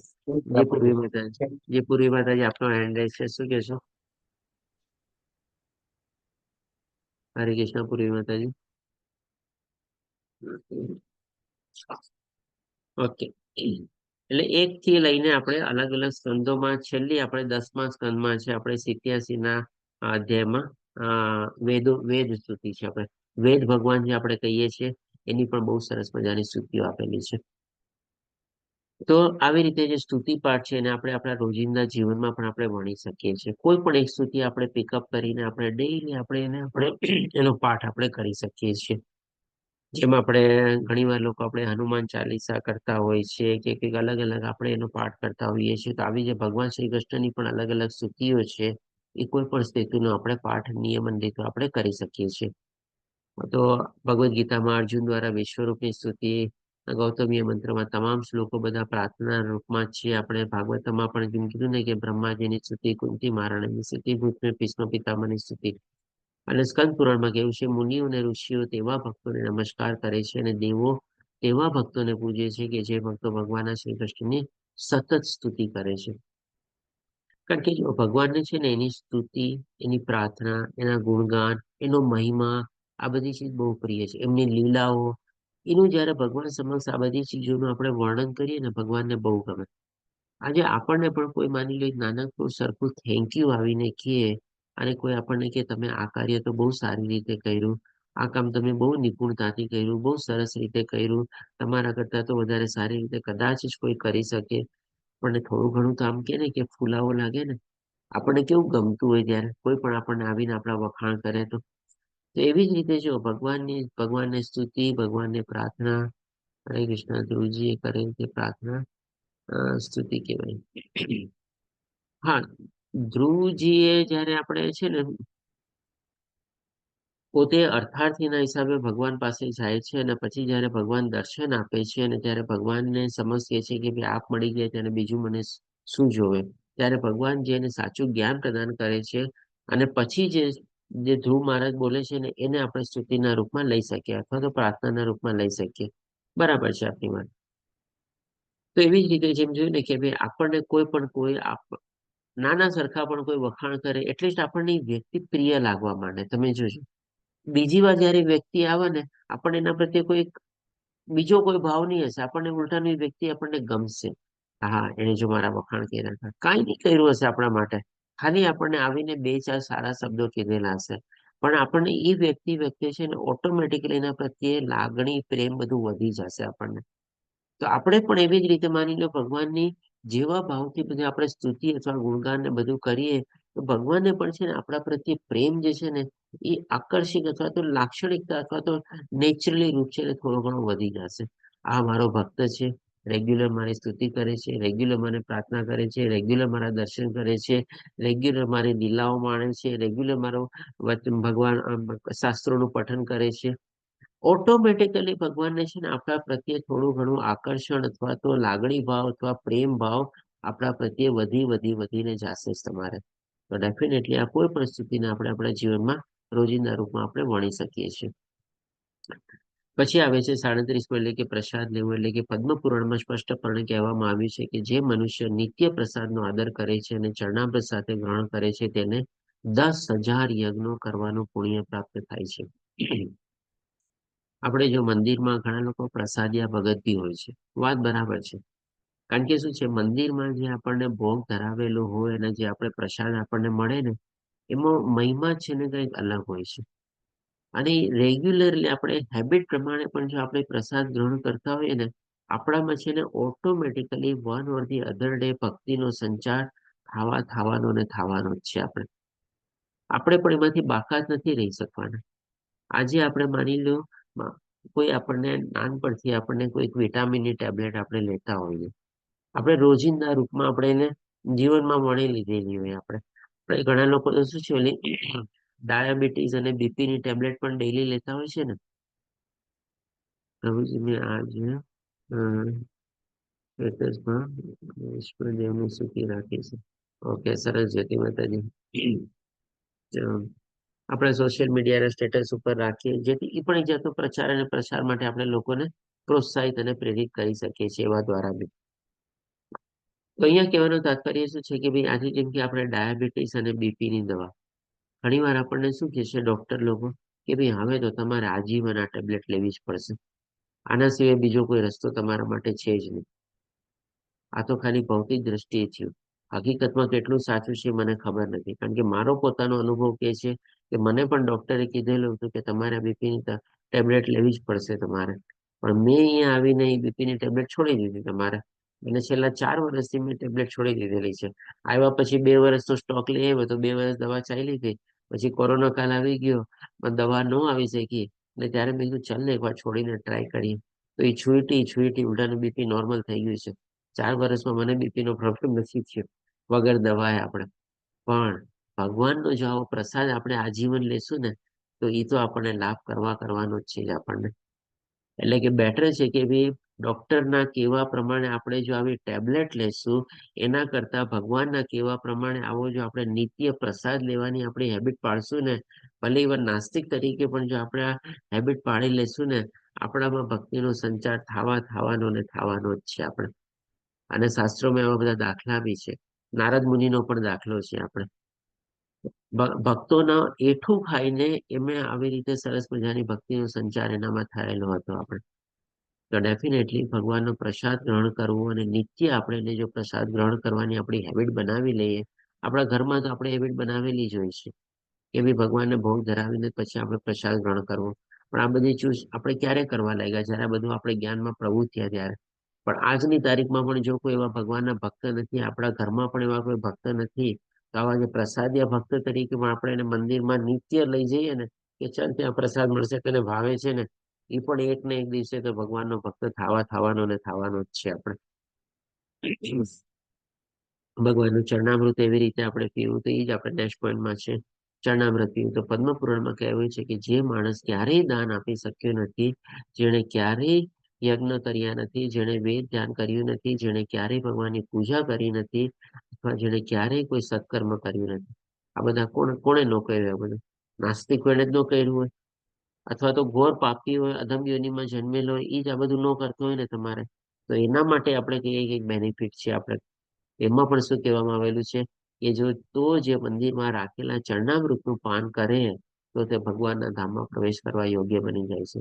જે પૂર્વી માતાજી આપનો હેન્ડ રેઝ છે, શું કહેશો? હરે કૃષ્ણ પૂર્વી માતાજી. ઓકે, એટલે 1 થી લઈને આપણે અલગ અલગ સ્કંદોમાં છેલ્લી આપણે 10મા સ્કંદમાં છે આપણે 87ના અધ્યાયમાં વેદ સ્તુતિ છે. આપણે વેદ ભગવાન જે આપણે કહીએ છીએ એની પણ બહુ સરસ મજાની સ્તુતિઓ આપેલી છે. તો આવી રીતે જે સ્તુતિ પાઠ છે એને આપણે આપણા રોજિંદા જીવનમાં પણ આપણે વણી શકીએ છીએ. કોઈ પણ એક સ્તુતિ આપણે પિકઅપ કરીને આપણે ડેઈલી આપણે એનો પાઠ આપણે કરી શકીએ છીએ. જેમાં આપણે ઘણીવાર લોકો આપણે હનુમાન ચાલીસા કરતા હોય છે કે કંઈક અલગ અલગ આપણે એનો પાઠ કરતા હોઈએ છીએ. તો આવી જે ભગવાન શ્રી કૃષ્ણની પણ અલગ અલગ સ્તુતિઓ છે એ કોઈ પણ સ્થિતિનો આપણે પાઠ નિયમન રીતે આપણે કરી શકીએ છીએ. તો ભગવદ્ ગીતામાં અર્જુન દ્વારા વિશ્વરૂપની સ્તુતિ, ગૌતમીય મંત્રમાં તમામ શ્લોકો બધા પ્રાર્થના રૂપમાં જ છે. આપણે ભાગવતમાં પણ જેમ કીધું ને કે બ્રહ્માજીની સ્તુતિ, કુંતી મહારાણીની સ્તુતિ, ભીષ્મ પિતામહની સ્તુતિ, અને સ્કંદ પુરાણમાં કેવું છે મુનિઓ અને ઋષિઓ તેવા ભક્તોને નમસ્કાર કરે છે અને દેવો તેવા ભક્તોને પૂજે છે કે જે ભક્તો ભગવાનના શ્રી કૃષ્ણની સતત સ્તુતિ કરે છે. કારણ કે જો ભગવાનને છે ને એની સ્તુતિ, એની પ્રાર્થના, એના ગુણગાન, એનો મહિમા આ બધી ચીજ બહુ પ્રિય છે. એમની લીલાઓ, એનું જયારે ભગવાન સમક્ષ આ બધી ચીજોનું આપણે વર્ણન કરીએ ને ભગવાનને બહુ ગમે. આજે આપણને પણ કોઈ માની લો એક નાનકડું સરખું થેન્ક યુ આવીને કહે, અને કોઈ આપણને કે તમે આ કાર્ય તો બહુ સારી રીતે કર્યું, આ કામ તમે બહુ નિપુણતાથી કર્યું, બહુ સરસ રીતે કર્યું, તમારા કરતા તો વધારે સારી રીતે કદાચ જ કોઈ કરી શકે. આપણને થોડું ઘણું તો આમ કે ને કે ફૂલાવો લાગે ને, આપણને કેવું ગમતું હોય ત્યારે કોઈ પણ આપણને આવીને આપણા વખાણ કરે તો એવી જ રીતે જો ભગવાનની સ્તુતિ, ભગવાનની પ્રાર્થના, હરે કૃષ્ણ ધ્રુવજીએ કરે તે પ્રાર્થના સ્તુતિ કહેવાય. હા, ધ્રુવજીએ જયારે આપણે છે ને પોતે અર્થાર્થીના હિસાબે ભગવાન પાસે જાય છે અને પછી જયારે ભગવાન દર્શન આપે છે અને ત્યારે ભગવાનને સમજે છે કે ભાઈ આપ મળી ગયા ત્યારે બીજું મને શું જોવે, ત્યારે ભગવાન જેને સાચું જ્ઞાન પ્રદાન કરે છે અને પછી જે ધ્રુવ મહારાજ બોલે છે ને એને આપણે સ્તુતિના રૂપમાં લઈ શકીએ અથવા તો પ્રાર્થનાના રૂપમાં લઈ શકીએ. બરાબર છે આપની વાત. તો એવી જ રીતે જેમ જોયું ને કે ભાઈ આપણને કોઈ નાના સરખા પણ કોઈ વખાણ કરે એટલીસ્ટ આપણને વ્યક્તિ પ્રિય લાગવા માંડે. તમે જોજો બીજી વાર જયારે વ્યક્તિ આવે ને આપણને એના પ્રત્યે કોઈ બીજો કોઈ ભાવ નહીં હશે. આપણને ઉલટાનું એ વ્યક્તિ આપણને ગમશે. હા, એને જો મારા વખાણ કર્યા હતા, કાંઈ નહીં કર્યું હશે આપણા માટે, ખાલી આપણને આવીને 2-4 સારા શબ્દો કીધેલા હશે, પણ આપણને એ વ્યક્તિ છે ને ઓટોમેટિકલી એના પ્રત્યે લાગણી, પ્રેમ બધું વધી જશે આપણને. તો આપણે પણ એવી જ રીતે માની લો ભગવાનની જેવા ભાવથી બધી આપણે સ્તુતિ અથવા ગુણગાન ને બધું કરીએ, તો ભગવાનને પણ છે ને આપણા પ્રત્યે પ્રેમ જે છે ને એ આકર્ષિત અથવા તો લાક્ષણિકતા અથવા તો નેચરલી રૂપ છે ને થોડો ઘણો વધી જશે. આ મારો ભક્ત છે, રેગ્યુલર મારી સ્તુતિ કરે છે, રેગ્યુલર મને પ્રાર્થના કરે છે, રેગ્યુલર મારા દર્શન કરે છે, રેગ્યુલર મારી લીલાઓ માણે છે, રેગ્યુલર મારો ભગવાન શાસ્ત્રોનું પઠન કરે છે. ઓટોમેટિકલી ભગવાનને છે ને આપણા પ્રત્યે થોડું ઘણું આકર્ષણ અથવા તો લાગણી ભાવ અથવા પ્રેમ ભાવ આપણા પ્રત્યે વધીને જશે જ તમારે. તો ડેફિનેટલી આ કોઈ પણ સ્થિતિને આપણે આપણા જીવનમાં રોજિંદા રૂપમાં આપણે વણી શકીએ છીએ. પછી આવે છે 37 એટલે કે પ્રસાદ લેવો. એટલે કે પદ્મપુરાણમાં સ્પષ્ટપણે કહેવામાં આવ્યું છે કે જે મનુષ્ય નિત્ય પ્રસાદનો આદર કરે છે અને ચરણામૃત સાથે ગ્રહણ કરે છે તેને 10,000 યજ્ઞો કરવાનું પુણ્ય પ્રાપ્ત થાય છે. આપણે જો મંદિરમાં ઘણા લોકો પ્રસાદિયા ભગત બી હોય છે, વાત બરાબર છે. કારણ કે શું છે, મંદિરમાં જે આપણને ભોગ ધરાવેલો હોય અને જે આપણે પ્રસાદ આપણને મળે ને એમાં મહિમા છે ને કંઈક અલગ હોય છે. અને રેગ્યુલરલી આપણે હેબિટ પ્રમાણે પણ જો આપણે પ્રસાદ ગ્રહણ કરતા હોઈએ ને, આપણામાં છે ને automatically one or the other day ભક્તિનો સંચાર થવાનો જ છે. આપણે પણ એમાંથી બાકાત નથી રહી શકવાના. આજે આપણે માની લો કોઈ આપણને નાનપણથી આપણને કોઈક વિટામિનની ટેબ્લેટ આપણે લેતા હોઈએ, આપણે રોજિંદા રૂપમાં આપણે એને જીવનમાં વણી લીધેલી હોય. આપણે ઘણા લોકો તો શું છે ઓલી ડાયાબિટીસ અને બીપીની ટેબ્લેટ પણ ડેઈલી લેતા હોય છે ને. પ્રભુજી મેં આજે ઈશ્વરદેવને સુખી રાખી છે. ઓકે, સરસ જ્યોતિ માતાજી. આપણે સોશિયલ મીડિયાના સ્ટેટસ ઉપર રાખીએ, જેથી એ પણ એક જાતનો પ્રચાર અને પ્રસાર માટે આપણે લોકોને પ્રોત્સાહિત અને પ્રેરિત કરી શકીએ છીએ એવા દ્વારા બી. તો અહીંયા કહેવાનું તાત્પર્ય શું છે કે ભાઈ આજે જેમ કે આપણે ડાયાબિટીસ અને બીપીની દવા, ઘણી વાર આપણને શું કહે છે ડોક્ટર લોકો કે ભાઈ હવે તો તમારે આજીવન આ ટેબ્લેટ લેવી જ પડશે, આના સિવાય બીજો કોઈ રસ્તો તમારા માટે છે જ નહીં. આ તો ખાલી ભૌતિક દ્રષ્ટિએ થયું. હકીકતમાં કેટલું સાચું છે મને ખબર નથી, કારણ કે મારો પોતાનો અનુભવ કહે છે કે મને પણ ડોક્ટરે કીધેલું હતું કે તમારે બીપીની ટેબ્લેટ લેવી જ પડશે તમારે, પણ મેં અહીંયા આવીને બીપીની ટેબ્લેટ છોડી દીધી તમારે. અને છેલ્લા 4 વર્ષથી મેં ટેબ્લેટ છોડી દીધેલી છે. આવ્યા પછી 2 વર્ષનો સ્ટોક લઈ આવ્યો તો 2 વર્ષ દવા ચાલી ગઈ. પછી કોરોના કાલ આવી ગયો, પણ દવા ન આવી શકી, એટલે ત્યારે મેં કીધું ચાલ ને એકવાર છોડીને ટ્રાય કરીએ. તો એ છુઈટી ઉલટાનું બીપી નોર્મલ થઈ ગયું છે. 4 વર્ષમાં મને બીપીનો પ્રોબ્લેમ નથી થયો વગર દવાએ આપણે. પણ ભગવાનનો જો આવો પ્રસાદ આપણે આજીવન લેશું ને, તો એ તો આપણને લાભ કરવાનો જ છે જ આપણને. એટલે કે બેટર છે કે ભાઈ ડોક્ટરના કહેવા પ્રમાણે આપણે જો આવી ટેબ્લેટ લેશું, એના કરતા ભગવાનના કહેવા પ્રમાણે આવો જો આપણે નિત્ય પ્રસાદ લેવાની આપણી હેબિટ પાડશું ને, ભલે એવા નાસ્તિક તરીકે પણ જો આપણે આ હેબિટ પાડી લેશું ને, આપણામાં ભક્તિનો સંચાર થવાનો જ છે આપણે. અને શાસ્ત્રોમાં એવા બધા દાખલા બી છે. નારદ મુનિનો પણ દાખલો છે. આપણે ભક્તોના એઠું ખાઈને એમને આવી રીતે સરસ મજાની ભક્તિનો સંચાર એનામાં થયેલો હતો. આપણે તો ડેફિનેટલી ભગવાનનો પ્રસાદ ગ્રહણ કરવો અને નિત્ય આપણે એને જો પ્રસાદ ગ્રહણ કરવાની આપણી હેબિટ બનાવી લઈએ, આપણા ઘરમાં તો આપણે હેબિટ બનાવેલી જ હોય છે કે ભાઈ ભગવાનને ભોગ ધરાવીને પછી આપણે પ્રસાદ ગ્રહણ કરવો. પણ આ બધી ચૂઝ આપણે ક્યારે કરવા લાગ્યા? જ્યારે આ બધું આપણે જ્ઞાનમાં પ્રવૃત્ત થયા ત્યારે. પણ આજની તારીખમાં પણ જો કોઈ એવા ભગવાનના ભક્ત નથી, આપણા ઘરમાં પણ એવા કોઈ ભક્ત નથી, તો આવા જે પ્રસાદીય ભક્ત તરીકે પણ આપણે એને મંદિરમાં નિત્ય લઈ જઈએ ને, કે ચાલ ત્યાં પ્રસાદ મળશે, તને ભાવે છે ને, એ પણ એક ને એક દિવસે તો ભગવાનનો ભક્ત થવાનો જ છે આપણે. ભગવાનનું ચરણામૃત એવી રીતે આપણે પીવું, તો એ જ આપણે નેક્સ્ટ પોઈન્ટમાં છે. ચરણામૃત પીવું તો પદ્મપુરાણમાં કહેવાયું છે કે જે માણસ ક્યારેય દાન આપી શક્યો નથી, જેણે ક્યારેય યજ્ઞ કર્યા નથી, જેણે વેદ ધ્યાન કર્યું નથી, જેણે ક્યારેય ભગવાનની પૂજા કરી નથી, અથવા જેણે ક્યારેય કોઈ સત્કર્મ કર્યું નથી. આ બધા કોણે ન કર્યું? આ બધું નાસ્તિક એને જ ન કર્યું હોય, અથવા તો ઘોર પાપી હોય, અધમ યોનિમાં જન્મેલો હોય, એ જ આ બધું ન કરતો હોય ને તમારે, તો એના માટે આપણે કહીએ કે બેનિફિટ છે. આપણે એમાં પણ શું કહેવામાં આવેલું છે કે જે મંદિરમાં રાખેલા ચરણામૃતનું પાન કરે, તો તે ભગવાનના ધામમાં પ્રવેશ કરવા યોગ્ય બની જાય છે.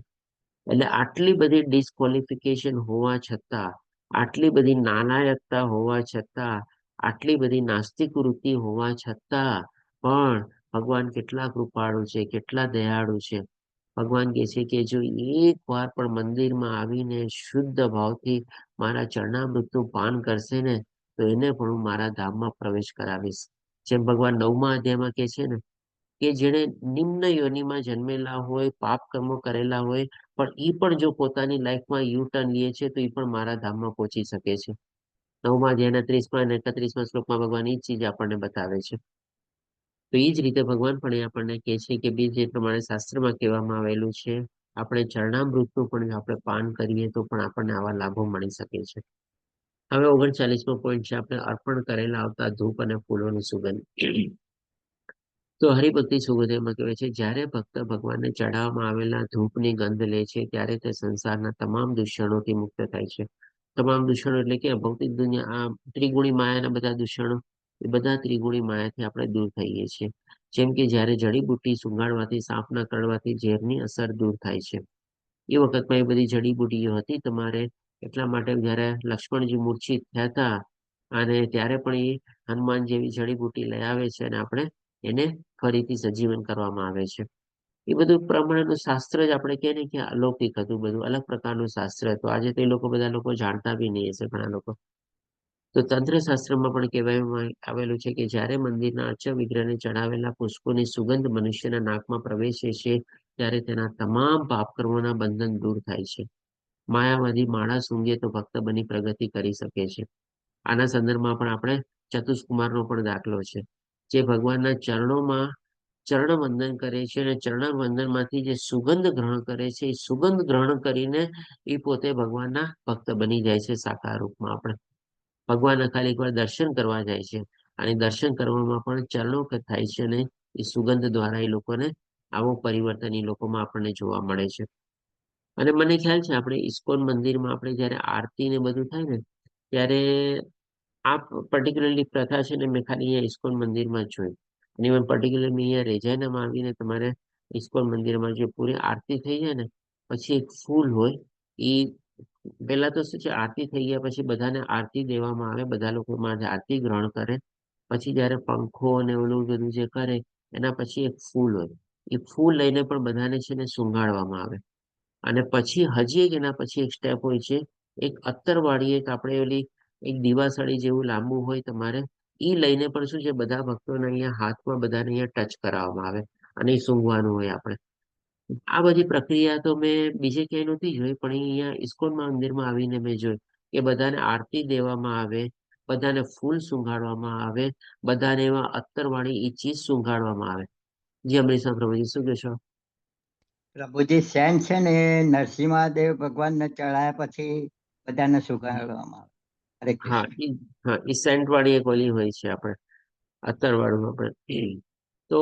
એટલે આટલી બધી ડિસ્ક્વોલિફિકેશન હોવા છતાં, આટલી બધી નાલાયકતા હોવા છતાં, આટલી બધી નાસ્તિક વૃત્તિ હોવા છતાં પણ ભગવાન કેટલા કૃપાળુ છે, કેટલા દયાળુ છે. ભગવાન કહે છે કે જો એક વાર પણ મંદિરમાં આવીને શુદ્ધ ભાવથી મારા ચરણામૃતનું પાન કરશે ને, તો એને પણ હું મારા ધામમાં પ્રવેશ કરાવીશ. જેમ ભગવાન 9મા અધ્યાયમાં કહે છે ને કે જેણે નિમ્ન યોનિમાં જન્મેલા હોય, પાપ કર્મો કરેલા હોય, પણ એ પણ જો પોતાની લાઈફમાં યુ ટર્ન લે છે તો એ પણ મારા ધામમાં પહોંચી શકે છે. 9મા અધ્યાયના 30મા અને 31મા શ્લોકમાં ભગવાન એ જ ચીજ આપણને બતાવે છે. તો એ જ રીતે ભગવાન પણ એ આપણને કહે છે કે બી જે પ્રમાણે શાસ્ત્રમાં કહેવામાં આવેલું છે, આપણે ચરણામૃતનું પણ આપણે પાન કરીએ તો પણ આપણને આવા લાભો મળી શકે છે. હવે 39મો પોઈન્ટ છે આપણે અર્પણ કરેલા આવતા ધૂપ અને ફૂલોની સુગંધ. તો હરિભક્તિ સુગંધમાં કહેવાય છે જ્યારે ભક્ત ભગવાનને ચડાવવામાં આવેલા ધૂપની ગંધ લે છે ત્યારે તે સંસારના તમામ દૂષણોથી મુક્ત થાય છે. તમામ દૂષણો એટલે કે ભૌતિક દુનિયા, આ ત્રિગુણી માયાના બધા દૂષણો, એ બધા ત્રિગુણી માયાથી આપણે દૂર થઈએ છીએ. જેમ કે જ્યારે જડીબુટ્ટી સુંઘાડવાથી, સાપના કરડવાથી ઝેરની અસર દૂર થાય છે. એ વખતમાં એ બધી જડીબુટ્ટીઓ હતી તમારે, એટલા માટે જ્યારે લક્ષ્મણજી મૂર્છિત થયા હતા અને ત્યારે પણ એ હનુમાન જેવી જડીબુટ્ટી લઈ આવે છે અને આપણે એને ફરીથી સજીવન કરવામાં આવે છે. એ બધું પ્રમાણેનું શાસ્ત્ર જ આપણે કહીએ ને કે અલૌકિક હતું, બધું અલગ પ્રકારનું શાસ્ત્ર હતું. આજે તો એ લોકો બધા લોકો જાણતા બી નહીં હશે ઘણા લોકો. તો તંત્ર શાસ્ત્રમાં પણ કહેવામાં આવેલું છે કે જ્યારે મંદિરના અર્ચા વિગ્રહને ચડાવેલા પુષ્પોની સુગંધ મનુષ્યના નાકમાં પ્રવેશે છે ત્યારે તેના તમામ પાપ કર્મોના બંધન દૂર થાય છે. માયાવાદી માળા સૂંઘે તો ભક્ત બની પ્રગતિ કરી શકે છે. આના સંદર્ભમાં પણ આપણે ચતુષ્કુમારનો પણ દાખલો છે, જે ભગવાનના ચરણોમાં ચરણ વંદન કરે છે અને ચરણ વંદનમાંથી જે સુગંધ ગ્રહણ કરે છે, એ સુગંધ ગ્રહણ કરીને એ પોતે ભગવાનના ભક્ત બની જાય છે સાકાર રૂપમાં. આપણે ભગવાનના ખાલી એકવાર દર્શન કરવા જાય છે અને દર્શન કરવામાં પણ ચરણો થાય છે અને એ સુગંધ દ્વારા એ લોકોને આવો પરિવર્તન એ લોકોમાં આપણને જોવા મળે છે. અને મને ખ્યાલ છે આપણે ઇસ્કોન મંદિરમાં આપણે જ્યારે આરતી ને બધું થાય ને ત્યારે આ પર્ટિક્યુલરલી પ્રથા છે ને મેં ખાલી અહીંયા ઇસ્કોન મંદિરમાં જ જોઈ. અને ઇવન પર્ટિક્યુલર મેં અહીંયા રેજાનામાં આવીને તમારે ઇસ્કોન મંદિરમાં જે પૂરી આરતી થઈ જાય ને પછી એક ફૂલ હોય, એ પહેલા તો શું છે આરતી થઈ ગયા પછી બધાને આરતી દેવામાં આવે, બધા લોકો આરતી ગ્રહણ કરે. પછી જ્યારે પંખો અને ઓલું બધું જે કરે એના પછી એક ફૂલ હોય, એ ફૂલ લઈને પણ બધાને છે ને સુંઘાડવામાં આવે. અને પછી હજી એક એના પછી એક સ્ટેપ હોય છે, એક અત્તરવાળી એક આપણે ઓલી એક દીવાસળી જેવું લાંબુ હોય તમારે, એ લઈને પણ શું છે બધા ભક્તોને અહીંયા હાથમાં બધાને અહીંયા ટચ કરાવવામાં આવે અને એ સૂંઘવાનું હોય આપણે. આ બધી પ્રક્રિયા તો મેં બીજે ક્યાંય નહોતી જોઈ, પણ અહીંયા ઇસ્કોન મંદિરમાં આવીને મેં જોઈ કે બધાને આરતી દેવામાં આવે, બધાને ફૂલ સુંઘાડવામાં આવે, બધાને એવા અત્તરવાળી એ ચીજ સુંઘાડવામાં આવે. જી અમરીશા પ્રભુજી શું કહેશો? પ્રભુજી સેન્ટ છે ને એ નરસિંહદેવ ભગવાનને ચડાયા પછી બધાને સુગાડવામાં આવે. હરે હા કૃષ્ણ. એ સેન્ટ વાળી એક ઓલી હોય છે આપણે અત્તરવાળું આપણે. તો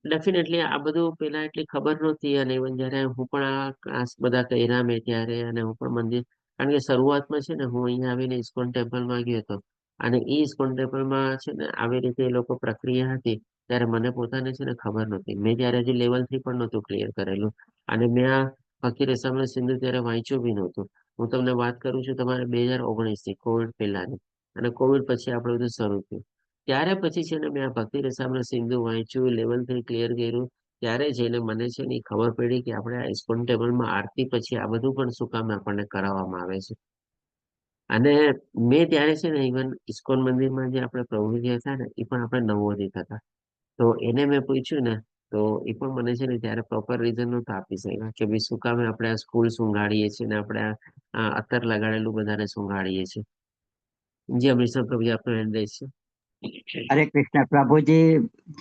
ડેફિનેટલી આ બધું પેલા એટલી ખબર નહોતી અને ઇવન જયારે હું પણ આ ક્લાસ બધા કર્યા મેં ત્યારે અને હું પણ મંદિર, કારણ કે શરૂઆતમાં છે ને હું અહીંયા આવીને ઇસ્કોન ટેમ્પલમાં ગયો હતો અને એ ઇસ્કોન ટેમ્પલમાં છે ને આવી રીતે એ લોકો પ્રક્રિયા હતી ત્યારે મને પોતાને છે ને ખબર નહોતી. મેં ત્યારે હજી લેવલ 3 પણ નહોતું ક્લિયર કરેલું અને મેં આ ફકીર રસામણ સિંધુ ત્યારે વાંચ્યું બી નહોતું. હું તમને વાત કરું છું તમારે 2019 કોવિડ પહેલાની, અને કોવિડ પછી આપણે બધું શરૂ થયું. ત્યારે પછી છે ને મેં આ ભક્તિ રસામણ સિંધુ વાંચ્યું, લેવલ 3 ક્લિયર કર્યું, ત્યારે જઈને મને છે ને ખબર પડી કે આપણે આ ઇસ્કોન ટેમ્પલમાં આરતી પછી આ બધું પણ શું કામ આપણને કરાવવામાં આવે છે. અને મેં ત્યારે છે ને ઇવન ઇસ્કોન મંદિરમાં જે આપણે પ્રભુજી હતા ને એ પણ આપણે નવોદિત હતા. તો એને મેં પૂછ્યું ને તો એ પણ મને છે ને ત્યારે પ્રોપર રીઝન નહોતું આપી શક્યા કે ભાઈ શું કામ આપણે આ સ્કૂલ સુંઘાડીએ છીએ ને આપણે આ અત્તર લગાડેલું બધાને સુંઘાડીએ છીએ. જી અમરીશા પ્રભુજી આપનો હેન્ડ રાઈઝ છે. હરે કૃષ્ણ. પ્રભુજી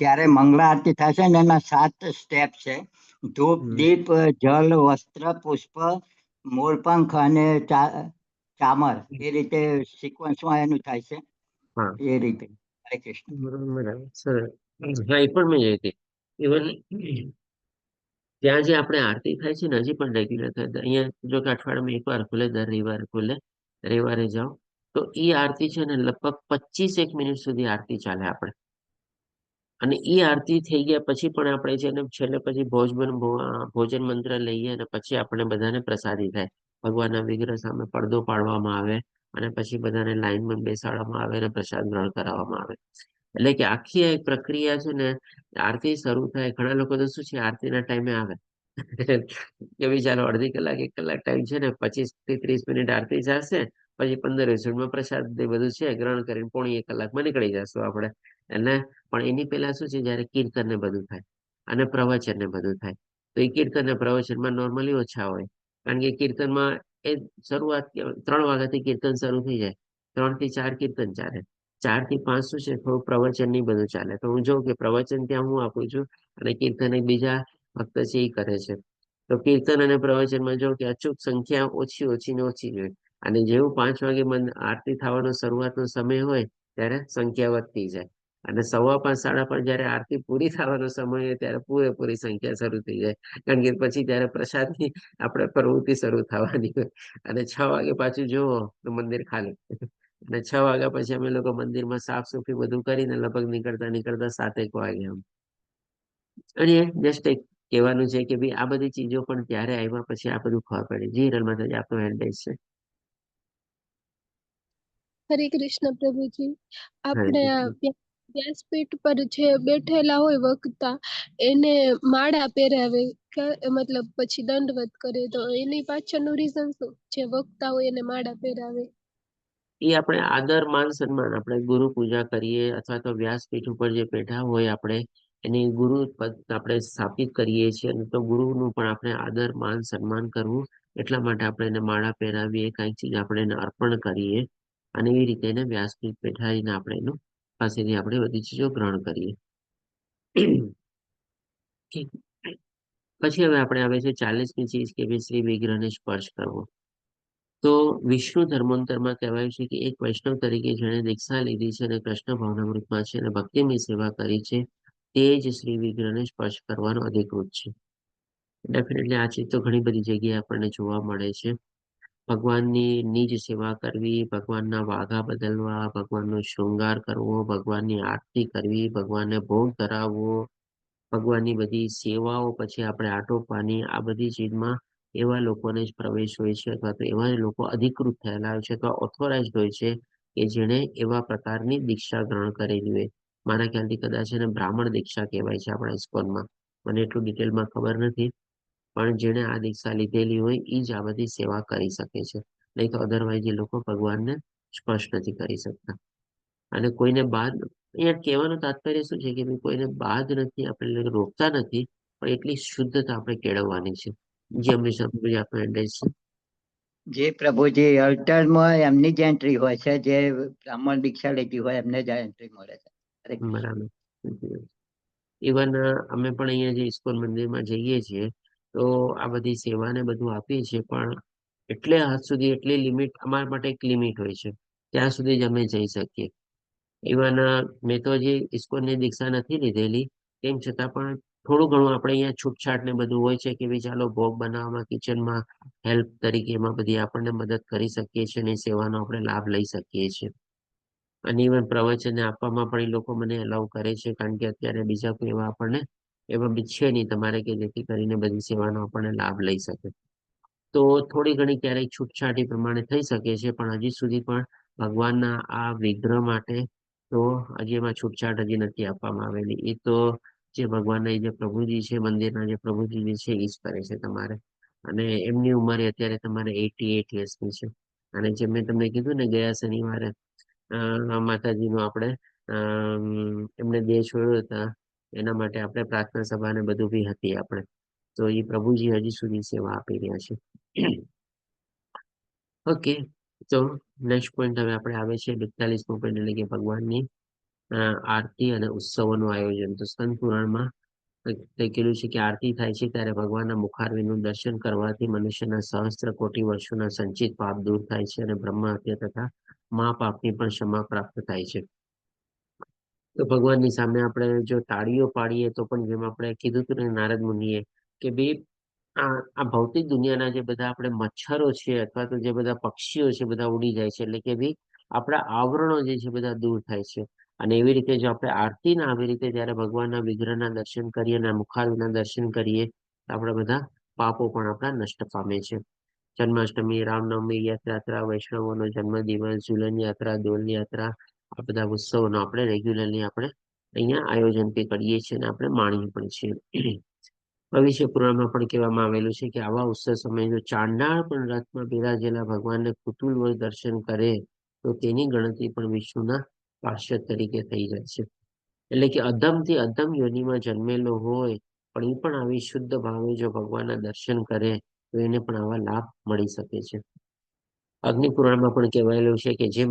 જ્યારે મંગળા આરતી થશે ને એના 7 સ્ટેપ છે. ધૂપ, દીપ, જલ, વસ્ત્ર, પુષ્પ, મોરપંખ અને ચામર, એ રીતે સિક્વન્સમાં એનું થાય છે હા એ રીતે. હરે કૃષ્ણ. બરાબર સરસ. હા એ પણ મેં જોઈ હતી. ઇવન ત્યાં જે આપણે આરતી થાય છે ને હજી પણ રેગ્યુલર થાય. અહીંયા જો કે અઠવાડિયામાં એકવાર ખુલે, દર રવિવારે ખુલે, રવિવારે જાઓ તો એ આરતી છે ને લગભગ 25 મિનિટ સુધી આરતી ચાલે આપણે. અને એ આરતી થઈ ગયા પછી પણ આપણે છે ને છેલ્લે પછી ભોજન મંત્ર લઈએ અને પછી આપણે બધાને પ્રસાદી થાય. ભગવાનના વિગ્રહ સામે પડદો પાડવામાં આવે અને પછી બધાને લાઈનમાં બેસાડવામાં આવે અને પ્રસાદ ગ્રહણ કરાવવામાં આવે. એટલે કે આખી એક પ્રક્રિયા છે ને, આરતી શરૂ થાય, ઘણા લોકો તો શું છે આરતીના ટાઈમે આવે કે ભાઈ ચાલો અડધી કલાક 1 કલાક ટાઈમ છે ને 25 થી 30 મિનિટ આરતી થશે, પછી 15-20 મિનિટમાં પ્રસાદ ને બધું છે ગ્રહણ કરીને પોણી 1 કલાકમાં નીકળી જશું આપણે. એટલે પણ એની પહેલા શું છે, જયારે કીર્તન ને બધું થાય અને પ્રવચન ને બધું થાય, તો એ કીર્તન ને પ્રવચનમાં નોર્મલી ઓછા હોય, કારણ કે કીર્તનમાં એ શરૂઆત 3 વાગ્યાથી કીર્તન શરૂ થઈ જાય, 3 થી 4 કીર્તન ચાલે, 4 થી 5 શું છે થોડું પ્રવચન ની બધું ચાલે. તો હું જોઉં કે પ્રવચન ત્યાં હું આપું છું અને કીર્તન એક બીજા ભક્ત છે એ કરે છે. તો કીર્તન અને પ્રવચનમાં જો કે અચૂક સંખ્યા ઓછી ને ઓછી હોય, અને જેવું 5 વાગે આરતી થવાનો શરૂઆતનો સમય હોય ત્યારે સંખ્યા વધતી જાય, અને 5:15 5:30 જયારે આરતી પૂરી થવાનો સમય હોય ત્યારે પૂરેપૂરી સંખ્યા શરૂ થઈ જાય, કારણ કે પછી ત્યારે પ્રસાદની આપણે પ્રવૃત્તિ શરૂ થવાની હોય. અને 6 વાગે પાછું જુઓ તો મંદિર ખાલી, અને 6 વાગ્યા પછી અમે લોકો મંદિરમાં સાફ સફાઈ બધું કરીને લગભગ નીકળતા 7-1 વાગે આમ. અને જસ્ટ એક કહેવાનું છે કે ભાઈ આ બધી ચીજો પણ ત્યારે આવ્યા પછી આ બધું ખબર પડે. જી હિરલ માતાજી, આપનો હેન્ડ છે. હરે કૃષ્ણ પ્રભુજી. હરે આપણે આ કૃષ્ણ. વ્યાસપીઠ પર જે બેઠેલા હોય વક્તા, એને માળા પહેરાવે મતલબ પછી દંડવત કરે, તો એની પાછળનું રીઝન શું? જે વક્તા હોય એને માળા પહેરાવે. એ આપણે આદર માન સન્માન, આપણે ગુરુ પૂજા કરીએ અથવા તો વ્યાસપીઠ ઉપર જે બેઠા હોય આપણે એની ગુરુ પદ આપણે સ્થાપિત કરીએ છીએ, અને તો ગુરુનું પણ આપણે આદર માન સન્માન કરવું, એટલા માટે આપણે એને માળા પહેરાવીએ, કાંઈક ચીજ આપણે એને અર્પણ કરીએ, અને એ રીતે એને વ્યાસપીઠ બેઠાડીને આપણે એનું પાસેથી આપણે બધી ચીજો ગ્રહણ કરીએ. પછી હવે આપણે આવે છે 40મી ચીજ કે ભાઈ શ્રી વિગ્રહને સ્પર્શ કરવો. તો વિષ્ણુ ધર્માંતરમાં કહેવાય છે કે એક વૈષ્ણવ તરીકે જેણે દીક્ષા લીધી છે અને કૃષ્ણ ભાવનામૃતમાં છે અને ભક્તિની સેવા કરી છે, તે જ શ્રી વિગ્રહને સ્પર્શ કરવાનો અધિકૃત છે. ડેફિનેટલી આ ચીજ તો ઘણી બધી જગ્યાએ આપણને જોવા મળે છે. ભગવાનની નિજ સેવા કરવી, ભગવાનના વાઘા બદલવા, ભગવાનનો શૃંગાર કરવો, ભગવાનની આરતી કરવી, ભગવાનને ભોગ ધરાવવો, ભગવાનની બધી સેવાઓ પછી આપણે આટોપવાની, આ બધી ચીજમાં એવા લોકોને જ પ્રવેશ હોય છે, અથવા તો એવા લોકો અધિકૃત થયેલા હોય છે અથવા ઓથોરાઇઝડ હોય છે કે જેણે એવા પ્રકારની દીક્ષા ગ્રહણ કરેલી હોય. મારા ખ્યાલથી કદાચ એને બ્રાહ્મણ દીક્ષા કહેવાય છે આપણા ઇસ્કોનમાં, મને એટલું ડિટેલમાં ખબર નથી, પણ જેણે આ દીક્ષા લીધેલી હોય એ જ આ બધી સેવા કરી શકે છે. નહીં તો અધરવાઇઝ એ લોકો ભગવાનને સ્પર્શ નથી કરી શકતા. અને કોઈને બાદ, અહીંયા કહેવાનું તાત્પર્ય શું છે કે કોઈને બાદ નથી, આપણે રોકતા નથી, પણ એટલી શુદ્ધતા આપણે કેળવવાની છે. જે હંમેશા આપણો એડવાઇસ છે. જે પ્રભુજી અલ્ટરમાં એમની જ એન્ટ્રી હોય છે, જે બ્રાહ્મણ દીક્ષા લીધી હોય એમને જ એન્ટ્રી મળે છે. હરે કૃષ્ણ. બરાબર. ઇવન અમે પણ અહીંયા જે ઇસ્કોન મંદિરમાં જઈએ છીએ તો આ બધી સેવાને બધું આપીએ છીએ, પણ એટલે હદ સુધી, એટલી લિમિટ, અમારા માટે એક લિમિટ હોય છે, ત્યાં સુધી જ અમે જઈ શકીએ. ઇવન મેં તો હજી ઇસ્કોનની દીક્ષા નથી લીધેલી, તેમ છતાં પણ થોડું ઘણું આપણે અહીંયા છૂટછાટ ને બધું હોય છે કે ભાઈ ચાલો ભોગ બનાવવામાં, કિચનમાં હેલ્પ તરીકે એમાં બધી આપણને મદદ કરી શકીએ છીએ અને સેવાનો આપણે લાભ લઈ શકીએ છીએ. અને ઇવન પ્રવચન આપવામાં પણ એ લોકો મને અલાઉ કરે છે, કારણ કે અત્યારે બીજા કોઈ એવા આપણને એવા બી છે નહીં તમારે કે જેથી કરીને બધી સેવાનો આપણને લાભ લઈ શકે. તો થોડી ઘણી ક્યારેક છૂટછાટ એ પ્રમાણે થઈ શકે છે, પણ હજી સુધી પણ ભગવાનના આ વિગ્રહ માટે તો હજી એમાં છૂટછાટ હજી નથી આપવામાં આવેલી. એ તો જે ભગવાનના જે પ્રભુજી છે, મંદિરના જે પ્રભુજી જે છે એ જ કરે છે તમારે. અને એમની ઉંમર અત્યારે તમારે 88 યર્સની છે. અને જે મેં તમને કીધું ને ગયા શનિવારે માતાજીનું આપણે એમને દેહ છોડ્યો હતા, એના માટે આપણે પ્રાર્થના સભા ને બધું બી હતી આપણે. તો એ પ્રભુજી હજી સુધી સેવા આપી રહ્યા છે. ઓકે, તો નેક્સ્ટ પોઈન્ટ હવે આપણે આવે છે 42મો પોઈન્ટ, એટલે કે ભગવાનની આરતી અને ઉત્સવોનું આયોજન. તો સ્કંદ પુરાણમાં કીધું છે કે આરતી થાય છે ત્યારે ભગવાનના મુખારવિંદનું દર્શન કરવાથી મનુષ્યના સહસ્ત્ર કોટી વર્ષોના સંચિત પાપ દૂર થાય છે અને બ્રહ્મ હત્યા તથા મહાપાપની પણ ક્ષમા પ્રાપ્ત થાય છે. તો ભગવાનની સામે આપણે જો તાળીઓ પાડીએ તો પણ, જેમ આપણે કીધું હતું ને નારદ મુનિએ, કે ભાઈ આ ભૌતિક દુનિયાના જે બધા આપણે મચ્છરો છે અથવા તો જે બધા પક્ષીઓ છે બધા ઉડી જાય છે, એટલે કે ભાઈ આપણા આવરણો જે છે બધા દૂર થાય છે. અને એવી રીતે જો આપણે આરતીના આવી રીતે જ્યારે ભગવાનના વિગ્રહના દર્શન કરીએ અને મુખારવિંદના દર્શન કરીએ તો આપણે બધા પાપો પણ આપણા નષ્ટ પામે છે. જન્માષ્ટમી, રામનવમી, યાત્રા, વૈષ્ણવોનો જન્મદિવસ, ઝૂલન યાત્રા, દોલ યાત્રા, આ બધા ઉત્સવોનો આપણે રેગ્યુલરલી આપણે અહીંયા આયોજન બી કરીએ છીએ અને આપણે માણીએ પણ છીએ. ભવિષ્ય પુરાણમાં પણ કહેવામાં આવેલું છે કે આવા ઉત્સવ સમયે જો ચાંડાળ પણ રથમાં બિરાજેલા ભગવાનને કુતુહલ દર્શન કરે તો તેની ગણતરી પણ વિષ્ણુના પાર્ષદ તરીકે થઈ જાય છે. એટલે કે અધમથી અધમ યોનિમાં જન્મેલો હોય પણ એ પણ આવી શુદ્ધ ભાવે જો ભગવાનના દર્શન કરે તો એને પણ આવા લાભ મળી શકે છે. અગ્નિ પુરાણમાં પણ કહેવાયેલું છે કે જે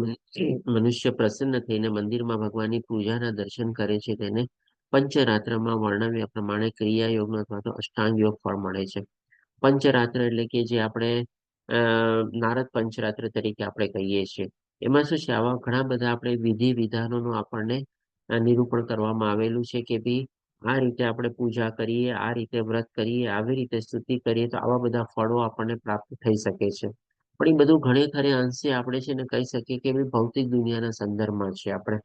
મનુષ્ય પ્રસન્ન થઈને મંદિરમાં ભગવાનની પૂજાના દર્શન કરે છે તેને પંચરાત્રમાં વર્ણવ્યા પ્રમાણે ક્રિયા યોગનો અથવા તો અષ્ટાંગ યોગ ફળ મળે છે. પંચરાત્ર એટલે કે જે આપણે નારદ પંચરાત્ર તરીકે આપણે કહીએ છીએ. એમાં શું છે, આવા ઘણા બધા આપણે વિધિ વિધાનોનું આપણને નિરૂપણ કરવામાં આવેલું છે કે ભાઈ આ રીતે આપણે પૂજા કરીએ, આ રીતે વ્રત કરીએ, આવી રીતે સ્તુતિ કરીએ તો આવા બધા ફળો આપણને પ્રાપ્ત થઈ શકે છે. પણ એ બધું ઘણે ખરે અંશે આપણે છે ને કહી શકીએ કે ભાઈ ભૌતિક દુનિયાના સંદર્ભમાં છે આપણે.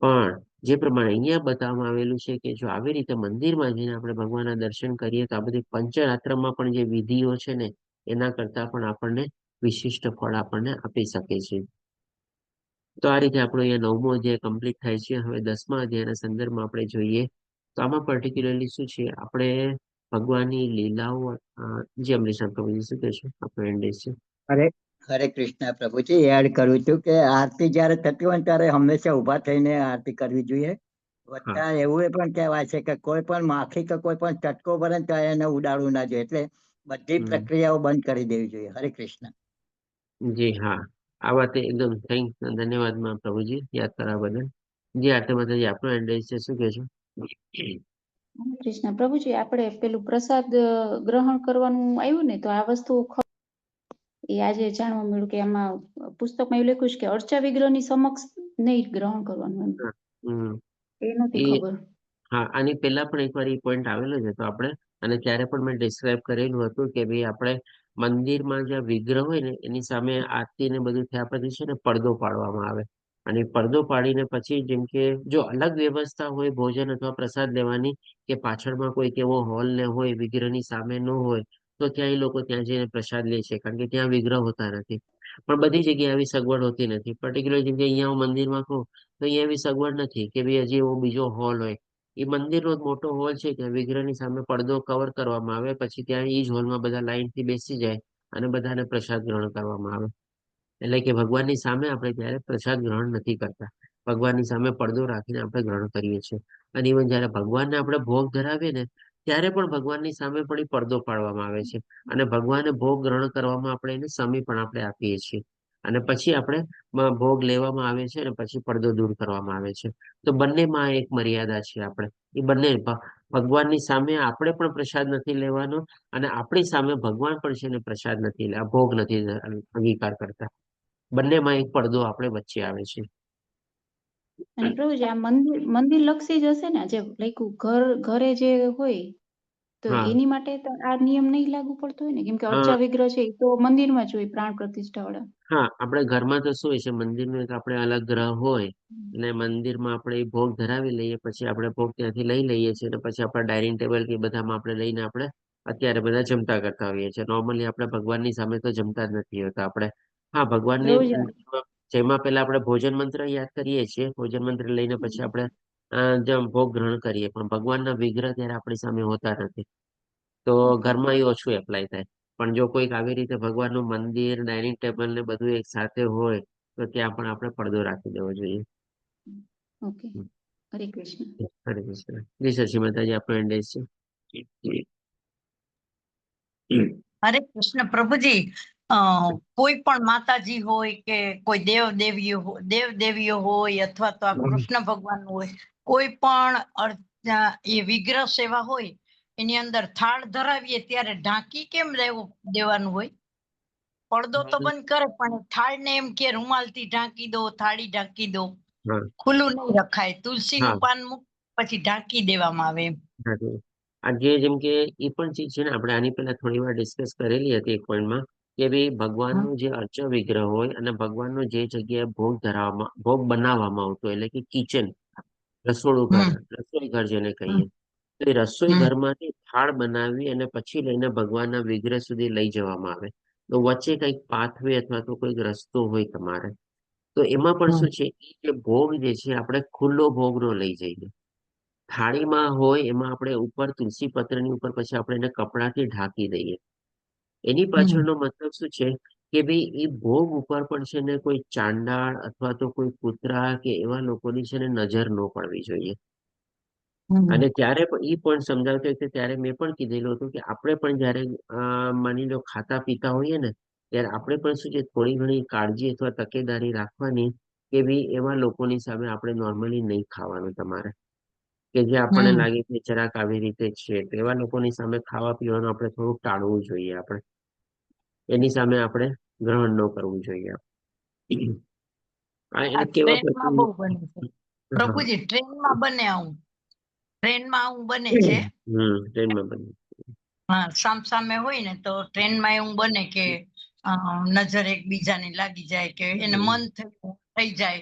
પણ જે પ્રમાણે અહીંયા બતાવવામાં આવેલું છે કે જો આવી રીતે મંદિરમાં જઈને આપણે ભગવાનના દર્શન કરીએ તો આ બધી પંચરાત્રમાં પણ જે વિધિઓ છે ને એના કરતા પણ આપણને વિશિષ્ટ ફળ આપણને આપી શકે છે. તો આ રીતે આપણો અહીંયા 9મો અધ્યાય કમ્પ્લીટ થાય છે. હવે 10મા અધ્યાયના સંદર્ભમાં આપણે જોઈએ તો આમાં પર્ટિક્યુલરલી શું છે, આપણે ભગવાનની લીલાઓ જે અમરીશા પ્રભુજી શું કહેશો? આપણો એન્ડ છે. હરે હરે કૃષ્ણ પ્રભુજી. એડ કરું છું કે આરતી જયારે થતી હોય ને ત્યારે હંમેશા ઉભા થઈને આરતી કરવી જોઈએ. વત્તા એવું એ પણ કહેવાય છે કે કોઈ પણ માખી કે કોઈ પણ ચટકો ભરે ને ત્યારે એને ઉડાડવું ના જોઈએ. એટલે બધી પ્રક્રિયાઓ બંધ કરી દેવી જોઈએ. હરે કૃષ્ણ. જી હા, આ વાતે એકદમ ધન્યવાદ માં પ્રભુજી યાદ કરવા બદલ. જી આટલે માતાજી આપણો એન્ડ છે, શું કહેશો? હરે કૃષ્ણ પ્રભુજી, આપણે પેલું પ્રસાદ ગ્રહણ કરવાનું આવ્યું ને તો આ વસ્તુ એ આજે જાણવા મળ્યું કે એમાં પુસ્તકમાં એવું લખ્યું છે કે અર્ચા વિગ્રહની સમક્ષ નહીં ગ્રહણ કરવાનું, એમ એ નહોતી ખબર. હા, આની પહેલા પણ એકવાર એ પોઈન્ટ આવેલો જ હતો આપણે, અને ત્યારે પણ મેં ડિસ્ક્રાઇબ કરેલું હતું કે ભાઈ આપણે મંદિરમાં જ્યાં વિગ્રહ હોય ને એની સામે આરતી ને બધું થયા પછી છે ને પડદો પાડવામાં આવે. અને પડદો પાડીને પછી જેમ કે જો અલગ વ્યવસ્થા હોય ભોજન અથવા પ્રસાદ લેવાની, કે પાછળમાં કોઈક એવો હોલ ને હોય વિગ્રહની સામે ન હોય તો ત્યાં એ લોકો ત્યાં જઈને પ્રસાદ લે છે, કારણ કે ત્યાં વિગ્રહ હોતા નથી. પણ બધી જગ્યાએ આવી સગવડ હોતી નથી. પર્ટિક્યુલર જેમ કે અહીંયા હું મંદિરમાં કહું તો અહીંયા એવી સગવડ નથી કે ભાઈ હજી એવો બીજો હોલ હોય. એ મંદિરનો જ મોટો હોલ છે, ત્યાં વિગ્રહની સામે પડદો કવર કરવામાં આવે, પછી ત્યાં એ જ હોલમાં બધા લાઈનથી બેસી જાય અને બધાને પ્રસાદ ગ્રહણ કરવામાં આવે. એટલે કે ભગવાનની સામે આપણે ત્યારે પ્રસાદ ગ્રહણ નથી કરતા, ભગવાનની સામે પડદો રાખીને આપણે ગ્રહણ કરીએ છીએ. અને ઇવન જયારે ભગવાનને આપણે ભોગ ધરાવીએ ને ત્યારે પણ ભગવાનની સામે પણ એ પડદો પાડવામાં આવે છે, અને ભગવાનને ભોગ ગ્રહણ કરવામાં આપણે એને સમય પણ આપણે આપીએ છીએ. અને પછી આપણે ભોગ લેવામાં આવે છે અને પછી પડદો દૂર કરવામાં આવે છે. તો બંનેમાં એક મર્યાદા છે. આપણે એ બંને ભગવાનની સામે આપણે પણ પ્રસાદ નથી લેવાનો, અને આપણી સામે ભગવાન પણ છે ને પ્રસાદ નથી ભોગ નથી અંગીકાર કરતા. બંનેમાં એક પડદો આપણે વચ્ચે આવે છે. અને પ્રભુજી આ મંદિર લક્ષી જ હશે ને, જે લખ્યું ઘરે જે હોય તો હા એની માટે તો આ નિયમ નહીં લાગુ પડતો હોય ને, કેમ કે અર્ચા વિગ્રહ છે એ તો મંદિરમાં જ હોય પ્રાણ પ્રતિષ્ઠા વાળા. હા, આપણે ઘરમાં તો શું હોય છે, મંદિરનું એક આપણે અલગ ગ્રહ હોય અને મંદિરમાં આપણે ભોગ ધરાવી લઈએ, પછી આપણે ભોગ ત્યાંથી લઈ લઈએ છીએ અને પછી આપણા ડાઇનિંગ ટેબલ કે બધામાં આપણે લઈને આપણે અત્યારે બધા જમતા કરતા હોઈએ છીએ. નોર્મલી આપણે ભગવાનની સામે તો જમતા જ નથી હોતા આપણે. હા, ભગવાનની પ્રભુજી જેમાં પહેલા આપણે ભોજન મંત્ર યાદ કરીએ છીએ, ભોજન મંત્ર લઈને પછી આપણે જેમ ભોગ ગ્રહણ કરીએ, પણ ભગવાનના વિગ્રહ ત્યારે આપણી સામે હોતા નથી. તો ઘરમાં એ ઓછું એપ્લાય થાય. પણ જો કોઈક આવી રીતે ભગવાનનું મંદિર, ડાઇનિંગ ટેબલ ને બધું એક સાથે હોય તો ત્યાં પણ આપણે પડદો રાખી દેવો જોઈએ. ઓકે, હરે કૃષ્ણ. હરે કૃષ્ણ. જી શશી માતાજી આપણો એન્ડ છે. હરે કૃષ્ણ પ્રભુજી. કોઈ પણ માતાજી હોય કે કોઈ દેવદેવીઓ હોય અથવા તો આ કૃષ્ણ ભગવાન હોય, કોઈ પણ એ વિગ્રહ સેવા હોય એની અંદર થાળ ધરાવીએ ત્યારે ઢાંકી કેમ દેવાનું હોય? પડદો તો બંધ કરે પણ થાળ ને એમ કે રૂમાલથી ઢાંકી દો, થાળી ઢાંકી દો, ખુલ્લું નહીં રખાય. તુલસીનું પાન મૂક પછી ઢાંકી દેવામાં આવે એમ. આજે જેમ કે એ પણ ચીજ છે ને, આપણે આની પહેલા થોડી વાર ડિસ્કસ કરેલી હતી એક પોઈન્ટમાં કે ભાઈ ભગવાનનું જે અર્ચ વિગ્રહ હોય અને ભગવાનનો જે જગ્યાએ ભોગ બનાવવામાં આવતો એટલે કે કિચન, રસોડું ઘર, રસોઈ ઘર જેને કહીએ, તો એ રસોઈ ઘરમાંથી થાળ બનાવી અને પછી લઈને ભગવાનના વિગ્રહ સુધી લઈ જવામાં આવે. તો વચ્ચે કંઈક પાથવે અથવા તો કોઈક રસ્તો હોય તમારે, તો એમાં પણ શું છે, એ જે ભોગ જે છે આપણે ખુલ્લો ભોગ નો લઈ જઈએ. થાળીમાં હોય એમાં આપણે ઉપર તુલસી પત્રની ઉપર પછી આપણે એને કપડાથી ઢાંકી દઈએ. એની પાછળનો મતલબ શું છે કે ભાઈ એ ભોગ ઉપર પણ છે ને કોઈ ચાંડાળ અથવા તો કોઈ કૂતરા કે એવા લોકોની છે ને નજર ન પડવી જોઈએ. અને ત્યારે પણ એ પણ સમજાવતો કે ત્યારે મેં પણ કીધેલું હતું કે આપણે પણ જયારે માની લો ખાતા પીતા હોઈએ ને, ત્યારે આપણે પણ શું છે થોડી ઘણી કાળજી અથવા તકેદારી રાખવાની કે ભાઈ એવા લોકોની સામે આપણે નોર્મલી નહીં ખાવાનું તમારે, કે જે આપણને લાગે કે જરાક આવી રીતે છે, તો એવા લોકોની સામે ખાવા પીવાનું આપણે થોડુંક ટાળવું જોઈએ. આપણે એની સામે આપણે ગ્રહણ ન કરવું જોઈએ. આ એને કેવા ટ્રેનમાં બહુ બને છે હા પ્રભુજી, ટ્રેનમાં બને આવું, ટ્રેનમાં આવું બને છે. ટ્રેનમાં બને. હા, સામે હોય ને તો ટ્રેનમાં એવું બને કે નજર એકબીજાની લાગી જાય કે એને મન થઈ જાય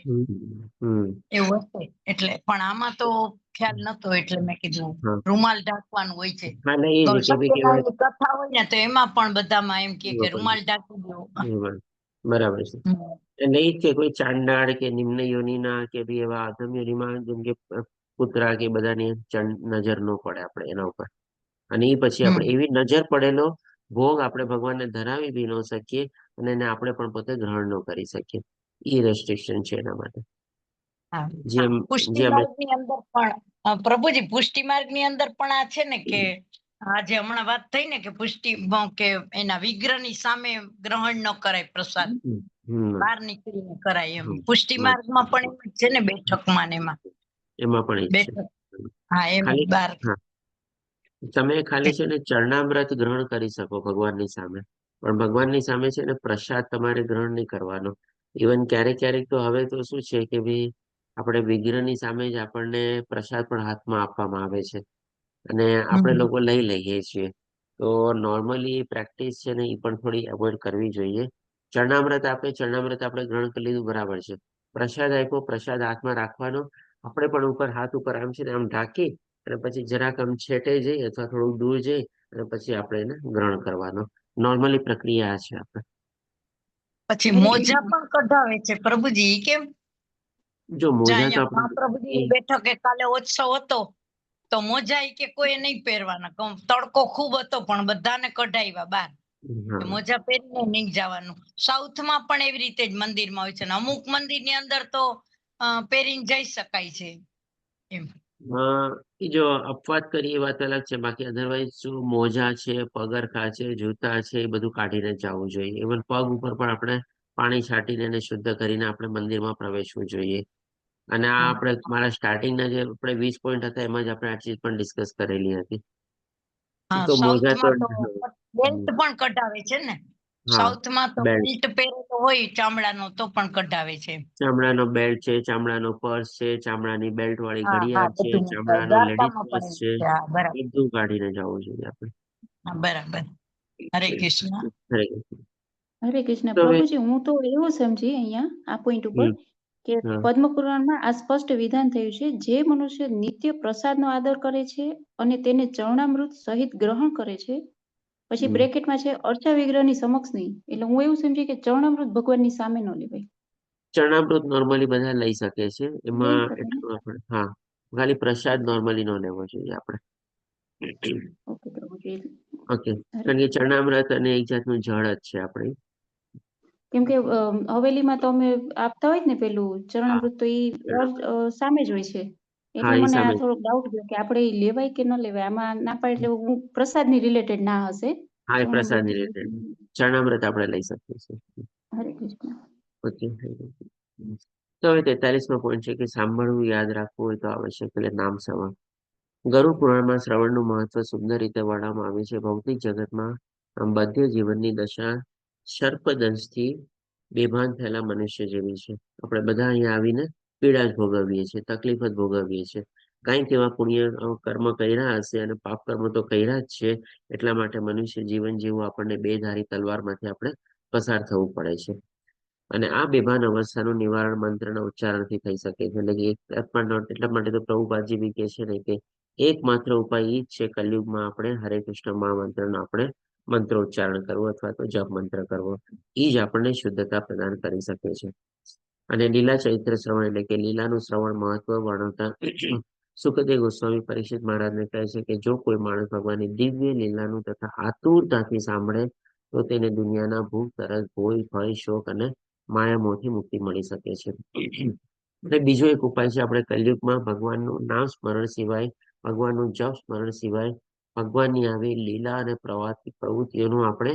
એવું હશે. એટલે પણ આમાં તો ખ્યાલ નતો એટલે મેં કીધું હા રૂમાલ ઢાંકવાનું હોય છે. હા, એટલે એ જ કે ભાઈ કેવાય સત્યનારાયણની કથા હોય ને તો એમાં પણ બધામાં એમ કે રૂમાલ ઢાંકી દો. બરાબર છે. એટલે એ જ કે કોઈ ચાંડાળ કે નિમ્ન યોનિના કે ભાઈ એવા અધમ યોનિમાં જેમ કે કૂતરા કે બધાની નજર ન પડે આપણે એના ઉપર. અને એ પછી આપણે એવી નજર પડેલો ભોગ આપણે ભગવાનને ધરાવી બી ન શકીએ અને એને આપણે પણ પોતે ગ્રહણ ન કરી શકીએ. એ રેસ્ટ્રિક્શન છે એના માટે. જેમ પુષ્ટિ જેમ માર્ગની અંદર પણ પ્રભુજી, પુષ્ટિ માર્ગની અંદર પણ આ છે ને કે આજે હમણાં વાત થઈ ને કે પુષ્ટિ કે એના વિગ્રહની સામે ગ્રહણ ન કરાય પ્રસાદ, બહાર નીકળીને કરાય એમ. પુષ્ટિ માર્ગમાં પણ એમ જ છે ને, બેઠકમાં ને એમાં એમાં પણ એ જ છે. બેઠક, હા એમ ખાલી બહાર. તમે ખાલી છે ને ચરણામૃત ગ્રહણ કરી શકો ભગવાનની સામે, પણ ભગવાનની સામે છે ને પ્રસાદ તમારે ગ્રહણ નહીં કરવાનો. ઇવન ક્યારેક ક્યારેક તો હવે તો શું છે કે ભાઈ આપણે વિગ્રહની સામે જ આપણને પ્રસાદ પણ હાથમાં આપવામાં આવે છે અને આપણે લોકો લઈ લઈએ છીએ. તો નોર્મલી પ્રેક્ટિસ છે ને એ પણ થોડી અવોઈડ કરવી જોઈએ. ચરણામૃત આપણે ગ્રહણ કરી લીધું બરાબર છે. પ્રસાદ આપ્યો, પ્રસાદ હાથમાં રાખવાનો, આપણે પણ ઉપર હાથ ઉપર આમ છે ને આમ ઢાંકી અને પછી જરાક આમ છેટે જઈ અથવા થોડુંક દૂર જઈ અને પછી આપણે એને ગ્રહણ કરવાનો. નોર્મલી પ્રક્રિયા છે આપણે. પછી મોજા પણ કઢાવે છે પ્રભુજી, કેમ? જો મોજા તો અહીંયા આપણે મહાપ્રભુજી બેઠકે કાલે ઉત્સવ હતો તો મોજા કે કોઈ નહીં પહેરવાના. તડકો ખૂબ હતો પણ બધાને કઢાવ્યા બહાર. મોજા પહેરીને નહીં જવાનું. સાઉથમાં પણ એવી રીતે જ મંદિરમાં હોય છે ને અમુક મંદિરની અંદર તો પહેરીને જઈ શકાય છે એમ. જો અપવાદ કરી એ વાત અલગ છે, બાકી અધરવાઇઝ જો મોજા છે, પગરખા છે, જૂતા છે, એ બધું કાઢીને જવું જોઈએ. ઇવન પગ ઉપર પણ આપણે પાણી છાંટીને એને શુદ્ધ કરીને આપણે મંદિરમાં પ્રવેશવું જોઈએ. અને આ આપણે મારા સ્ટાર્ટિંગના જે આપણે 20 પોઈન્ટ હતા એમાં જ આપણે આ ચીજ પણ ડિસ્કસ કરેલી હતી. હા, તો મોજા તો સાઉથમાં તો બેલ્ટ પણ કઢાવે છે ને. હા, સાઉથમાં તો બેલ્ટ, બેલ્ટ પહેરેલો હોય ચામડાનો તો પણ કઢાવે છે. ચામડાનો બેલ્ટ છે, ચામડાનો પર્સ છે, ચામડાની બેલ્ટ વાળી હા હા, ઘડિયાળ છે, બધું ચામડાનો લેડીઝ દ્વારકામાં પર્સ પણ છે, એવું હા બરાબર. બધું કાઢીને જવું જોઈએ આપણે. હા બરાબર. હરે કૃષ્ણ. હરે કૃષ્ણ. હરે કૃષ્ણ. તો હવે પ્રભુજી, હું તો એવું સમજી અહીંયા આ પોઈન્ટ ઉપર કે હા પદ્મ પુરાણમાં આ સ્પષ્ટ વિધાન થયું છે, જે મનુષ્ય નિત્ય પ્રસાદનો આદર કરે છે અને તેને ચરણામૃત સહિત ગ્રહણ કરે છે, પછી બ્રેકેટમાં છે અર્ચા વિગ્રહની સમક્ષ નહીં. એટલે હું એવું સમજી કે ચરણામૃત ભગવાનની સામે ન લેવાય. ચરણામૃત નોર્મલી બધા લઈ શકે છે, લઈ એમાં શકે ને? એટલું આપણે હા, ખાલી પ્રસાદ નોર્મલી ન લેવો જોઈએ આપણે. ઓકે પ્રભુજી. ઓકે, હરે કારણ કે ચરણામૃત અને એક જાતનું જળ જ છે આપણે. કેમ કે હવેલીમાં તો અમે આપતા હોય ને પેલું હા, ચરણામૃત, તો ઈ સામે જ હોય છે. હા, એટલે એ મને આ સામે થોડોક ડાઉટ ગયો કે આપણે ઈ લેવાય કે ન લેવાય. આમાં ના પાડે એટલે હું પ્રસાદની રિલેટેડ ના હશે. હા, એ પ્રસાદ ચરણામૃત. રિલેટેડ ચરણામૃત આપણે લઈ શકીએ છીએ. હરે કૃષ્ણ. ઓકે. તો હવે 43મો પોઈન્ટ છે કે સાંભળવું યાદ રાખવું હોય તો આવશ્યક એટલે નામ શ્રવણ. ગરુડ પુરાણમાં શ્રવણનું મહત્વ સુંદર રીતે વર્ણવવામાં આવ્યું છે. ભૌતિક જગતમાં બધ્ય જીવનની દશા સર્પદંશથી બેભાન થયેલા મનુષ્ય જેવી છે. આપણે બધા અહીંયા આવીને પીડા જ ભોગવીએ છીએ, તકલીફ જ ભોગવીએ છીએ. કંઈક એવા પુણ્ય કર્મ કર્યા હશે અને પાપ કર્મ તો કર્યા જ છે. એટલા માટે મનુષ્ય જીવન જેવું આપણને બે ધારી તલવારમાંથી આપણે પસાર થવું પડે છે. અને આ બેભાન અવસ્થાનું નિવારણ મંત્રના ઉચ્ચારણથી થઈ શકે છે. એટલે કે એટલા માટે તો પ્રભુપાદજી બી કહે છે ને કે એકમાત્ર ઉપાય એ જ છે કલયુગમાં આપણે હરે કૃષ્ણ મહામંત્રનો આપણે મંત્રોચ્ચારણ કરવો અથવા તો જપ મંત્ર કરવો. એ જ આપણને શુદ્ધતા પ્રદાન કરી શકે છે. અને લીલા ચરિત્ર શ્રવણ એટલે કે લીલાનું શ્રવણ મહત્વ વર્ણવતા સુખદેવ ગોસ્વામી પરીક્ષિત મહારાજને કહે છે કે જો કોઈ માણસ ભગવાનની દિવ્ય લીલાનું તથા આતુરતાથી સાંભળે તો તેને દુનિયાના ભૂખ, તરસ, ભોય, ભય, શોક અને માયામોહથી મુક્તિ મળી શકે છે. અને બીજો એક ઉપાય છે આપણે કલયુગમાં ભગવાનનું નામ સ્મરણ સિવાય, ભગવાનનું જપ સ્મરણ સિવાય ભગવાનની આવી લીલા અને પ્રવૃત્તિઓનું આપણે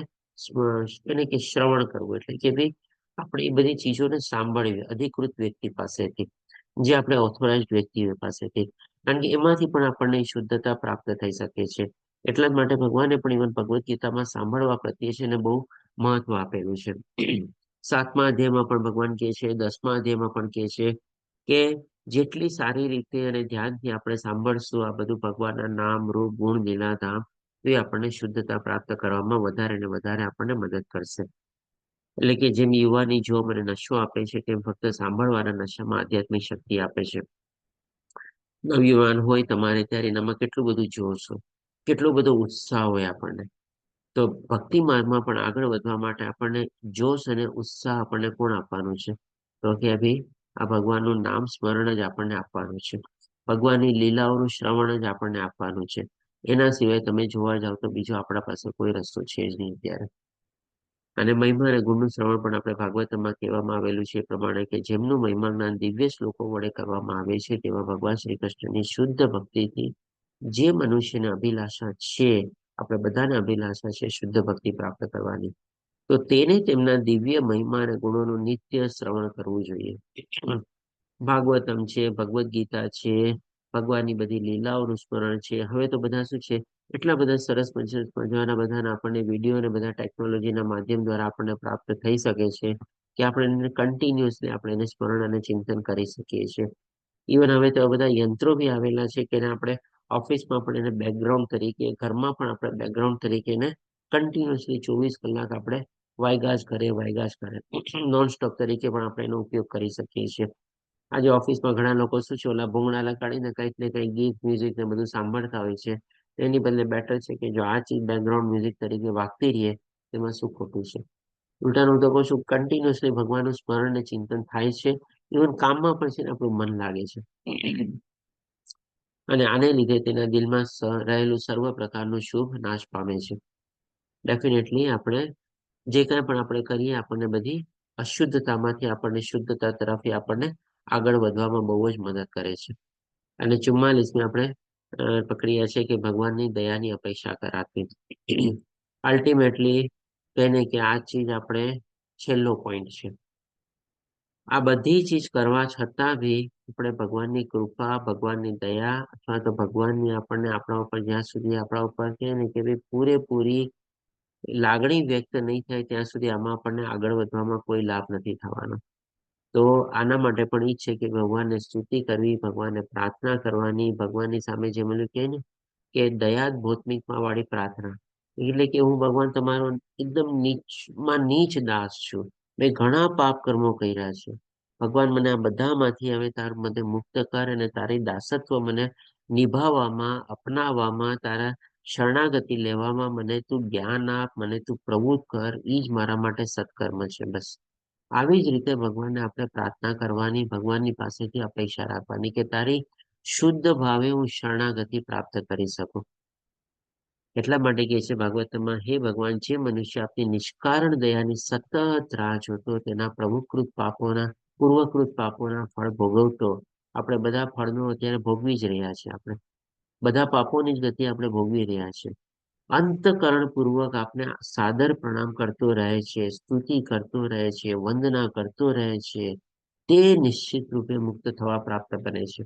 એને કે શ્રવણ કરવું. એટલે કે ભાઈ આપણે એ બધી ચીજોને સાંભળવી અધિકૃત વ્યક્તિ પાસેથી, જે આપણે ઓથોરાઇઝડ વ્યક્તિઓ પાસેથી, કારણ કે એમાંથી પણ આપણને શુદ્ધતા પ્રાપ્ત થઈ શકે છે. એટલા જ માટે ભગવાને પણ ઇવન ભગવદ્ ગીતામાં સાંભળવા પ્રત્યે છે ને બહુ મહત્વ આપેલું છે. 7મા અધ્યાયમાં પણ ભગવાન કહે છે, 10મા અધ્યાયમાં પણ કહે છે કે જેટલી સારી રીતે અને ધ્યાનથી આપણે સાંભળશું આ બધું ભગવાનના નામ, રૂપ, ગુણ, લીલા, ધામ, તો એ આપણને શુદ્ધતા પ્રાપ્ત કરવામાં વધારે ને વધારે આપણને મદદ કરશે. એટલે કે જેમ યુવાની જોમ અને નશો આપે છે તેમ ફક્ત સાંભળવાના નશામાં આધ્યાત્મિક શક્તિ આપે છે. નવયુવાન હોય તમારે ત્યારે એનામાં કેટલું બધું જોશ હોય, કેટલો બધો ઉત્સાહ હોય આપણને. તો ભક્તિ માર્ગમાં પણ આગળ વધવા માટે આપણને જોશ અને ઉત્સાહ આપણને કોણ આપવાનું છે? તો કે ભાઈ આ ભગવાનનું નામ સ્મરણ જ આપણને આપવાનું છે. ભગવાનની લીલાઓનું શ્રવણ જ આપણને આપવાનું છે. એના સિવાય તમે જોવા જાવ તો બીજો આપણા પાસે કોઈ રસ્તો છે જ નહીં અત્યારે. અને મહિમા અને ગુણનું શ્રવણ પણ આપણે ભાગવતમાં કહેવામાં આવેલું છે એ પ્રમાણે કે જેમનું મહિમા જ્ઞાન દિવ્ય શ્લોકો વડે કરવામાં આવે છે તેવા ભગવાન શ્રી કૃષ્ણની શુદ્ધ ભક્તિથી જે મનુષ્યને અભિલાષા છે, આપણે બધાને અભિલાષા છે શુદ્ધ ભક્તિ પ્રાપ્ત કરવાની, તો તેને તેમના દિવ્ય મહિમા અને ગુણોનું નિત્ય શ્રવણ કરવું જોઈએ. ભાગવતમ છે, ભગવદ્ ગીતા છે, ભગવાનની બધી લીલાઓનું સ્મરણ છે. હવે તો બધા શું છે એટલા બધા સરસ મજાના બધાના આપણને વિડીયો અને બધા ટેકનોલોજીના માધ્યમ દ્વારા આપણને પ્રાપ્ત થઈ શકે છે કે આપણે કન્ટિન્યુઅસલી આપણે એને સ્મરણ અને ચિંતન કરી શકીએ છીએ. ઇવન હવે તો બધા યંત્રો બી આવેલા છે કે આપણે ઓફિસમાં પણ એને બેકગ્રાઉન્ડ તરીકે, ઘરમાં પણ આપણે બેકગ્રાઉન્ડ તરીકે એને કન્ટિન્યુઅસલી 24 કલાક આપણે વાયગા જ કરે નોન સ્ટોપ તરીકે પણ આપણે એનો ઉપયોગ કરી શકીએ છીએ. આજે ઓફિસમાં ઘણા લોકો શું છે ઓલા ભૂંગળા લગાડીને કંઈક ને કંઈક ગીત, મ્યુઝિક ને બધું સાંભળતા હોય છે. એની બદલે બેટર છે કે જો આ ચીજ બેકગ્રાઉન્ડ મ્યુઝિક તરીકે વાગતી રહીએ તેમાં શું ખોટું છે? ઉલટાનું તો કહું છું કન્ટિન્યુઅસલી ભગવાનનું સ્મરણ અને ચિંતન થાય છે. ઇવન કામમાં પણ છે ને આપણું મન લાગે છે. અને આને લીધે તેના દિલમાં રહેલું સર્વ પ્રકારનું શુભ નાશ પામે છે. ડેફિનેટલી આપણે જે કાંઈ પણ આપણે કરીએ આપણને બધી અશુદ્ધતામાંથી આપણને શુદ્ધતા તરફથી આપણને આગળ વધવામાં બહુ જ મદદ કરે છે. અને 44મી આપણે પ્રક્રિયા છે કે ભગવાનની દયાની અપેક્ષા કરાતી. અલ્ટિમેટલી કહીને કે આ ચીજ આપણે છેલ્લો પોઈન્ટ છે. આ બધી ચીજ કરવા છતાં બી આપણે ભગવાનની કૃપા, ભગવાનની દયા અથવા તો ભગવાનની આપણને આપણા ઉપર જ્યાં સુધી આપણા ઉપર કહે ને કે ભાઈ પૂરેપૂરી લાગણી વ્યક્ત નહીં થાય ત્યાં સુધી આમાં આપણને આગળ વધવામાં કોઈ લાભ નથી થવાનો. તો આના માટે પણ એ છે કે ભગવાનને સ્તુતિ કરવી, ભગવાનને પ્રાર્થના કરવાની, ભગવાનની સામે જે મને કહે ને કે દયા ભૌમિકમાં વાળી પ્રાર્થના, એટલે કે હું ભગવાન તમારો એકદમ નીચમાં નીચ દાસ છું. મેં ઘણા પાપ કર્મો કર્યા છે. ભગવાન મને આ બધામાંથી હવે તાર મને મુક્ત કર અને તારી દાસત્વ મને નિભાવવામાં, અપનાવવામાં, તારા શરણાગતિ લેવામાં મને તું જ્ઞાન આપ, મને તું પ્રવૃત્ત કર. એ જ મારા માટે સત્કર્મ છે. બસ આવી જ રીતે ભગવાનને આપણે પ્રાર્થના કરવાની, ભગવાનની પાસેથી અપેક્ષા રાખવાની કે તારી શુદ્ધ ભાવે હું શરણાગતિ પ્રાપ્ત કરી શકું. એટલા માટે કહે છે ભાગવતમાં, હે ભગવાન, જે મનુષ્ય આપની નિષ્કારણ દયાની સતત રાહ જોતો, તેના પૂર્વકૃત પાપોના ફળ ભોગવતો, આપણે બધા ફળનો અત્યારે ભોગવી જ રહ્યા છીએ. આપણે બધા પાપોની જ ગતિ આપણે ભોગવી રહ્યા છીએ. અંતકરણ પૂર્વક આપને સાદર પ્રણામ કરતો રહે છે, સ્તુતિ કરતો રહે છે, વંદના કરતો રહે છે, તે નિશ્ચિત રૂપે મુક્ત થવા પ્રાપ્ત બને છે.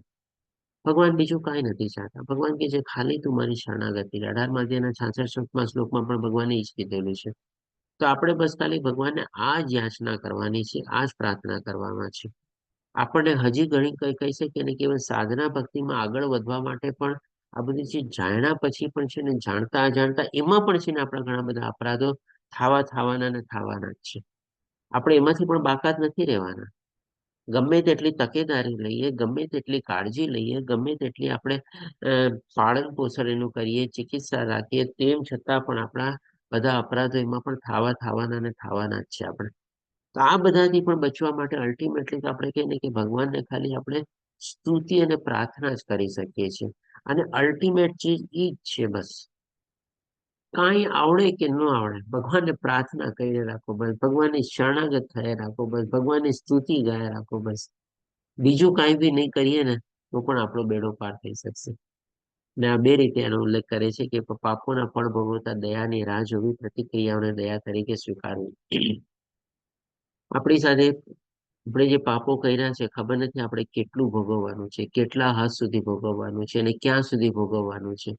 ભગવાન બીજું કાંઈ નથી ચાહતા. ભગવાન કે છે ખાલી તું મારી શરણાગતિ. 18મા અધ્યાયના 66મા શ્લોકમાં પણ ભગવાને એ જ કીધેલું છે. તો આપણે બસ ખાલી ભગવાનને આ જ યાચના કરવાની છે, આ જ પ્રાર્થના કરવાના છે. આપણને હજી ઘણી કહી શકીએ ને કે સાધના ભક્તિમાં આગળ વધવા માટે પણ આ બધી ચીજ જાણ્યા પછી પણ છે ને જાણતા અજાણતા એમાં પણ છે ને આપણા ઘણા બધા અપરાધો થવાના ને થવાના જ છે. આપણે એમાંથી પણ બાકાત નથી રહેવાના. ગમે તેટલી તકેદારી લઈએ, ગમે તેટલી કાળજી લઈએ, ગમે તેટલી આપણે પાલન પોષણ એનું કરીએ, ચિકિત્સા રાખીએ, તેમ છતાં પણ આપણા બધા અપરાધો એમાં પણ થવાના ને થવાના જ છે આપણે. તો આ બધાથી પણ બચવા માટે અલ્ટિમેટલી તો આપણે કહીએ ને કે ભગવાનને ખાલી આપણે સ્તુતિ અને પ્રાર્થના જ કરી શકીએ છીએ. અને અલ્ટિમેટ ચીજ ઈ જ છે બસ. કાંઈ આવડે કે ન આવડે, ભગવાનને પ્રાર્થના કરીને રાખો બસ, ભગવાનની શરણાગત થયા રાખો બસ, ભગવાનની સ્તુતિ ગાયા રાખો બસ. બીજું કાંઈ બી નહીં કરીએ ને તો પણ આપણો બેડો પાર થઈ શકશે. ને આ બે રીતે એનો ઉલ્લેખ કરે છે કે પાપોના ફળ ભોગવતા દયાની રાહ જોવી, પ્રતિક્રિયાઓને દયા તરીકે સ્વીકારવી. આપણી સાથે આપણે જે પાપો કર્યા છે ખબર નથી આપણે કેટલું ભોગવવાનું છે, કેટલા હદ સુધી ભોગવવાનું છે અને ક્યાં સુધી ભોગવવાનું છે.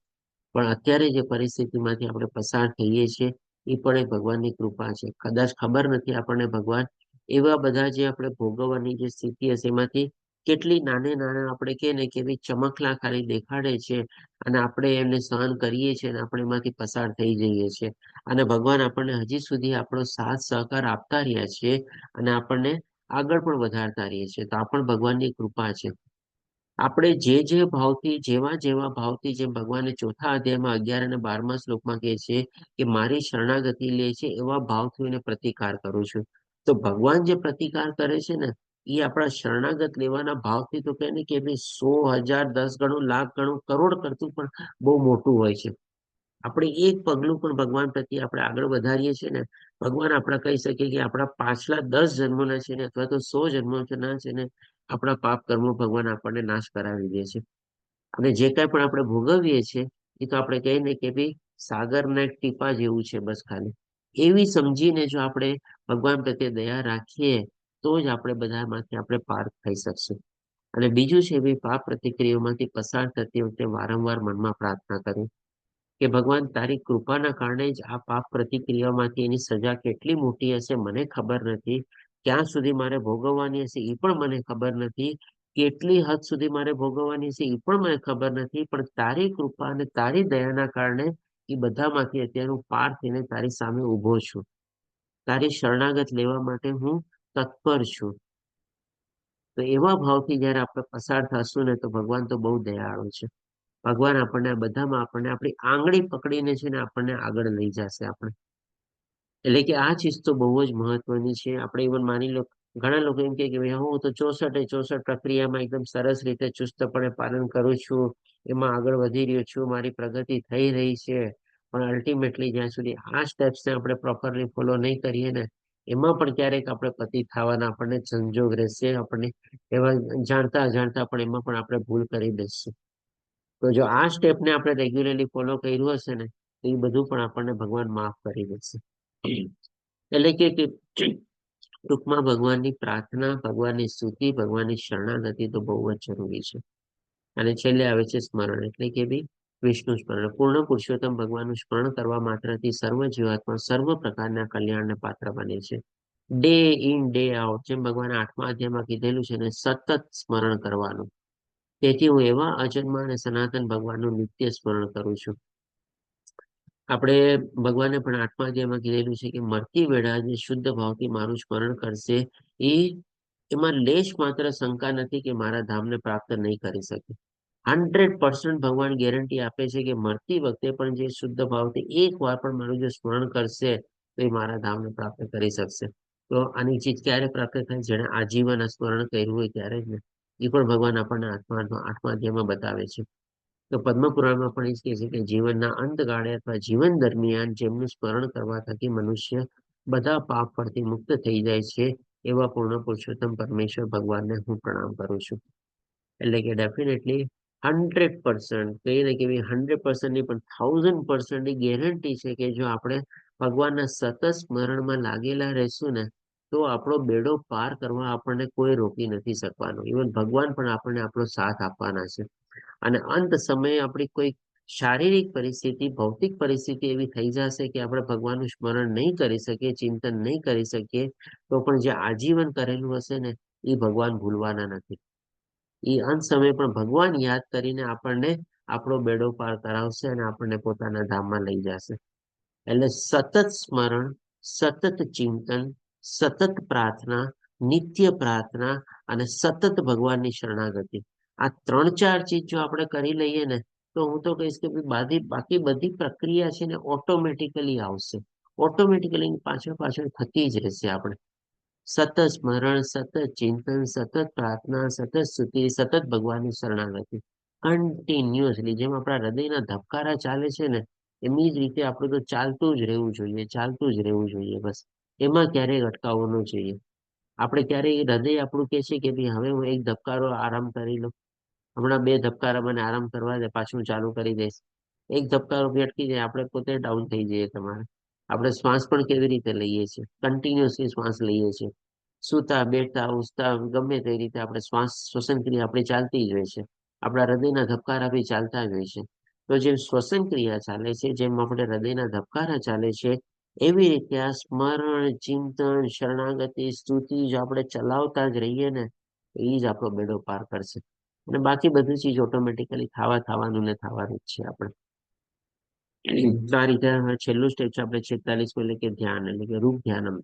પણ અત્યારે જે પરિસ્થિતિમાંથી આપણે પસાર થઈએ છીએ એ પણ એક ભગવાનની કૃપા છે. કદાચ ખબર નથી આપણને ભગવાન એવા બધા જે આપણે ભોગવવાની જે સ્થિતિ હશે એમાંથી કેટલી નાના આપણે કહે ને કે ભાઈ ચમકલા ખાલી દેખાડે છે અને આપણે એમને સહન કરીએ છીએ અને આપણે એમાંથી પસાર થઈ જઈએ છીએ. અને ભગવાન આપણને હજી સુધી આપણો સાથ સહકાર આપતા રહ્યા છે અને આપણને આગળ પણ વધારતા રહીએ છીએ. તો આ પણ ભગવાનની કૃપા છે. આપણે જે ભાવથી જેવા ભાવથી જેમ ભગવાને ચોથા અધ્યાયમાં 11 અને 12મા શ્લોકમાં કહે છે કે મારી શરણાગતિ લે છે એવા ભાવથી એને પ્રતિકાર કરું છું. તો ભગવાન જે પ્રતિકાર કરે છે ને એ આપણા શરણાગત લેવાના ભાવથી તો કહે ને કે ભાઈ 100, 1000, 10 ગણું, લાખ ગણું, કરોડ કરતું પણ બહુ મોટું હોય છે. આપણે એક પગલું પણ ભગવાન પ્રત્યે આપણે આગળ વધારીએ છીએ ને, ભગવાન આપણે કહી શકીએ કે આપણા પાછલા 10 જન્મોના છે ને અથવા તો 100 જન્મોના છે ને આપણા પાપ કર્મો ભગવાન આપણને નાશ કરાવી દે છે. અને જે કાંઈ પણ આપણે ભોગવીએ છીએ એ તો આપણે કહીએ ને કે ભાઈ સાગરના એક ટીપા જેવું છે બસ ખાલી. એવી સમજીને જો આપણે ભગવાન પ્રત્યે દયા રાખીએ તો જ આપણે બધામાંથી આપણે પાર થઈ શકશું. અને બીજું છે ભાઈ પાપ પ્રતિક્રિયાઓમાંથી પસાર થતી વખતે વારંવાર મનમાં પ્રાર્થના કરવી કે ભગવાન તારી કૃપાના કારણે જ આ પાપ પ્રતિક્રિયામાંથી એની સજા કેટલી મોટી હશે મને ખબર નથી, ક્યાં સુધી મારે ભોગવવાની હશે એ પણ મને ખબર નથી, કેટલી હદ સુધી મારે ભોગવવાની હશે એ પણ મને ખબર નથી, પણ તારી કૃપા અને તારી દયાના કારણે એ બધામાંથી અત્યારે હું પાર થઈને તારી સામે ઊભો છું. તારી શરણાગત લેવા માટે હું તત્પર છું. તો એવા ભાવથી જયારે આપણે પસાર થશું ને તો ભગવાન તો બહુ દયાળુ છે. ભગવાન આપણને બધામાં આપણને આપણી આંગળી પકડીને છે ને આપણને આગળ લઈ જશે આપણે. એટલે કે આ ચીજ તો બહુ જ મહત્વની છે. આપણે ઇવન માની લો ઘણા લોકો એમ કે ભાઈ હું તો 64 પ્રક્રિયામાં એકદમ સરસ રીતે ચુસ્તપણે પાલન કરું છું, એમાં આગળ વધી રહ્યો છું, મારી પ્રગતિ થઈ રહી છે. પણ અલ્ટિમેટલી જ્યાં સુધી આ સ્ટેપ્સને આપણે પ્રોપરલી ફોલો નહીં કરીએ ને એમાં પણ ક્યારેક આપણે પતિત થવાના આપણને સંજોગ રહેશે. આપણને એવા જાણતા અજાણતા પણ એમાં પણ આપણે ભૂલ કરી દઈશું. તો જો આ સ્ટેપને આપણે રેગ્યુલરલી ફોલો કર્યું હશે ને તો એ બધું પણ આપણને ભગવાન માફ કરી દેશે. એટલે કે ટૂંકમાં ભગવાનની પ્રાર્થના, ભગવાનની સ્તુતિ, ભગવાનની શરણાગતિ તો બહુ જ જરૂરી છે. અને છેલ્લે આવે છે સ્મરણ, એટલે કે ભાઈ વિષ્ણુ સ્મરણ. પૂર્ણ પુરુષોત્તમ ભગવાનનું સ્મરણ કરવા માત્રથી સર્વ જીવાત્મા સર્વ પ્રકારના કલ્યાણને પાત્ર બને છે. ડે ઇન ડે આઉટ, જેમ ભગવાને 8મા અધ્યાયમાં કીધેલું છે ને, સતત સ્મરણ કરવાનું. તેથી હું એવા અજન્મા અને સનાતન ભગવાનનું નિત્ય સ્મરણ કરું છું. આપણે ભગવાને પણ 8મા અધ્યાયમાં કીધેલું છે કે મરતી વેળા જે શુદ્ધ ભાવથી મારું સ્મરણ કરશે એમાં લેશ માત્ર શંકા નથી કે મારા ધામને પ્રાપ્ત નહીં કરી શકે. 100% ભગવાન ગેરંટી આપે છે કે મરતી વખતે પણ જે શુદ્ધ ભાવથી એક વાર પણ મારું જો સ્મરણ કરશે તો એ મારા ધામને પ્રાપ્ત કરી શકશે. તો આની ચીજ ક્યારે પ્રાપ્ત થાય? જેને આજીવન સ્મરણ કર્યું હોય ત્યારે જ ને. એ પણ ભગવાન આપણને 8મા અધ્યાયમાં બતાવે છે. તો પદ્મપુરાણમાં પણ એ જ કહે છે કે જીવનના અંતગાળે અથવા જીવન દરમિયાન જેમનું સ્મરણ કરવા થકી મનુષ્ય બધા પાપ પરથી મુક્ત થઈ જાય છે એવા પૂર્ણ પુરુષોત્તમ પરમેશ્વર ભગવાનને હું પ્રણામ કરું છું. એટલે કે ડેફિનેટલી 100% કહીએ ને કે 100% નહીં પણ 1000% ની ગેરંટી છે કે જો આપણે ભગવાનના સતત સ્મરણમાં લાગેલા રહેશું ને તો આપણો બેડો પાર કરવા આપણને કોઈ રોકી નથી શકવાનું. ઇવન ભગવાન પણ આપણને આપણો સાથ આપવાના છે. અને અંત સમયે આપણી કોઈ શારીરિક પરિસ્થિતિ, ભૌતિક પરિસ્થિતિ એવી થઈ જશે કે આપણે ભગવાનનું સ્મરણ નહીં કરી શકીએ, ચિંતન નહીં કરી શકીએ, તો પણ જે આજીવન કરેલું હશે ને એ ભગવાન ભૂલવાના નથી. એ અંત સમયે પણ ભગવાન યાદ કરીને આપણને આપણો બેડો પાર કરાવશે અને આપણને પોતાના ધામમાં લઈ જશે. એટલે સતત સ્મરણ, સતત ચિંતન, સતત પ્રાર્થના, નિત્ય પ્રાર્થના અને સતત ભગવાનની શરણાગતિ, આ 3-4 ચીજ જો આપણે કરી લઈએ ને, તો હું તો કહીશ કે બાકી બધી પ્રક્રિયા છે ને ઓટોમેટિકલી આવશે. ઓટોમેટિકલી પાછળ પાછળ થતી જ રહેશે. આપણે સતત સ્મરણ, સતત ચિંતન, સતત પ્રાર્થના, સતત સ્તુતિ, સતત ભગવાનની શરણાગતિ, કન્ટિન્યુઅસલી જેમ આપણા હૃદયના ધબકારા ચાલે છે ને, એમની જ રીતે આપણે તો ચાલતું જ રહેવું જોઈએ, ચાલતું જ રહેવું જોઈએ. બસ એમાં ક્યારેય અટકાવવું ન જોઈએ. આપણે ક્યારેય હૃદય આપણું કહે છે કે ભાઈ હવે હું એક ધબકારો આરામ કરી લઉં, હમણાં 2 ધબકારા મને આરામ કરવા દે, પાછું ચાલુ કરી દઈશ. એક ધબકારો બી અટકી જાય, આપણે પોતે ડાઉન થઈ જઈએ. તમારે આપણે શ્વાસ પણ કેવી રીતે લઈએ છીએ, કન્ટિન્યુઅસલી શ્વાસ લઈએ છીએ. સૂતા, બેઠતા, ઉઠતા, ગમે તે રીતે આપણે શ્વાસ શ્વસન ક્રિયા આપણી ચાલતી જ હોય છે. આપણા હૃદયના ધબકારા બી ચાલતા જ હોય છે. તો જેમ શ્વસન ક્રિયા ચાલે છે, જેમ આપણે હૃદયના ધબકારા ચાલે છે, એવી રીતે આ સ્મરણ, ચિંતન, શરણાગતિ, સ્તુતિ જો આપણે ચલાવતા જ રહીએ ને, એ જ આપણો બેડો પાર કરશે. અને બાકી બધી ચીજ ઓટોમેટિકલી થવાનું ને થવાનું જ છે. આપણે આ રીતે છેલ્લું સ્ટેજ છે આપણે 46 એટલે કે ધ્યાન, એટલે કે રૂપ ધ્યાનમ.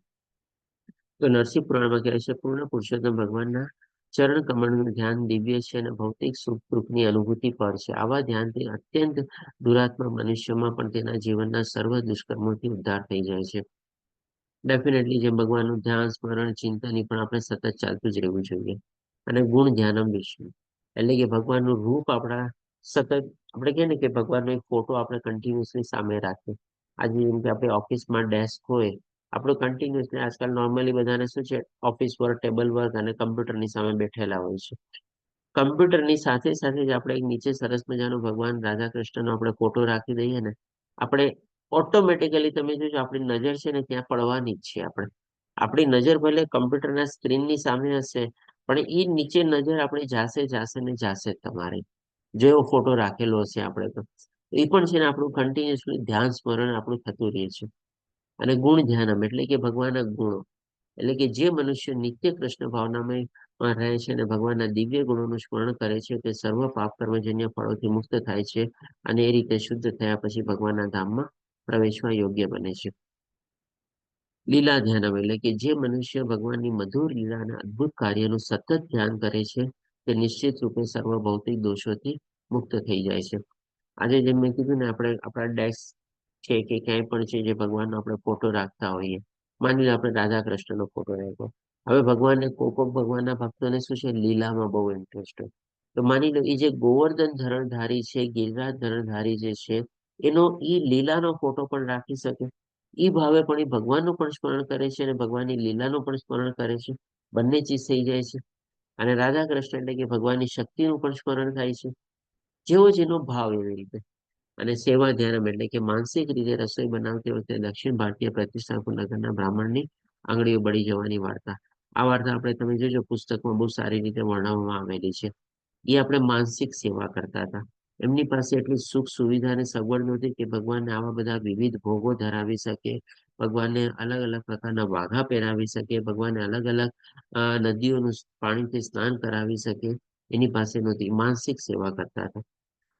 તો નરસિંહ પુરાણમાં કહે છે પૂર્ણ પુરુષોત્તમ ભગવાનના ચરણ કમળનું ધ્યાન દિવ્ય છે અને ભૌતિક સુખ દુઃખની અનુભૂતિ પર છે. આવા ધ્યાનથી અત્યંત દુરાત્મા મનુષ્યમાં પણ તેના જીવનના સર્વ દુષ્કર્મોથી ઉદ્ધાર થઈ જાય છે. ડેફિનેટલી જે ભગવાનનું ધ્યાન, સ્મરણ, ચિંતન એ પણ આપણે સતત ચાલતું જ રહેવું જોઈએ. અને ગુણ ધ્યાનમ વિષ્ણુ, એટલે કે ભગવાનનું રૂપ આપણા સતત, આપણે કહીએ ને કે ભગવાનનો એક ફોટો આપણે કન્ટિન્યુઅસલી સામે રાખીએ. આજે જેમ કે આપણે ઓફિસમાં ડેસ્ક હોય, આપણું કન્ટિન્યુઅસલી આજકાલ નોર્મલી બધાને શું છે, ઓફિસ વર્ક, ટેબલ વર્ક અને કમ્પ્યુટરની સામે બેઠેલા હોય છે. કમ્પ્યુટરની સાથે સાથે જ આપણે એક નીચે સરસ મજાનો ભગવાન રાધા કૃષ્ણનો આપણે ફોટો રાખી દઈએ ને, આપણે ઓટોમેટિકલી તમે જોજો આપણી નજર છે ને ત્યાં પડવાની જ છે. આપણી નજર ભલે કમ્પ્યુટરના સ્ક્રીનની સામે હશે, પણ એ નીચે નજર આપણી જાશે ને જાશે તમારી, જેવો ફોટો રાખેલો હશે આપણે તો. એ પણ છે ને આપણું કન્ટિન્યુઅસલી ધ્યાન સ્મરણ આપણું થતું રહે છે. અને ગુણ ધ્યાનમ એટલે કે ભગવાનના ગુણો, એટલે કે જે મનુષ્ય નિત્ય કૃષ્ણ ભાવનામાં રહે છે અને ભગવાનના દિવ્ય ગુણોનું સ્મરણ કરે છે, તે સર્વ પાપ કર્મજન્ય ફળોથી મુક્ત થાય છે અને એ રીતે શુદ્ધ થયા પછી ભગવાનના ધામમાં પ્રવેશવા યોગ્ય બને છે. લીલા ધ્યાનમ એટલે કે જે મનુષ્ય ભગવાનની મધુર લીલા અને અદ્ભુત કાર્યનું સતત ધ્યાન કરે છે, તે નિશ્ચિત રૂપે સર્વ ભૌતિક દોષોથી મુક્ત થઈ જાય છે. આજે જેમ મેં કીધું ને, આપણે આપણા ડેસ્ક છે કે ક્યાંય પણ છે જે ભગવાનનો આપણે ફોટો રાખતા હોઈએ, માની લો આપણે રાધા કૃષ્ણનો ફોટો રાખ્યો. હવે ભગવાનને કોક ભગવાનના ભક્તોને શું છે, લીલામાં બહુ ઇન્ટરેસ્ટ હોય. તો માની લો એ જે ગોવર્ધન ધરણધારી છે, ગિરિરાજ ધરણધારી જે છે, એનો એ લીલાનો ફોટો પણ રાખી શકે. એ ભાવે પણ એ ભગવાનનું પણ સ્મરણ કરે છે અને ભગવાનની લીલાનું પણ સ્મરણ કરે છે. બંને ચીજ થઈ જાય છે. અને રાધા કૃષ્ણ એટલે કે ભગવાનની શક્તિનું પણ સ્મરણ થાય છે. જેવો જેનો ભાવ એવી રીતે. અને સેવા ધ્યાનમ એટલે કે માનસિક રીતે રસોઈ બનાવતી વખતે દક્ષિણ ભારતીય પ્રતિષ્ઠાપન નગરના બ્રાહ્મણની આંગળીઓ બળી જવાની વાર્તા. આ વાર્તા આપણે તમે જોજો પુસ્તકમાં બહુ સારી રીતે વર્ણવવામાં આવેલી છે. એ આપણે માનસિક સેવા કરતા હતા. એમની પાસે એટલી સુખ સુવિધા અને સગવડ નહોતી કે ભગવાનને આવા બધા વિવિધ ભોગો ધરાવી શકે, ભગવાનને અલગ અલગ પ્રકારના વાઘા પહેરાવી શકે, ભગવાનને અલગ અલગ નદીઓનું પાણીથી સ્નાન કરાવી શકે. એની પાસે નહોતી. માનસિક સેવા કરતા હતા.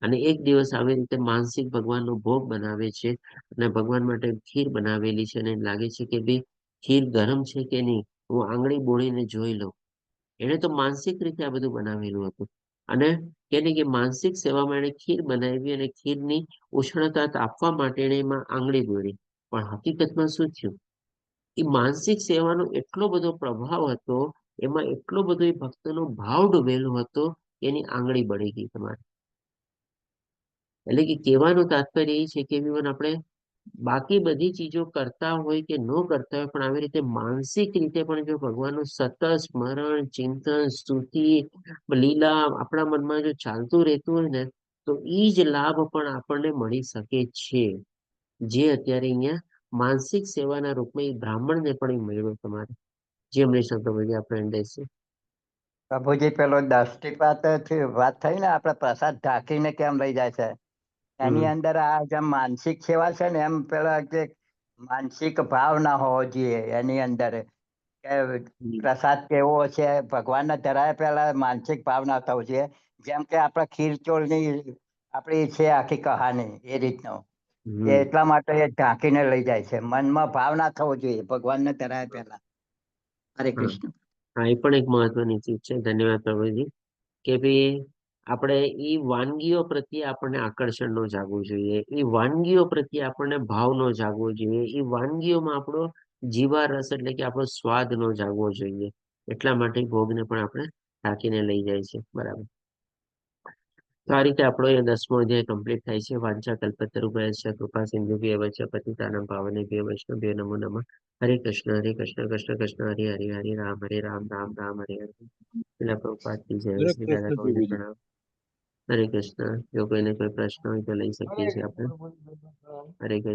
અને એક દિવસ આવી રીતે માનસિક ભગવાનનો ભોગ બનાવે છે અને ભગવાન માટે ખીર બનાવેલી છે અને લાગે છે કે ભાઈ ખીર ગરમ છે કે નહીં, હું આંગળી બોળીને જોઈ લઉં. એને તો માનસિક રીતે આ બધું બનાવેલું હતું. અને એને કે માનસિક સેવામાં એને ખીર બનાવી અને ખીરની ઉષ્ણતા આપવા માટે એને એમાં આંગળી બોળી. પણ હકીકતમાં શું થયું, એ માનસિક સેવાનો એટલો બધો પ્રભાવ હતો, એમાં એટલો બધો એ ભક્તનો ભાવ ડૂબેલો હતો કે એની આંગળી બળી ગઈ તમારી. એટલે કે કહેવાનું તાત્પર્ય એ છે કે આપણે બાકી બધી ચીજો કરતા હોય કે ન કરતા હોય, પણ આવી રીતે માનસિક રીતે પણ જો ભગવાનનું સતત સ્મરણ, ચિંતન, સ્તુતિ, લીલા આપણા મનમાં જો ચાલતું રહેતું હોય ને, તો એ જ લાભ પણ આપણને મળી શકે છે, જે અત્યારે અહીંયા માનસિક સેવાના રૂપમાં એ બ્રાહ્મણને પણ એ મળ્યો તમારે. જે હમણાં શબ્દ આપણે દેશે પ્રભુજી પેલો દષ્ટિપાત વાત થઈ ને, આપણે પ્રસાદ ઢાંકીને કેમ લઈ જાય છે, એની અંદર આ જેમ માનસિક સેવા છે ને, એમ પેલા જે માનસિક ભાવ ના હોવો જોઈએ એની અંદર. કે પ્રસાદ કેવો છે ભગવાનને ધરાય પહેલા માનસિક ભાવના થવું જોઈએ. જેમ કે આપણે ખીરચોળની આપણી છે આખી કહાની એ રીતનો કે એટલા માટે એ ઢાંકીને લઈ જાય છે. મનમાં ભાવ ના થવો જોઈએ ભગવાનને ધરાય પહેલા. હરે કૃષ્ણ. હા, એ પણ એક મહત્વની ચીજ છે. ધન્યવાદ પ્રભુજી. કે ભાઈ આપણે એ વાનગીઓ પ્રત્યે આપણને આકર્ષણ નો જાગવું જોઈએ. એ વાનગીઓ પ્રત્યે આપણને ભાવ નો જાગવો જોઈએ. એ વાનગીઓમાં આપણો જીવા રસ એટલે કે આપણો સ્વાદ નો જાગવો જોઈએ. એટલા માટે ભોગને પણ આપણે ઢાંકીને લઈ જાય છે. બરાબર. તો આ રીતે આપણો એ 10મો અધ્યાય કમ્પ્લીટ થાય છે. વાંચા કલ્પતરુભ્યશ્ચ કૃપા સિંધુભ્યેવ ચ પતિતાનાં પાવનેભ્યો વૈષ્ણવેભ્યો નમો નમઃ. હરે કૃષ્ણ કૃષ્ણ કૃષ્ણ હરે હરે હરે રામ રામ રામ હરે હરે. પેલા પ્રભુપાદ કી જય. શ્રી દાદા કવિને પ્રણામ. હરે કૃષ્ણ. જો કોઈને કોઈ પ્રશ્ન હોય તો લઈ શકીએ છીએ આપણે. હરે કૃષ્ણ.